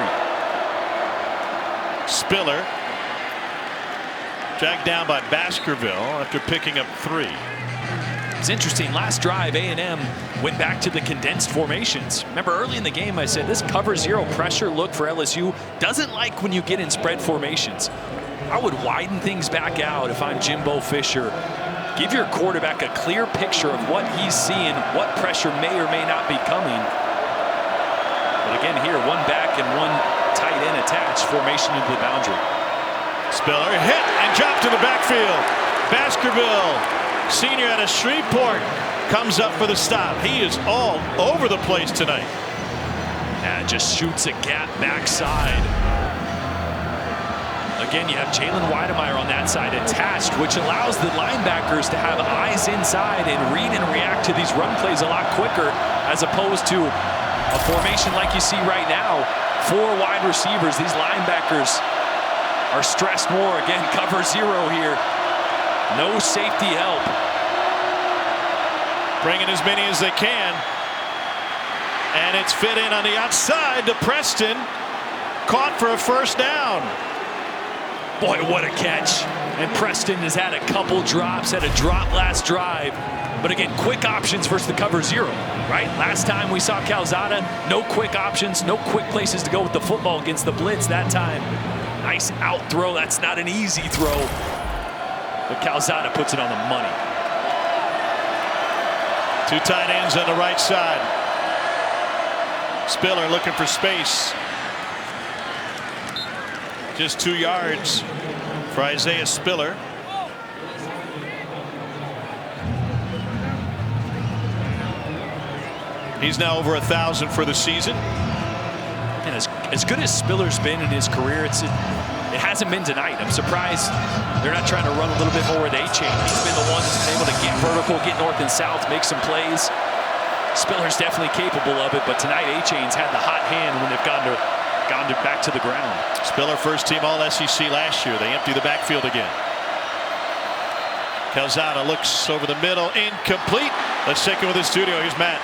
S2: Spiller dragged down by Baskerville after picking up 3.
S3: It's interesting. Last drive, A&M went back to the condensed formations. Remember early in the game I said this cover 0 pressure look for LSU doesn't like when you get in spread formations. I would widen things back out if I'm Jimbo Fisher. Give your quarterback a clear picture of what he's seeing, what pressure may or may not be coming. But again here, one back and one tight end attached, formation into the boundary.
S2: Spiller hit and dropped to the backfield. Baskerville, senior out of Shreveport, comes up for the stop. He is all over the place tonight.
S3: And just shoots a gap backside. Again, you have Jalen Weidemeyer on that side attached, which allows the linebackers to have eyes inside and read and react to these run plays a lot quicker, as opposed to a formation like you see right now. 4 wide receivers. These linebackers are stressed more. Again, cover 0 here. No safety help.
S2: Bringing as many as they can. And it's fit in on the outside to Preston. Caught for a first down.
S3: Boy, what a catch. And Preston has had a couple drops, had a drop last drive. But again, quick options versus the cover 0, right? Last time we saw Calzada, no quick options, no quick places to go with the football against the blitz that time. Nice out throw. That's not an easy throw. But Calzada puts it on the money.
S2: 2 tight ends on the right side. Spiller looking for space. Just 2 yards for Isaiah Spiller. He's now over 1,000 for the season.
S3: And as good as Spiller's been in his career, it hasn't been tonight. I'm surprised they're not trying to run a little bit more with A-Chain. He's been the one that's been able to get vertical, get north and south, make some plays. Spiller's definitely capable of it, but tonight A-Chain's had the hot hand when they've gone back to the ground.
S2: Spiller first team All-SEC last year. They empty the backfield again. Calzada looks over the middle, incomplete. Let's take it with the studio. Here's Matt.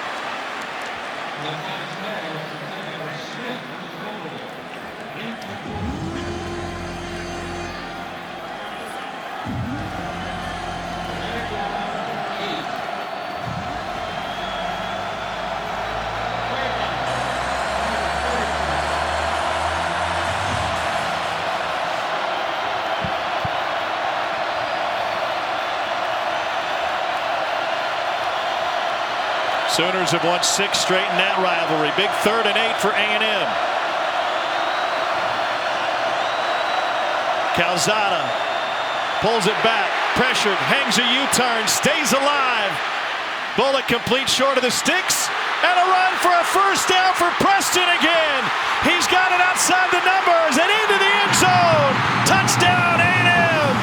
S2: Sooners have won 6 straight in that rivalry. Big 3rd and 8 for A&M. Calzada pulls it back, pressured, hangs a U-turn, stays alive. Bullet complete short of the sticks, and a run for a first down for Preston again. He's got it outside the numbers and into the end zone. Touchdown A&M.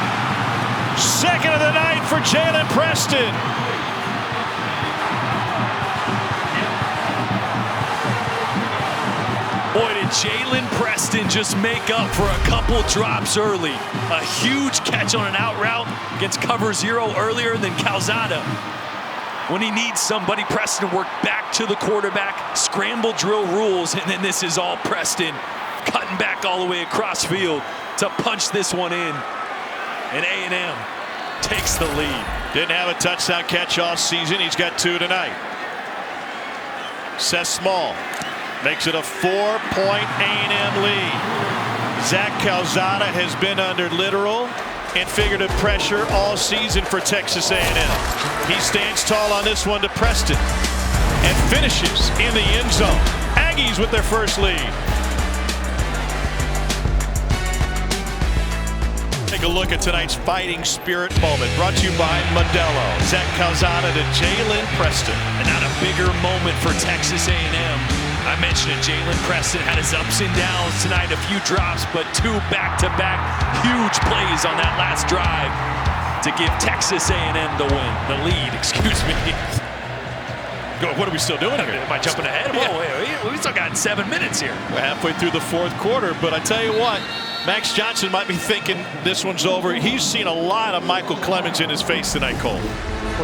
S2: 2nd of the night for Jalen Preston.
S3: Boy, did Jalen Preston just make up for a couple drops early. A huge catch on an out route against cover 0 earlier than Calzada. When he needs somebody, Preston worked back to the quarterback, scramble drill rules, and then this is all Preston cutting back all the way across field to punch this one in. And A&M takes the lead.
S2: Didn't have a touchdown catch all season. He's got 2 tonight. Seth Small makes it a 4-point A&M lead. Zach Calzada has been under literal and figurative pressure all season for Texas A&M. He stands tall on this one to Preston and finishes in the end zone. Aggies with their first lead. Take a look at tonight's fighting spirit moment, brought to you by Modelo. Zach Calzada to Jalen Preston.
S3: And not a bigger moment for Texas A&M. I mentioned it, Jalen Preston had his ups and downs tonight, a few drops, but 2 back-to-back huge plays on that last drive to give Texas A&M the lead, excuse me.
S2: What are we still doing here?
S3: Am I jumping ahead? Whoa, we still got 7 minutes here.
S2: We're halfway through the 4th quarter, but I tell you what, Max Johnson might be thinking this one's over. He's seen a lot of Michael Clemens in his face tonight, Cole.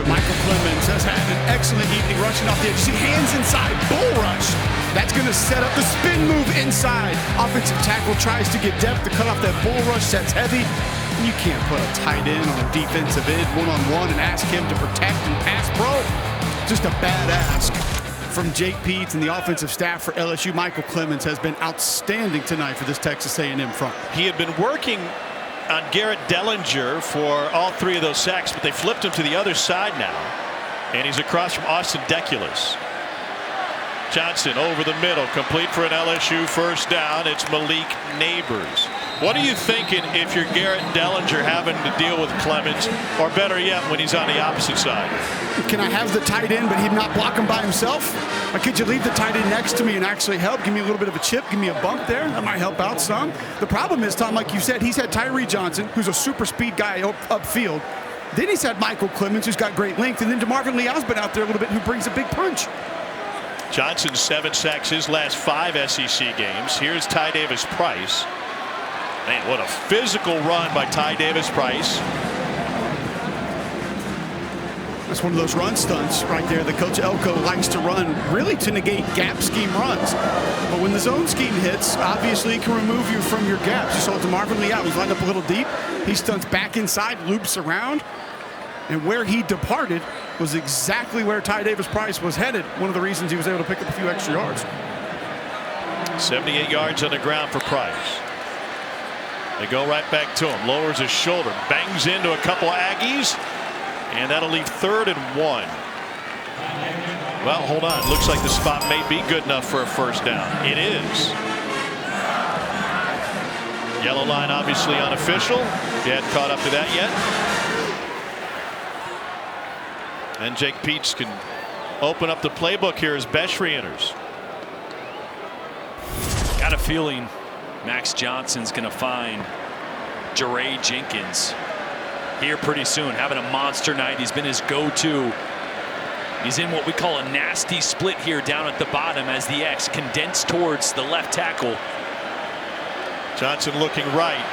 S4: Michael Clemens has had an excellent evening rushing off the edge. See, hands inside, bull rush. That's going to set up the spin move inside. Offensive tackle tries to get depth to cut off that bull rush. That's heavy. You can't put a tight end on a defensive end one-on-one and ask him to protect and pass pro. Just a bad ask from Jake Peets and the offensive staff for LSU. Michael Clemens has been outstanding tonight for this Texas A&M front.
S2: He had been working on Garrett Dellinger for all 3 of those sacks, but they flipped him to the other side now. And he's across from Austin Deculus. Johnson over the middle, complete for an LSU first down. It's Malik Neighbors. What are you thinking if you're Garrett Dellinger having to deal with Clemens, or better yet, when he's on the opposite side?
S4: Can I have the tight end, but he'd not block him by himself? Or could you leave the tight end next to me and actually help? Give me a little bit of a chip, give me a bump there. That might help out some. The problem is, Tom, like you said, he's had Tyree Johnson, who's a super speed guy upfield. Then he's had Michael Clemens, who's got great length, and then DeMarvin Leal's been out there a little bit, who brings a big punch.
S2: Johnson 7 sacks his last 5 SEC games. Here's Ty Davis Price. Man, what a physical run by Ty Davis Price.
S4: That's one of those run stunts right there that Coach Elko likes to run, really to negate gap scheme runs. But when the zone scheme hits, obviously it can remove you from your gaps. You saw DeMarvin Leal, he's lined up a little deep. He stunts back inside, loops around. And where he departed was exactly where Ty Davis Price was headed. One of the reasons he was able to pick up a few extra yards.
S2: 78 yards on the ground for Price. They go right back to him. Lowers his shoulder. Bangs into a couple of Aggies. And that'll leave 3rd and 1. Well, hold on. Looks like the spot may be good enough for a first down. It is. Yellow line obviously unofficial. You hadn't caught up to that yet. And Jake Peets can open up the playbook here as Besh enters.
S3: Got a feeling Max Johnson's going to find Jeray Jenkins here pretty soon, having a monster night. He's been his go-to. He's in what we call a nasty split here down at the bottom as the X condensed towards the left tackle.
S2: Johnson looking right.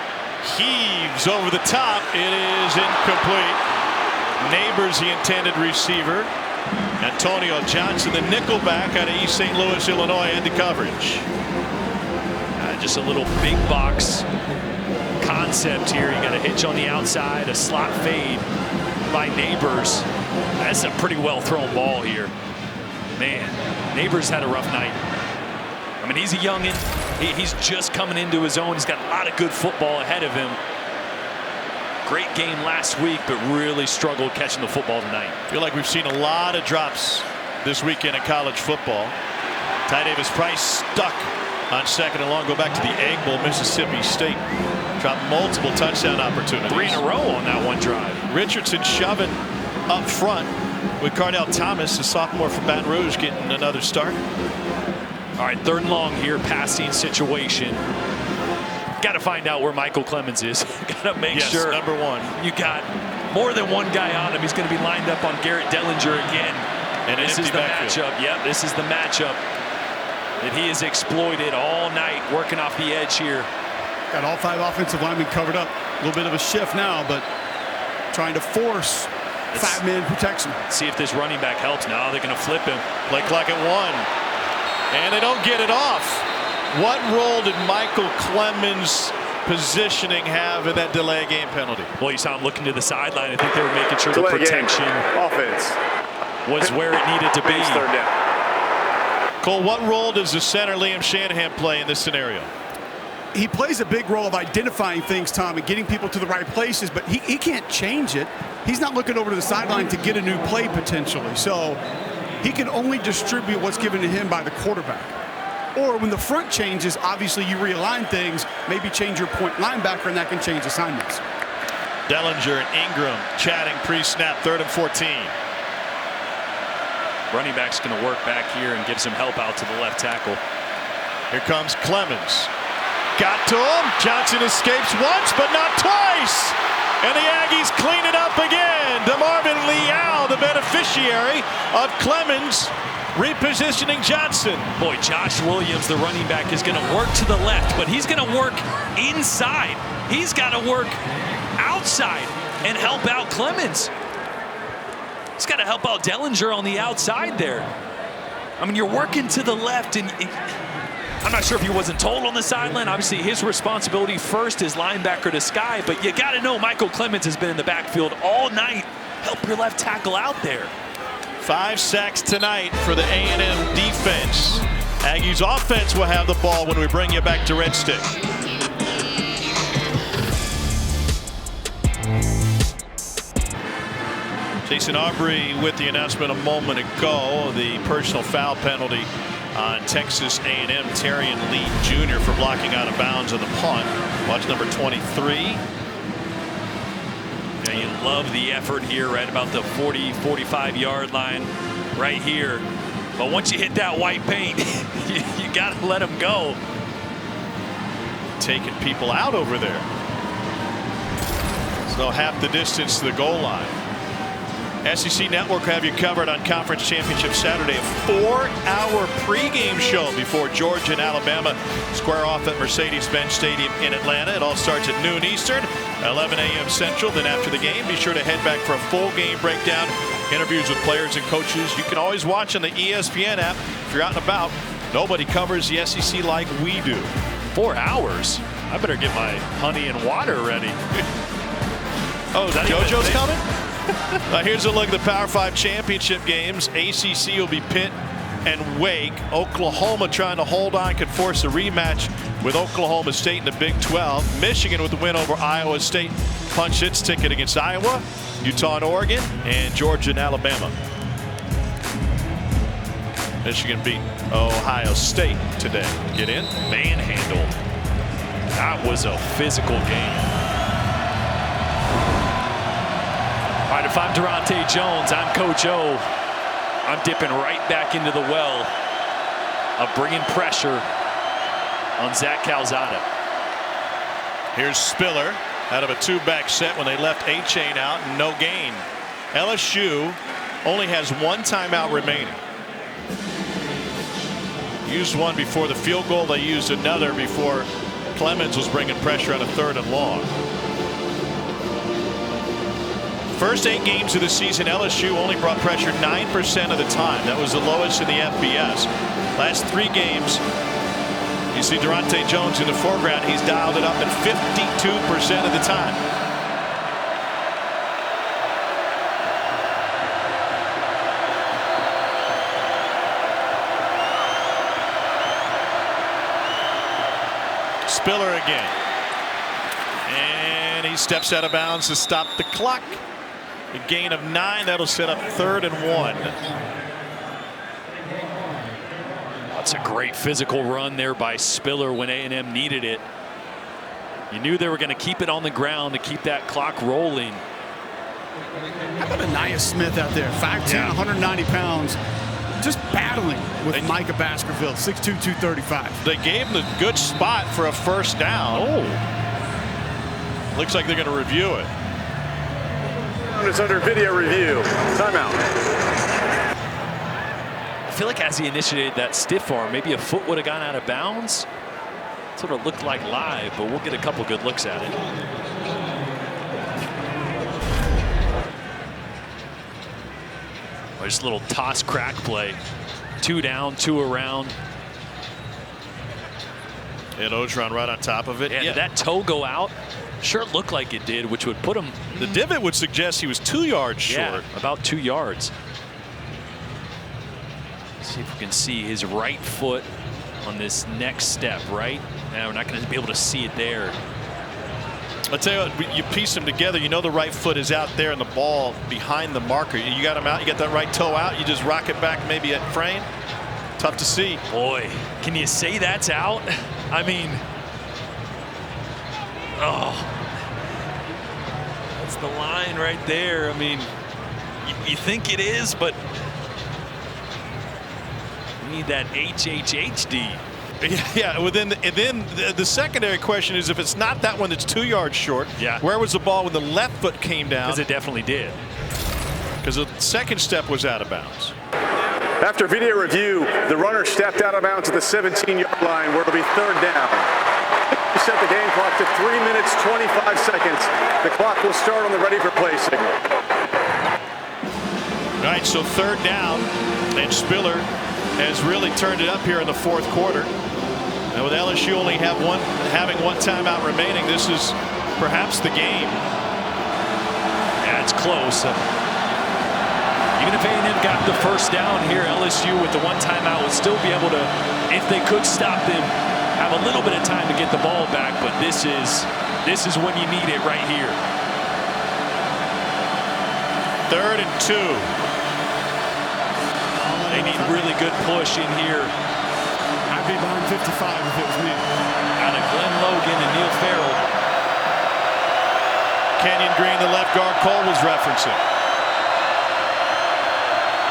S2: Heaves over the top. It is incomplete. Neighbors the intended receiver. Antonio Johnson, the nickelback out of East St. Louis, Illinois, into coverage.
S3: Just a little big box concept here. You got a hitch on the outside, a slot fade by Neighbors. That's a pretty well thrown ball here. Man, Neighbors had a rough night. I mean, he's a youngin'. He's just coming into his own. He's got a lot of good football ahead of him. Great game last week, but really struggled catching the football tonight.
S2: I feel like we've seen a lot of drops this weekend in college football. Ty Davis Price stuck on 2nd and long. Go back to the Egg Bowl, Mississippi State. Dropped multiple touchdown opportunities.
S3: 3 in a row on that one drive.
S2: Richardson shoving up front with Cardell Thomas, a sophomore from Baton Rouge, getting another start.
S3: All right, 3rd and long here, passing situation. Got to find out where Michael Clemens is. Got to make sure.
S2: Number 1.
S3: You got more than one guy on him. He's going to be lined up on Garrett Dellinger again.
S2: And
S3: this is the
S2: backfield.
S3: matchup. Yep, this is the matchup that he has exploited all night, working off the edge here.
S4: Got all 5 offensive linemen covered up. A little bit of a shift now, but trying to force 5-man protection.
S3: See if this running back helps. Now they're going to flip him.
S2: Play clock at 1. And they don't get it off. What role did Michael Clemens' positioning have in that delay game penalty?
S3: Well, you saw him looking to the sideline. I think they were making sure
S6: delay
S3: the protection
S6: offense
S3: was where it needed to be.
S6: 3rd down.
S2: Cole, what role does the center Liam Shanahan play in this scenario?
S4: He plays a big role of identifying things, Tom, and getting people to the right places, but he can't change it. He's not looking over to the sideline to get a new play potentially. So he can only distribute what's given to him by the quarterback. Or when the front changes, obviously you realign things, maybe change your point linebacker, and that can change assignments.
S2: Dellinger and Ingram chatting pre-snap, 3rd and 14.
S3: Running back's going to work back here and give some help out to the left tackle.
S2: Here comes Clemens. Got to him. Johnson escapes once, but not twice. And the Aggies clean it up again. DeMarvin Leal, the beneficiary of Clemens repositioning Johnson.
S3: Boy, Josh Williams, the running back, is going to work to the left, but he's going to work inside. He's got to work outside and help out Clemens. He's got to help out Dellinger on the outside there. I mean, you're working to the left, and I'm not sure if he wasn't told on the sideline. Obviously, his responsibility first is linebacker to Sky, but you got to know Michael Clemens has been in the backfield all night. Help your left tackle out there.
S2: 5 sacks tonight for the A&M defense. Aggies offense will have the ball when we bring you back to Red Stick. Jason Aubrey with the announcement a moment ago, the personal foul penalty on Texas A&M Terrion Lee Jr. for blocking out of bounds on the punt. Watch number 23.
S3: Yeah, you love the effort here right about the 40-45 yard line right here. But once you hit that white paint, you got to let them go.
S2: Taking people out over there. So half the distance to the goal line. SEC Network have you covered on Conference Championship Saturday. A 4-hour pregame show before Georgia and Alabama square off at Mercedes-Benz Stadium in Atlanta. It all starts at noon Eastern, 11 a.m. Central. Then after the game, be sure to head back for a full game breakdown, interviews with players and coaches. You can always watch on the ESPN app if you're out and about. Nobody covers the SEC like we do.
S3: 4 hours? I better get my honey and water ready.
S2: Oh, JoJo's coming? Here's a look at the Power 5 championship games. ACC will be Pitt and Wake. Oklahoma trying to hold on, could force a rematch with Oklahoma State in the Big 12. Michigan with the win over Iowa State punch its ticket against Iowa. Utah and Oregon, and Georgia and Alabama. Michigan beat Ohio State today. Get in.
S3: Manhandle. That was a physical game. All right, if I'm Durante Jones, I'm Coach O. I'm dipping right back into the well of bringing pressure on Zach Calzada.
S2: Here's Spiller out of a two-back set when they left A-Chain out and no gain. LSU only has one timeout remaining. Used one before the field goal. They used another before Clemens was bringing pressure on a 3rd and long. First 8 games of the season, LSU only brought pressure 9% of the time. That was the lowest in the FBS. Last 3 games, you see Durante Jones in the foreground. He's dialed it up at 52% of the time. Spiller again. And he steps out of bounds to stop the clock. A gain of 9. That'll set up 3rd and 1.
S3: That's a great physical run there by Spiller when A&M needed it. You knew they were going to keep it on the ground to keep that clock rolling.
S4: How about Anaya Smith out there? 5'10", 190 pounds. Just battling with Micah Baskerville, 6'2", 235.
S2: They gave him a good spot for a first down. Looks like they're going to review it.
S6: It's under video review. Timeout.
S3: I feel like as he initiated that stiff arm, maybe a foot would have gone out of bounds. That's what it looked like live, but we'll get a couple good looks at it. Just a little toss crack play. 2 down, 2 around.
S2: And Ogeron right on top of it.
S3: Yeah, did that toe go out? Sure, it looked like it did, which would put him.
S2: The divot would suggest he was 2 yards short.
S3: Yeah, about 2 yards. See if we can see his right foot on this next step, right? Now we're not going to be able to see it there.
S2: I'll tell you what, you piece them together, you know the right foot is out there and the ball behind the marker. You got him out, you got that right toe out, you just rock it back maybe at frame. Tough to see.
S3: Boy, can you say that's out? I mean, that's the line right there. I mean, you think it is, but we need that HHHD.
S2: Yeah, then the secondary question is, if it's not that one that's 2 yards short, where was the ball when the left foot came down?
S3: Because it definitely did.
S2: Because the second step was out of bounds.
S6: After video review, the runner stepped out of bounds at the 17-yard line where it'll be 3rd down. We set the game clock to 3 minutes, 25 seconds. The clock will start on the ready for play signal.
S2: All right, so 3rd down, and Spiller has really turned it up here in the 4th quarter. And with LSU only having one timeout remaining, this is perhaps the game.
S3: Yeah, it's close. Even if A&M got the first down here, LSU with the one timeout would still be able to, if they could stop them, have a little bit of time to get the ball back. But this is when you need it right here.
S2: 3rd and 2.
S3: They need really good push in here.
S4: I'd be behind 55 if it was me.
S3: Out of Glenn Logan and Neil Farrell.
S2: Kenyon Green, the left guard Cole was referencing.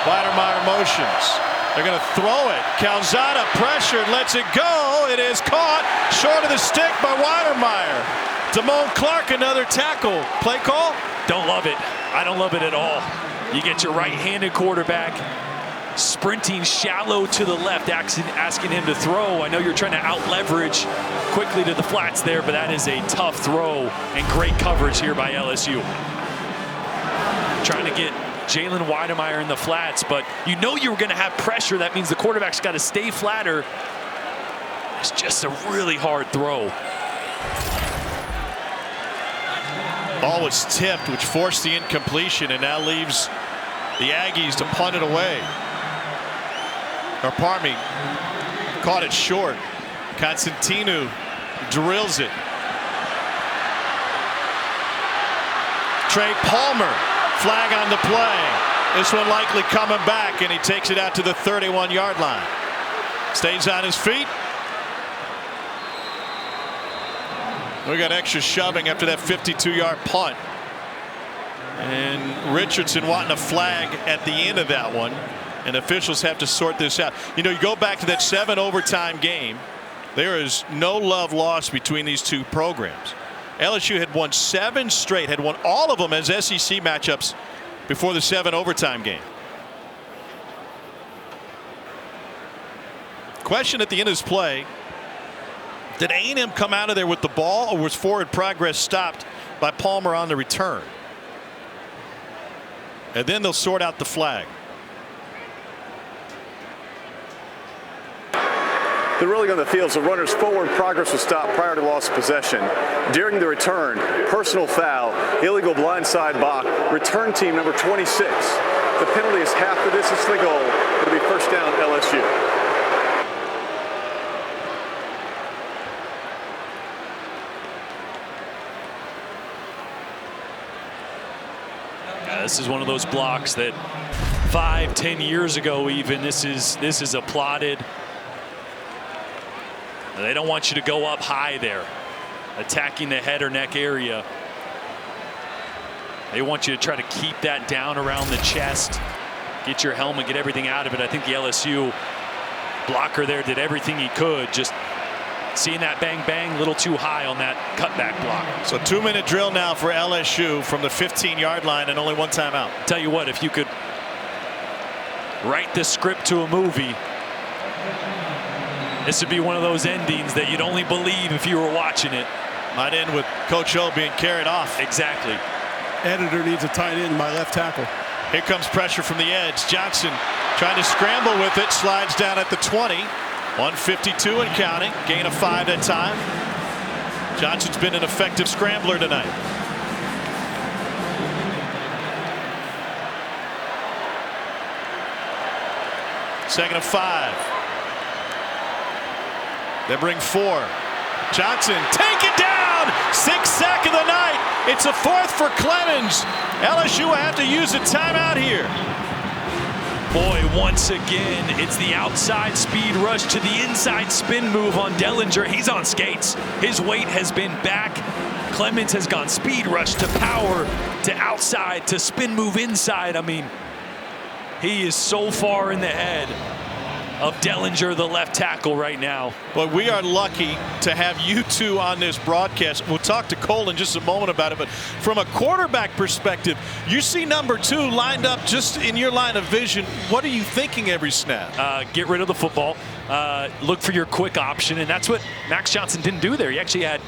S2: Weidermeyer motions. They're going to throw it. Calzada pressured, lets it go. It is caught short of the stick by Weidermeyer. Damone Clark, another tackle. Play call?
S3: Don't love it. I don't love it at all. You get your right-handed quarterback sprinting shallow to the left, asking him to throw. I know you're trying to out-leverage quickly to the flats there, but that is a tough throw and great coverage here by LSU. Trying to get Jalen Weidermeyer in the flats, but you know you were going to have pressure. That means the quarterback's got to stay flatter. It's just a really hard throw.
S2: Ball was tipped, which forced the incompletion, and now leaves the Aggies to punt it away. Or pardon me, caught it short. Constantinu drills it. Trey Palmer, flag on the play. This one likely coming back, and he takes it out to the 31-yard line. Stays on his feet. We got extra shoving after that 52-yard punt. And Richardson wanting a flag at the end of that one. And officials have to sort this out. You know, you go back to that 7 overtime game. There is no love lost between these two programs. LSU had won 7 straight, had won all of them as SEC matchups before the 7 overtime game. Question at the end of this play. Did A&M come out of there with the ball, or was forward progress stopped by Palmer on the return? And then they'll sort out the flag.
S6: The ruling on the field is the runner's forward progress was stopped prior to loss of possession. During the return, personal foul, illegal blindside block, return team number 26. The penalty is half the distance to the goal. It'll be first down LSU.
S3: This is one of those blocks that 5-10 years ago even this is applauded. They don't want you to go up high there, attacking the head or neck area. They want you to try to keep that down around the chest, get your helmet, get everything out of it. I think the LSU blocker there did everything he could. Just seeing that bang bang a little too high on that cutback block.
S2: So 2-minute drill now for LSU from the 15-yard line and only one timeout.
S3: Tell you what, if you could write the script to a movie, this would be one of those endings that you'd only believe if you were watching it.
S2: Might end with Coach O being carried off.
S3: Exactly.
S4: Editor needs a tight end by left tackle.
S2: Here comes pressure from the edge. Johnson trying to scramble with it, slides down at the 20. 152 and counting. Gain of 5 that time. Johnson's been an effective scrambler tonight. Second of 5. They bring 4. Johnson take it down. 6th sack of the night. It's a 4th for Clemens. LSU will have to use a timeout here.
S3: Boy, once again, it's the outside speed rush to the inside spin move on Dellinger. He's on skates. His weight has been back. Clemens has gone speed rush to power to outside to spin move inside. I mean, he is so far in the head of Dellinger, the left tackle right now.
S2: But we are lucky to have you two on this broadcast. We'll talk to Cole in just a moment about it, but from a quarterback perspective, you see number 2 lined up just in your line of vision. What are you thinking every snap?
S3: Get rid of the football. Look for your quick option, and that's what Max Johnson didn't do there. He actually had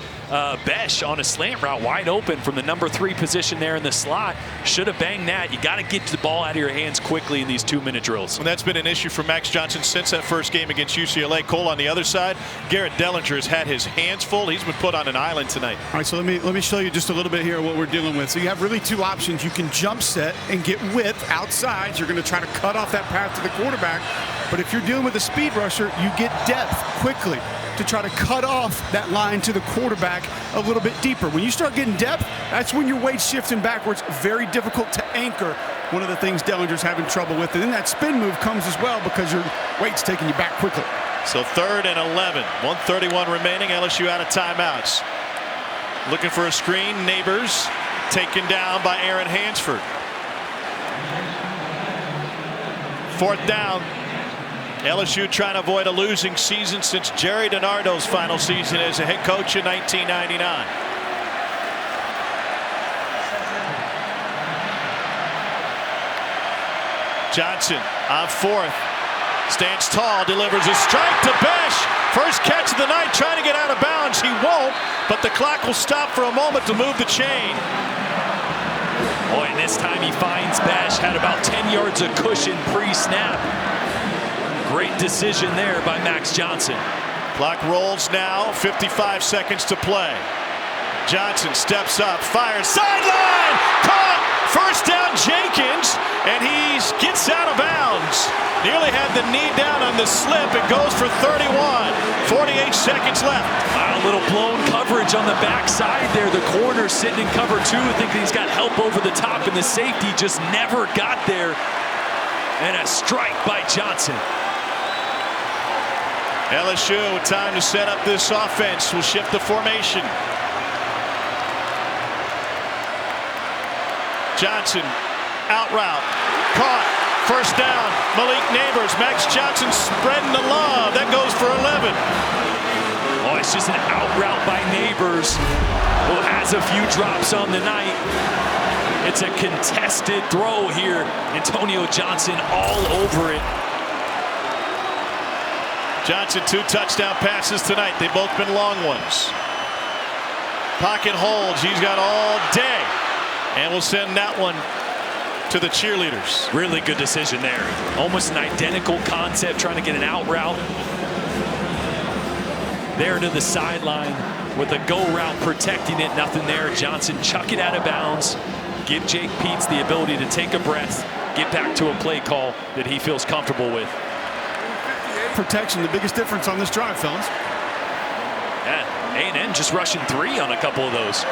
S3: Besh on a slant route wide open from the number 3 position there in the slot. Should have banged that. You got to get the ball out of your hands quickly in these 2-minute drills.
S2: And that's been an issue for Max Johnson since that first game against UCLA. Cole on the other side. Garrett Dellinger has had his hands full. He's been put on an island tonight.
S4: All right, so let me show you just a little bit here what we're dealing with. So you have really 2 options. You can jump set and get width outside. You're going to try to cut off that path to the quarterback. But if you're dealing with a speed rusher, you get depth quickly to try to cut off that line to the quarterback a little bit deeper. When you start getting depth, that's when your weight's shifting backwards. Very difficult to anchor one of the things Dellinger's having trouble with. And then that spin move comes as well because your weight's taking you back quickly.
S2: So 3rd and 11, 1:31 remaining. LSU out of timeouts. Looking for a screen. Neighbors taken down by Aaron Hansford. 4th down. LSU trying to avoid a losing season since Jerry DiNardo's final season as a head coach in 1999. Johnson on 4th. Stands tall, delivers a strike to Besh. First catch of the night, trying to get out of bounds. He won't, but the clock will stop for a moment to move the chain.
S3: Boy, and this time he finds Besh. Had about 10 yards of cushion pre-snap. Great decision there by Max Johnson.
S2: Clock rolls now, 55 seconds to play. Johnson steps up, fires, sideline! Caught! First down, Jenkins, and he gets out of bounds. Nearly had the knee down on the slip. It goes for 31. 48 seconds left.
S3: A little blown coverage on the backside there. The corner sitting in cover 2, thinking he's got help over the top, and the safety just never got there. And a strike by Johnson.
S2: LSU with time to set up this offense. Will shift the formation. Johnson out route, caught, first down. Malik Neighbors, Max Johnson spreading the love. That goes for 11.
S3: Oh, it's just an out route by Neighbors, who has a few drops on the night. It's a contested throw here. Antonio Johnson all over it.
S2: Johnson 2 touchdown passes tonight. They've both been long ones. Pocket holds. He's got all day. And we'll send that one to the cheerleaders.
S3: Really good decision there. Almost an identical concept, trying to get an out route. There to the sideline with a go route protecting it. Nothing there. Johnson chuck it out of bounds. Give Jake Peets the ability to take a breath, get back to a play call that he feels comfortable with.
S4: Protection, the biggest difference on this drive, fellas.
S3: Yeah, A&M just rushing 3 on a couple of those.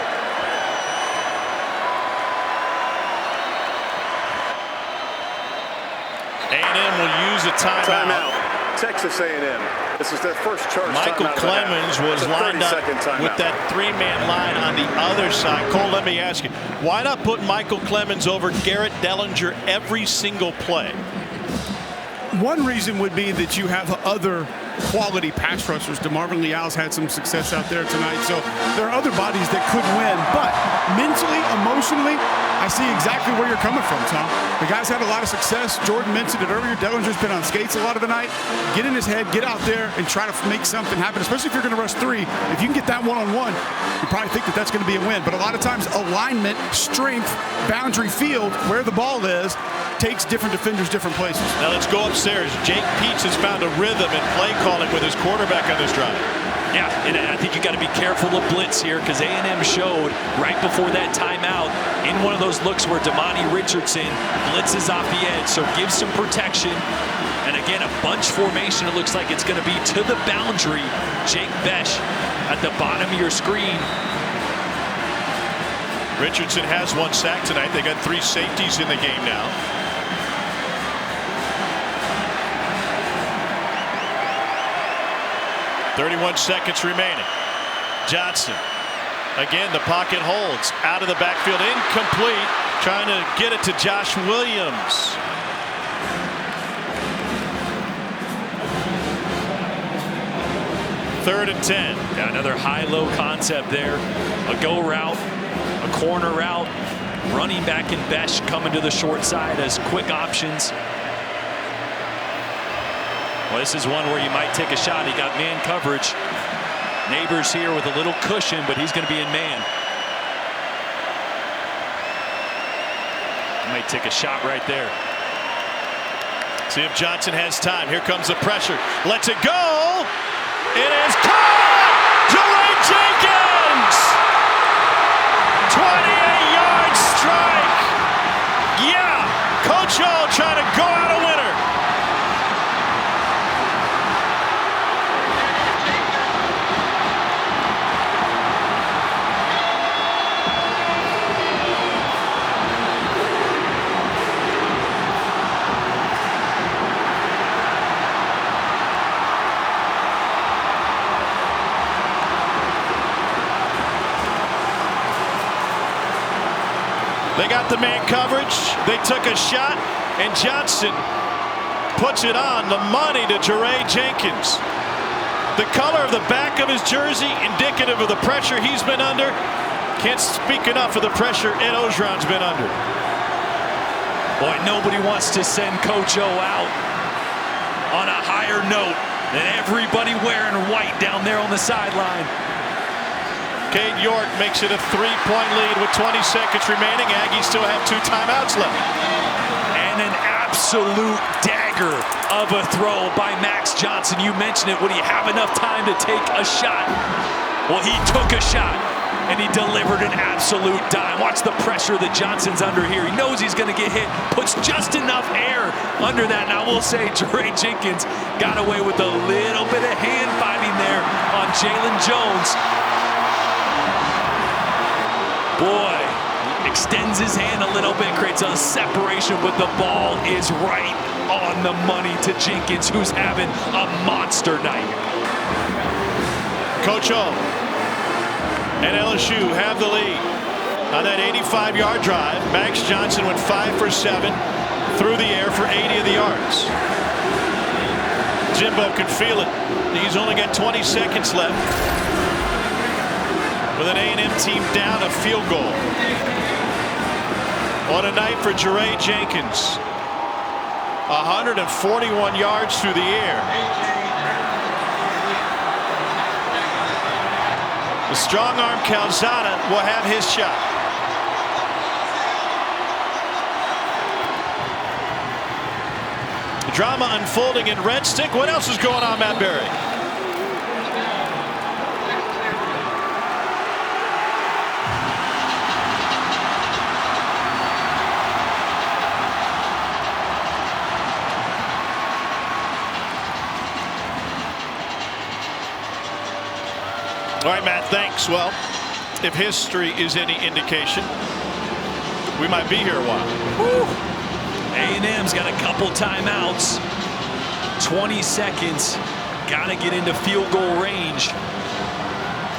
S2: A&M will use a timeout.
S6: Texas A&M. This is their first charge.
S2: Michael Clemens was lined up with that 3-man line on the other side. Cole, let me ask you, why not put Michael Clemens over Garrett Dellinger every single play?
S4: One reason would be that you have other quality pass rushers. DeMarvin Leal's had some success out there tonight, so there are other bodies that could win. But mentally, emotionally, I see exactly where you're coming from, Tom. The guy's had a lot of success. Jordan mentioned it earlier. Dellinger's been on skates a lot of the night. Get in his head, get out there, and try to make something happen, especially if you're going to rush 3. If you can get that one-on-one, you probably think that that's going to be a win. But a lot of times, alignment, strength, boundary field, where the ball is, takes different defenders different places.
S2: Now let's go upstairs. Jake Peets has found a rhythm in play calling with his quarterback on this drive.
S3: Yeah, and I think you got to be careful of blitz here, because A&M showed right before that timeout in one of those looks where Damani Richardson blitzes off the edge, so give some protection. And again, a bunch formation. It looks like it's going to be to the boundary. Jake Besh at the bottom of your screen.
S2: Richardson has 1 sack tonight. They got 3 safeties in the game now. .31 seconds remaining. Johnson. Again, the pocket holds. Out of the backfield. Incomplete. Trying to get it to Josh Williams. Third and 10.
S3: Yeah, another high-low concept there. A go route, a corner route. Running back and Besh coming to the short side as quick options. Well, this is one where you might take a shot. He got man coverage. Neighbors here with a little cushion, but he's going to be in man. Might take a shot right there.
S2: See if Johnson has time. Here comes the pressure. Lets it go. It is caught. Jermaine Jenkins. 28-yard strike. Yeah. Coach O trying to go out a winner. got the man coverage. They took a shot, and Johnson puts it on the money to Jeray Jenkins. The color of the back of his jersey indicative of the pressure he's been under. Can't speak enough of the pressure Ed Orgeron's been under.
S3: Boy, nobody wants to send Coach O out on a higher note than everybody wearing white down there on the sideline.
S2: Cade York makes it a 3-point lead with 20 seconds remaining. Aggies still have 2 timeouts left.
S3: And an absolute dagger of a throw by Max Johnson. You mentioned it. Would he have enough time to take a shot? Well, he took a shot, and he delivered an absolute dime. Watch the pressure that Johnson's under here. He knows he's going to get hit, puts just enough air under that. Now, we'll say Jeray Jenkins got away with a little bit of hand fighting there on Jalen Jones. Boy, extends his hand a little bit, creates a separation, but the ball is right on the money to Jenkins, who's having a monster night.
S2: Coach O and LSU have the lead on that 85-yard drive. Max Johnson went 5 for 7 through the air for 80 of the yards. Jimbo can feel it. He's only got 20 seconds left with an A&M team down a field goal. What a night for Jeray Jenkins. 141 yards through the air. The strong arm Calzada will have his shot. The drama unfolding in Red Stick. What else is going on, Matt Berry? All right, Matt, thanks. Well, if history is any indication, we might be here a while.
S3: A&M's got a couple timeouts. 20 seconds. Got to get into field goal range.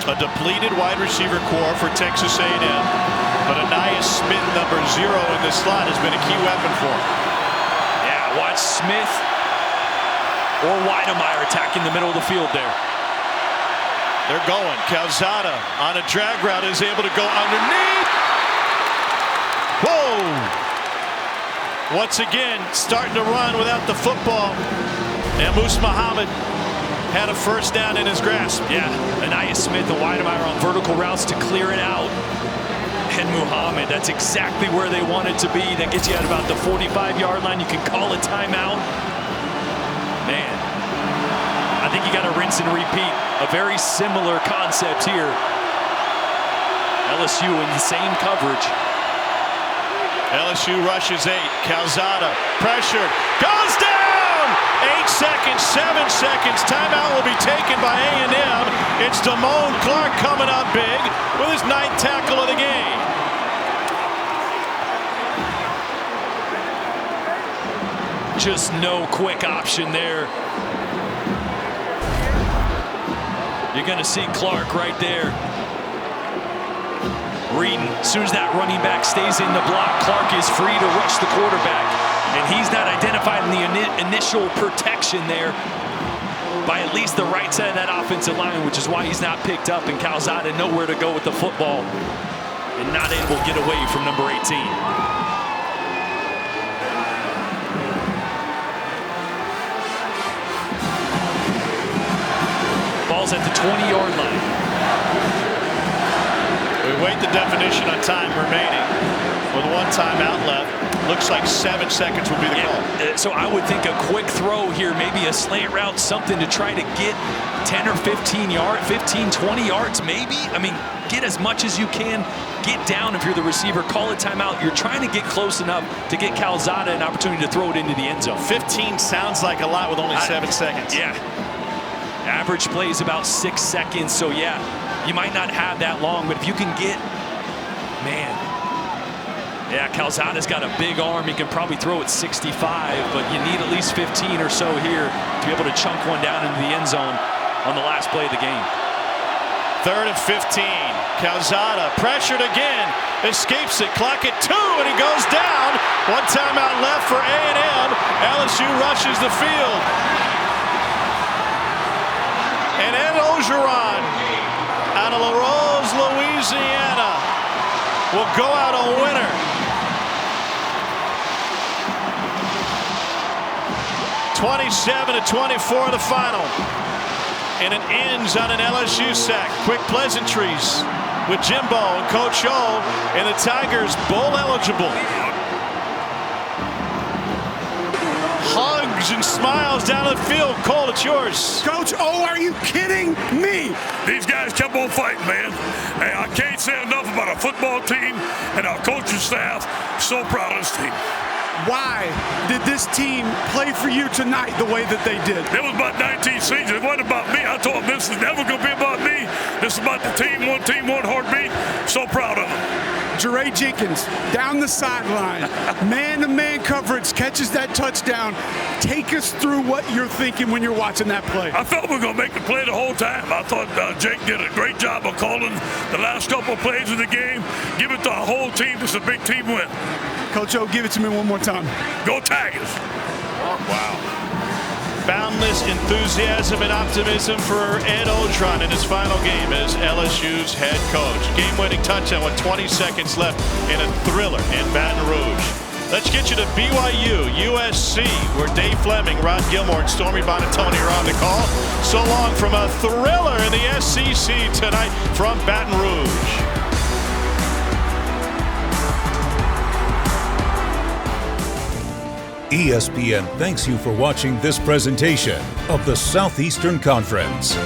S2: A depleted wide receiver core for Texas A&M, but Anais Smith, number 0 in the slot, has been a key weapon for him.
S3: Yeah, watch Smith or Weidemeyer attacking the middle of the field there.
S2: They're going. Calzada on a drag route is able to go underneath. Whoa! Once again, starting to run without the football. And Moose Muhammad had a first down in his grasp.
S3: Yeah, Anais Smith and Weidemeyer on vertical routes to clear it out. And Muhammad, that's exactly where they wanted to be. That gets you at about the 45-yard line. You can call a timeout. Man, I think you got to rinse and repeat. A very similar concept here. LSU in the same coverage.
S2: LSU rushes 8. Calzada pressured. Goes down! 8 seconds, 7 seconds. Timeout will be taken by A&M. It's Damone Clark coming up big with his 9th tackle of the game.
S3: Just no quick option there. You're going to see Clark right there. Reading, as soon as that running back stays in the block, Clark is free to rush the quarterback. And he's not identified in the initial protection there by at least the right side of that offensive line, which is why he's not picked up. And Calzada nowhere to go with the football and not able to get away from number 18. At the 20-yard line.
S2: We wait the definition on time remaining with 1 timeout left. Looks like 7 seconds will be the call.
S3: So I would think a quick throw here, maybe a slant route, something to try to get 10 or 15 yards, 15, 20 yards maybe. I mean, get as much as you can. Get down if you're the receiver. Call a timeout. You're trying to get close enough to get Calzada an opportunity to throw it into the end zone.
S2: 15 sounds like a lot with only 7 seconds.
S3: Yeah. Average play is about 6 seconds, so yeah, you might not have that long, but if you can get, man, yeah, Calzada's got a big arm. He can probably throw it 65, but you need at least 15 or so here to be able to chunk one down into the end zone on the last play of the game.
S2: 3rd and 15. Calzada pressured again, escapes it. Clock at 2. and he goes down. One timeout left for A&M. LSU rushes the field. And Ed Orgeron out of La Rose, Louisiana, will go out a winner. (27-24) the final. And it ends on an LSU sack. Quick pleasantries with Jimbo and Coach O, and the Tigers bowl eligible. Hugs and smiles down the field. Cole, it's yours.
S4: Coach O, are you kidding me?
S5: These guys kept on fighting, man. Hey, I can't say enough about our football team and our coaching staff. So proud of this team.
S4: Why did this team play for you tonight the way that they did?
S5: It was about 19 seasons. It wasn't about me. I told them this is never going to be about me. This is about the team, one heartbeat. So proud of them.
S4: Jeray Jenkins down the sideline, man-to-man coverage, catches that touchdown. Take us through what you're thinking when you're watching that play.
S5: I felt we were going to make the play the whole time. I thought Jake did a great job of calling the last couple of plays of the game. Give it to our whole team. This is a big team win.
S4: Coach O, give it to me one more time.
S5: Go Tigers.
S2: Wow. Boundless enthusiasm and optimism for Ed Orgeron in his final game as LSU's head coach. Game-winning touchdown with 20 seconds left in a thriller in Baton Rouge. Let's get you to BYU, USC, where Dave Fleming, Rod Gilmore, and Stormy Bonatoni are on the call. So long from a thriller in the SEC tonight from Baton Rouge.
S1: ESPN thanks you for watching this presentation of the Southeastern Conference.